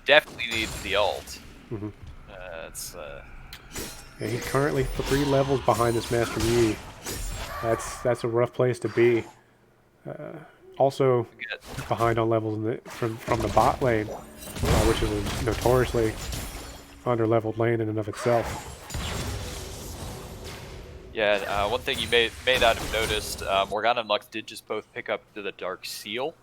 definitely needs the ult. Mm-hmm. Yeah, he's currently 3 levels behind this Master Yi. That's a rough place to be. Also behind on levels from the bot lane, which is a notoriously under-leveled lane in and of itself. Yeah, one thing you may not have noticed, Morgana and Lux did just both pick up the Dark Seal.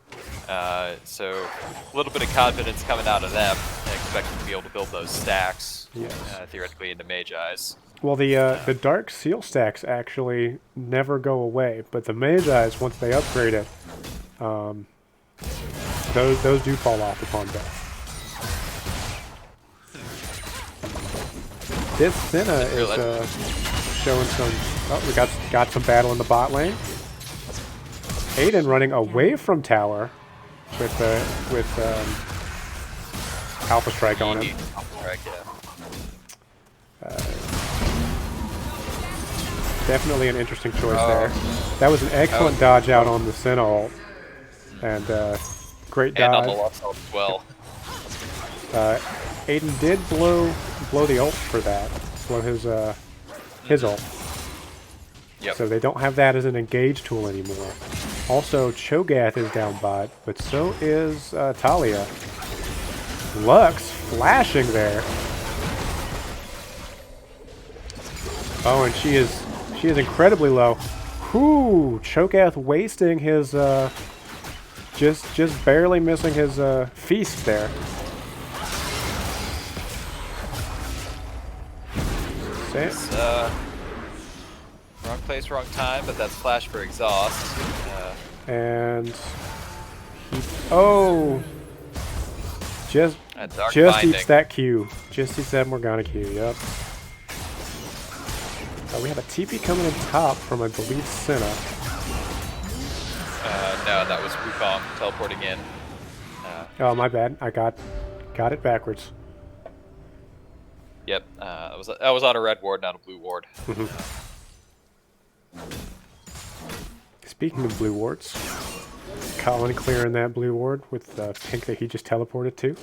So a little bit of confidence coming out of them, and expecting to be able to build those stacks, yes. Theoretically into Mage Eyes. Well, the Dark Seal stacks actually never go away, but the Mage Eyes, once they upgrade it, those do fall off upon death. This Senna is showing some. Oh, we got some battle in the bot lane. Aiden running away from tower with Alpha Strike on him. Alpha Strike, yeah. Definitely an interesting choice there. That was an excellent dodge out on the Senna ult. And great dodge. And on the Lux ult as well. Aiden did blow the ult for that. Blow his ult. Yep. So they don't have that as an engage tool anymore. Also, Cho'Gath is down bot, but so is Talia. Lux flashing there. Oh, and she is incredibly low. Whoo! Cho'Gath wasting his just barely missing his feast there. Wrong place, wrong time, but that's flash for exhaust. And just binding. eats that Q. Just eats that Morgana Q. Yep. We have a TP coming in top from, I believe, Senna. No, that was Wukong teleporting in. Oh, my bad. I got it backwards. Yep, that was on a red ward, not a blue ward. Speaking of blue wards, Colin clearing that blue ward with the pink that he just teleported to.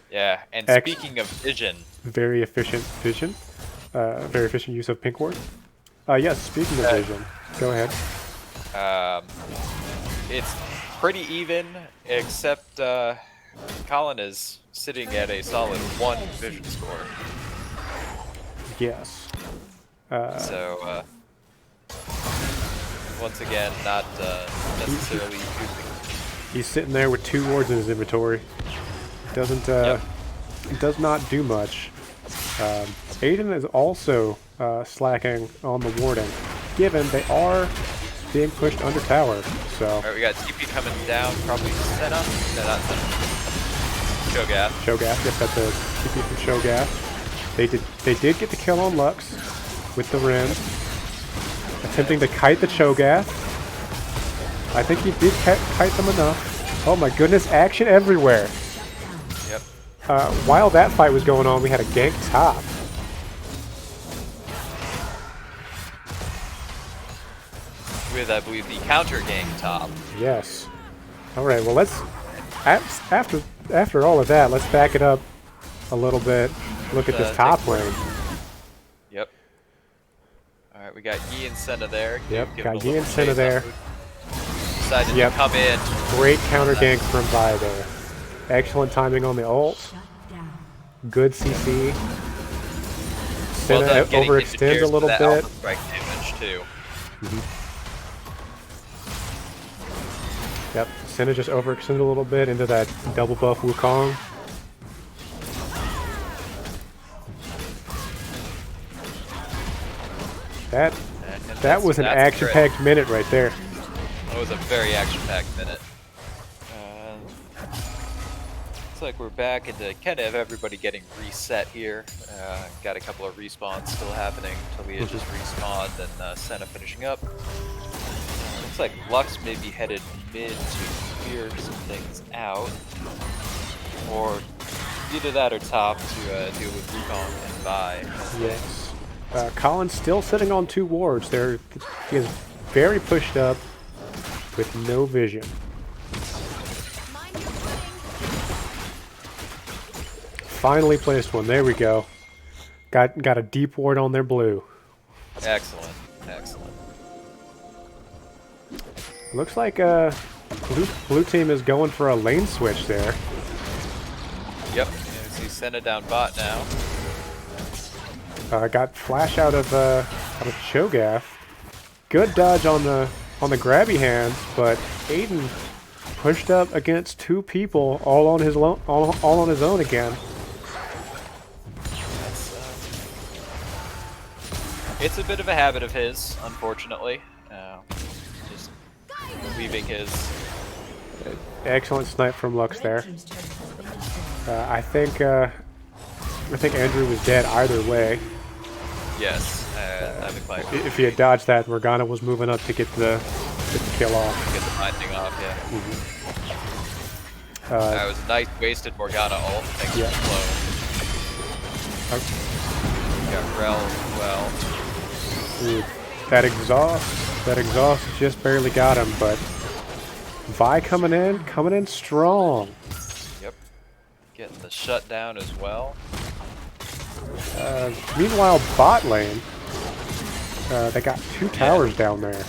Yeah, and speaking of vision, very efficient vision. Very efficient use of pink ward. Yes, speaking of vision, go ahead. It's pretty even, except Colin is sitting at a solid 1 vision score. Yes. So, once again, not necessarily using. He's sitting there with 2 wards in his inventory. Doesn't does not do much. Aiden is also slacking on the warding, given they are being pushed under tower. So. Alright, we got TP coming down, probably Senna. No, not Senna. Cho'Gath. Cho'Gath, yep, that's a TP from Cho'Gath. They did get the kill on Lux with the Ren. Attempting to kite the Cho'Gath. I think he did kite them enough. Oh my goodness, action everywhere. Yep. While that fight was going on, we had a gank top. With, I believe, the counter gang top. Yes. Alright, well let's... After all of that, let's back it up a little bit. Look at this top lane. Yep. Alright, we got Yi and Senna there. Yep, got Yi and Senna there. Decided to come in. Great counter gank from Vi there. Excellent timing on the ult. Good CC. Senna overextends a little bit. Alpha Strike damage too. Yep, Senna just overextended a little bit into that double buff Wukong. That was an action-packed minute right there. That was a very action-packed minute. Looks like we're back into kind of everybody getting reset here. Got a couple of respawns still happening. Talia just respawned, and Senna finishing up. Looks like Lux may be headed mid to clear some things out. Or either that or top to deal with Wukong and Vi. Yes. Colin's still sitting on 2 wards. He is very pushed up with no vision. Finally placed one. There we go. Got a deep ward on their blue. Excellent. Excellent. Looks like blue team is going for a lane switch there. Yep. You see Senna down bot now. Got flash out of Cho'Gath. Good dodge on the grabby hands, but Aiden pushed up against 2 people all on his own again. It's a bit of a habit of his, unfortunately. Just leaving his. Excellent snipe from Lux Red there. team's turret has been destroyed. I think Andrew was dead either way. Yes, I'm inclined. If he had dodged that, Morgana was moving up to get the kill off. Get the binding off, yeah. That was a nice wasted Morgana ult. Thanks Yeah. for the flow. Got Rel as well. Dude, that exhaust just barely got him, but Vi coming in strong. Yep. Getting the shutdown as well. Meanwhile, bot lane, they got 2 towers down there.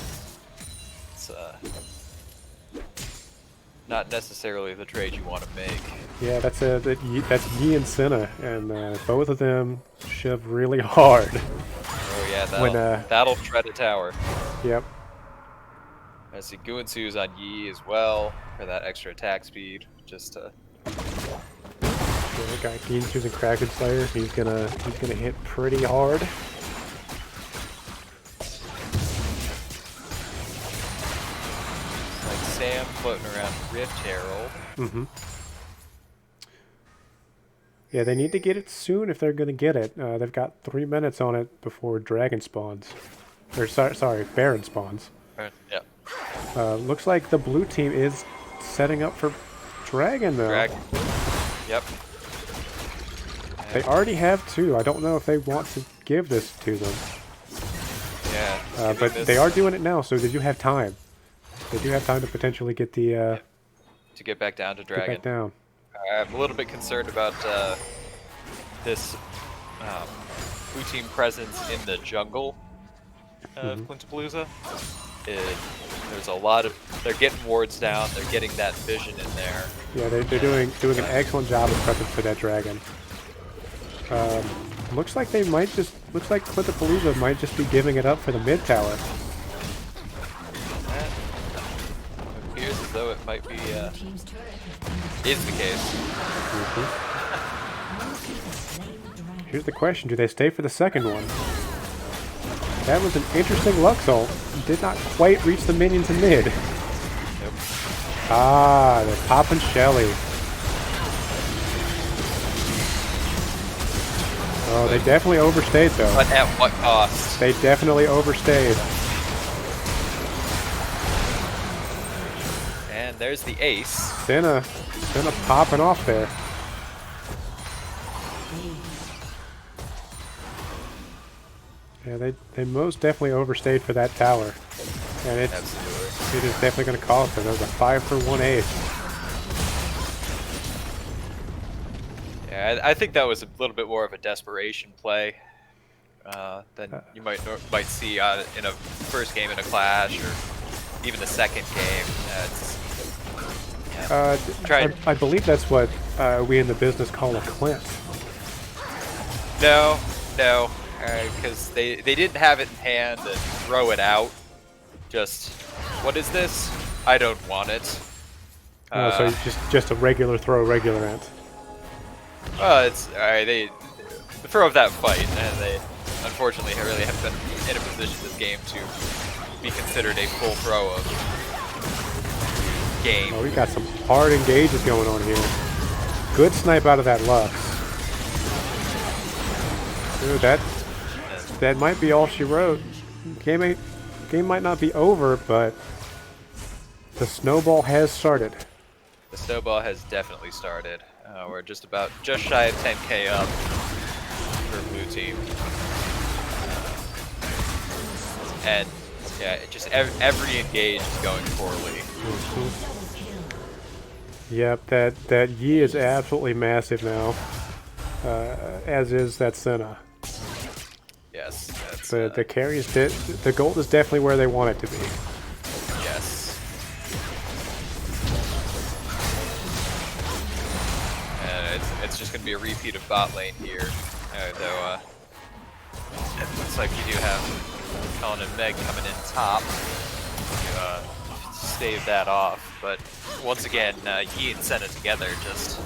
It's not necessarily the trade you want to make. Yeah, that's Yi and Senna, and both of them shove really hard. Oh yeah, When, that'll shred a tower. Yep. I see Guansu's on Yi as well for that extra attack speed. Just to Yeah, the guy Keen's using Kraken Slayer. He's gonna hit pretty hard. like Sam floating around Rift Herald. Mm-hmm. Yeah, they need to get it soon if they're gonna get it. They've got 3 minutes on it before Dragon spawns. Or sorry, Baron spawns. Yeah. Looks like the blue team is setting up for Dragon though. Dragon. Yep. They already have 2. I don't know if they want to give this to them. Yeah. But they are doing it now, so they do have time. They do have time to potentially get the to get back down to get Dragon. back down. I'm a little bit concerned about this blue team presence in the jungle of Quintapalooza. There's a lot of they're getting wards down. They're getting that vision in there. Yeah, they're doing an excellent job of prepping for that Dragon. Looks like Quintapalooza might just be giving it up for the mid tower. That appears as though it might be Team's turret has been is the case. destroyed. Here's the question: do they stay for the second one? That was an interesting Lux ult. Did not quite reach the minions in mid. Nope. Ah, they're popping Shelly. Oh, they definitely overstayed though. But at what cost? They definitely overstayed. And there's the ace. Senna popping off there. Yeah, they most definitely overstayed for that tower. And it Absolutely. is definitely going to cost them. That was a 5-for-1 ace. Yeah, I think that was a little bit more of a desperation play than you might see in a first game in a clash or even the second game. I believe that's what we in the business call a Clint. No, because they didn't have it in hand and throw it out. Just, what is this? I don't want it. So just a regular throw, regular ant. Well, it's they the throw of that fight, and they unfortunately really haven't been in a position this game to be considered a full throw of game. Oh, we got some hard engages going on here. Good snipe out of that Lux. Ooh, that might be all she wrote. Game might not be over, but the snowball has started. The snowball has definitely started. We're just shy of 10k up for blue team. And yeah, just every engage is going poorly. Yep, that Yi is absolutely massive now, as is that Senna. Yes, that's, The carries, the gold is definitely where they want it to be. yes. And it's just going to be a repeat of bot lane here, though it looks like you do have Cullen and Meg coming in top to stave that off, but once again, Yi and Senna together just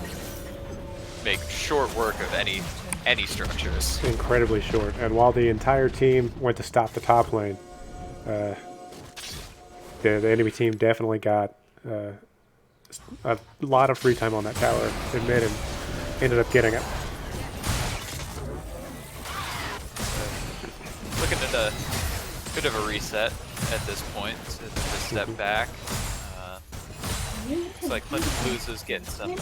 make short work of any structures. Incredibly short. And while the entire team went to stop the top lane, the enemy team definitely got a lot of free time on that tower in mid and ended up getting it. Looking at a bit of a reset at this point to step back. Looks like Clinton Blues is getting some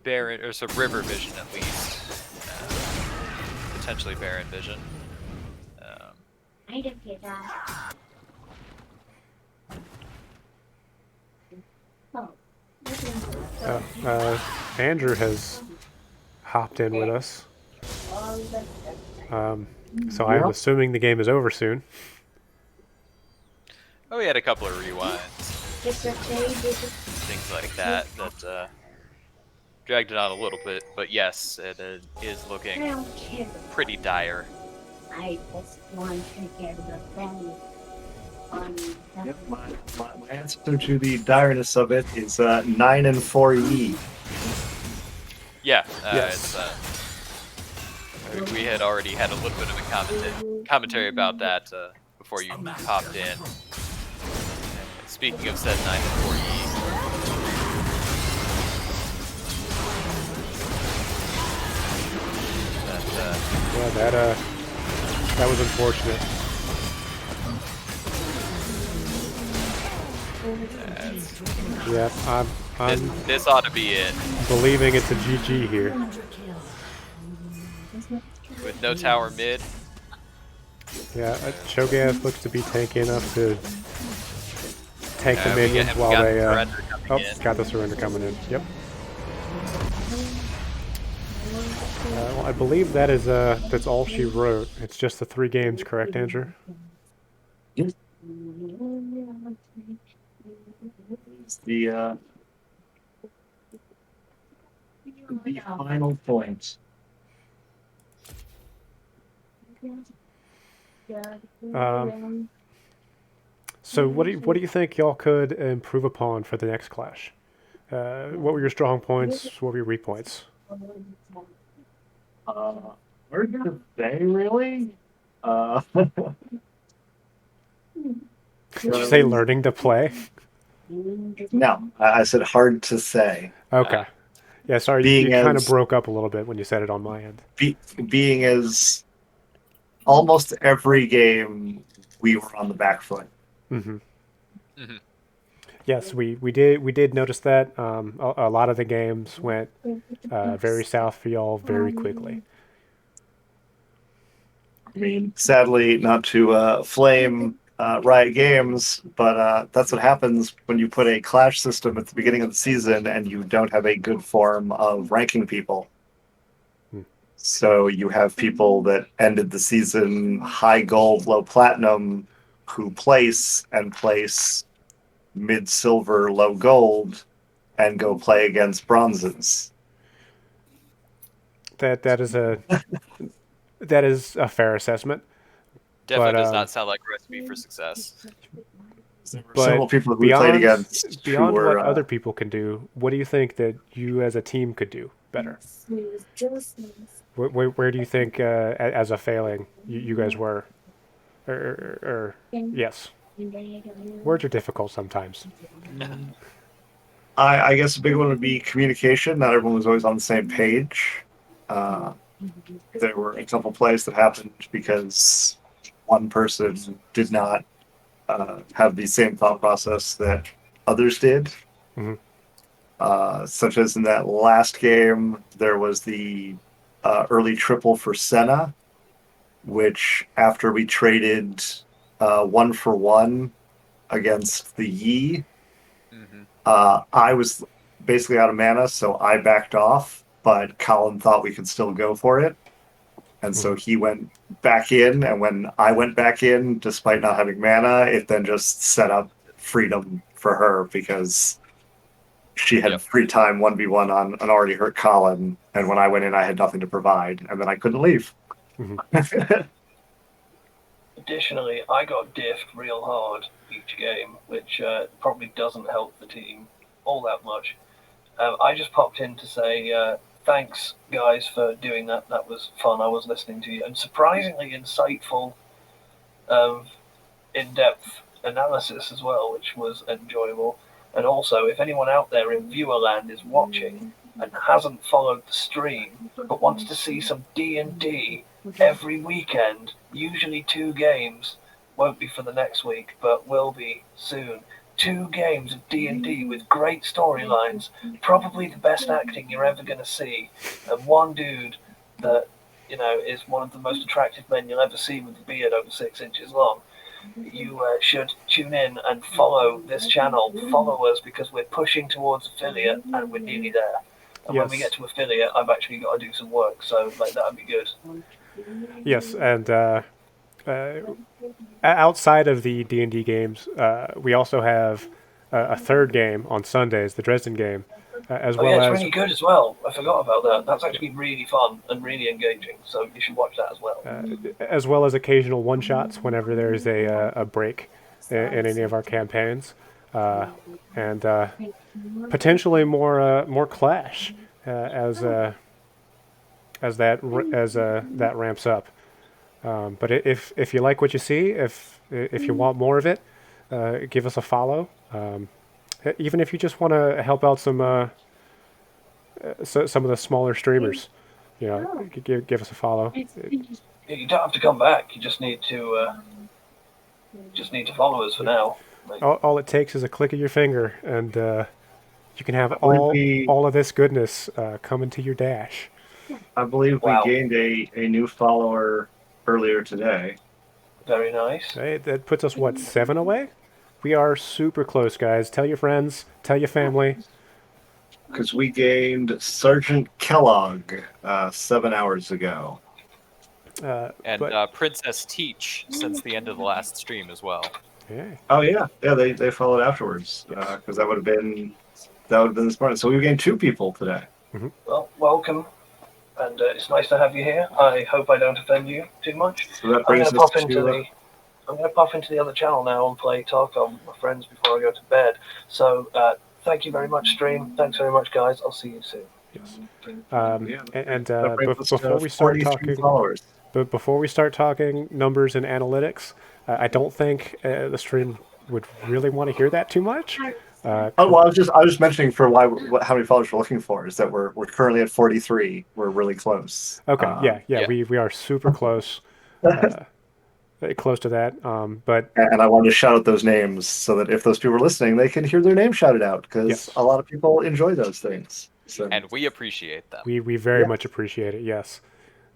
Baron or some river vision at least, potentially Baron vision. Andrew has hopped in with us. So I'm assuming the game is over soon. Oh, we had a couple of rewinds, things like that dragged it on a little bit, but yes, it is looking pretty dire. I just want to get the family on Yep, my answer to the direness of it is 9 and 4 Yi. Yeah, Yes. we had already had a little bit of a commentary about that before you popped in. And speaking of said 9 and 4 Yi, Yeah, that was unfortunate. Yeah, this ought to be it. believing it's a GG here. With no tower mid. Yeah, Cho'Gath looks to be tanky enough to tank the we minions got while they. surrender coming in. Got the surrender coming in. Yep. Well, I believe that's all she wrote. It's just the 3 games, correct, Andrew? The final point. So what do you think y'all could improve upon for the next clash? What were your strong points? What were your weak points? Hard to say, really. Did you say learning to play? No, I said hard to say. Okay. Yeah, sorry, you Being kind of as- broke up a little bit when you said it on my end. Being as almost every game we were on the back foot. Mm-hmm. Mhm. Yes, we did notice that. A lot of the games went very south for y'all very quickly. I mean, sadly, not to flame Riot Games, but that's what happens when you put a clash system at the beginning of the season and you don't have a good form of ranking people. So you have people that ended the season high gold, low platinum, who place mid silver, low gold, and go play against bronzes. That is a fair assessment. Definitely does not sound like a recipe for success. There were But several people that we played against who beyond were what other people can do, what do you think that you as a team could do better? Where do you think, as a failing, you guys were? Yes. Words are difficult sometimes. I guess a big one would be communication. Not everyone was always on the same page. There were a couple plays that happened because one person did not have the same thought process that others did. Mhm. Such as in that last game, there was the early triple for Senna, which after we traded 1-for-1 against the Yi, Hmm. I was basically out of mana, so I backed off, but Colin thought we could still go for it. And so he went back in, and when I went back in, despite not having mana, it then just set up freedom for her because she had Yep. free time 1v1 on an already hurt Colin, and when I went in, I had nothing to provide, and then I couldn't leave. Additionally, I got diffed real hard each game, which probably doesn't help the team all that much. I just popped in to say thanks, guys, for doing that. That was fun. I was listening to you, and surprisingly insightful, in-depth analysis as well, which was enjoyable. And also, if anyone out there in viewerland is watching and hasn't followed the stream but wants to see some D&D every weekend, usually 2 games, won't be for the next week, but will be soon. 2 games of D&D with great storylines, probably the best acting you're ever going to see, and one dude that, you know, is one of the most attractive men you'll ever see with a beard over 6 inches long. You should tune in and follow this channel. Follow us because we're pushing towards affiliate and we're nearly there. And when we Yes. get to affiliate, I've actually got to do some work, so like that'd be good. Yes, and outside of the D&D games, we also have a third game on Sundays, the Dresden game, as Oh well yeah, it's as really good as well. I forgot about that. That's actually really fun and really engaging. So you should watch that as well. occasional one-shots whenever there's a break in any of our campaigns, and potentially more Clash as that ramps up. But if you like what you see, if you want more of it, give us a follow. Even if you just want to help out some of the smaller streamers, you know, give us a follow. Yeah, you don't have to come back. You just need to follow us for now. Like, All it takes is a click of your finger, and you can have believe all we- all of this goodness coming to your dash. I believe Wow. we gained a new follower earlier today. very nice. Right? That puts us, what, 7 away? We are super close, guys. Tell your friends, tell your family. Because we gained Sergeant Kellogg 7 hours ago. And But- Princess Teach since the end of the last stream as well. Yeah. Oh yeah, they followed afterwards because that would have been this morning. So we gained 2 people today. Well, welcome, and it's nice to have you here. I hope I don't offend you too much. So that I'm brings gonna us pop into to I'm gonna pop into the other channel now and play Tarkov with my friends before I go to bed. So thank you very much, stream. Thanks very much, guys. I'll see you soon. Yes. Yeah. And that brings us to before we start 43 talking, followers. but before we start talking numbers and analytics, I don't think the stream would really want to hear that too much. Oh well, I was mentioning for how many followers we're looking for is that we're currently at 43. We're really close. Okay. Yeah. yeah. We are super close. Close to that. But And I wanted to shout out those names so that if those people are listening, they can hear their name shouted out because Yes. a lot of people enjoy those things. So And we appreciate them. we very Yeah. much appreciate it. Yes.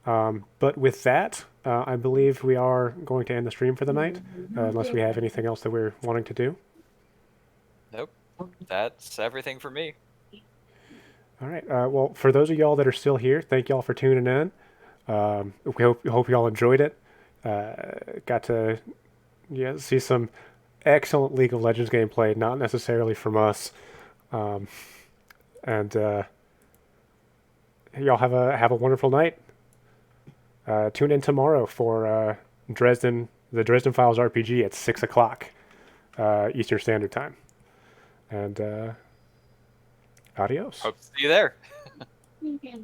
But with that, I believe we are going to end the stream for the night, unless we have anything else that we're wanting to do. Nope. That's everything for me. All right. Well, for those of y'all that are still here, thank y'all for tuning in. We hope y'all enjoyed it. Got to see some excellent League of Legends gameplay, not necessarily from us. And y'all have a wonderful night. Tune in tomorrow for the Dresden Files RPG at 6 o'clock Eastern Standard Time. And adios. Hope to see you there. Okay.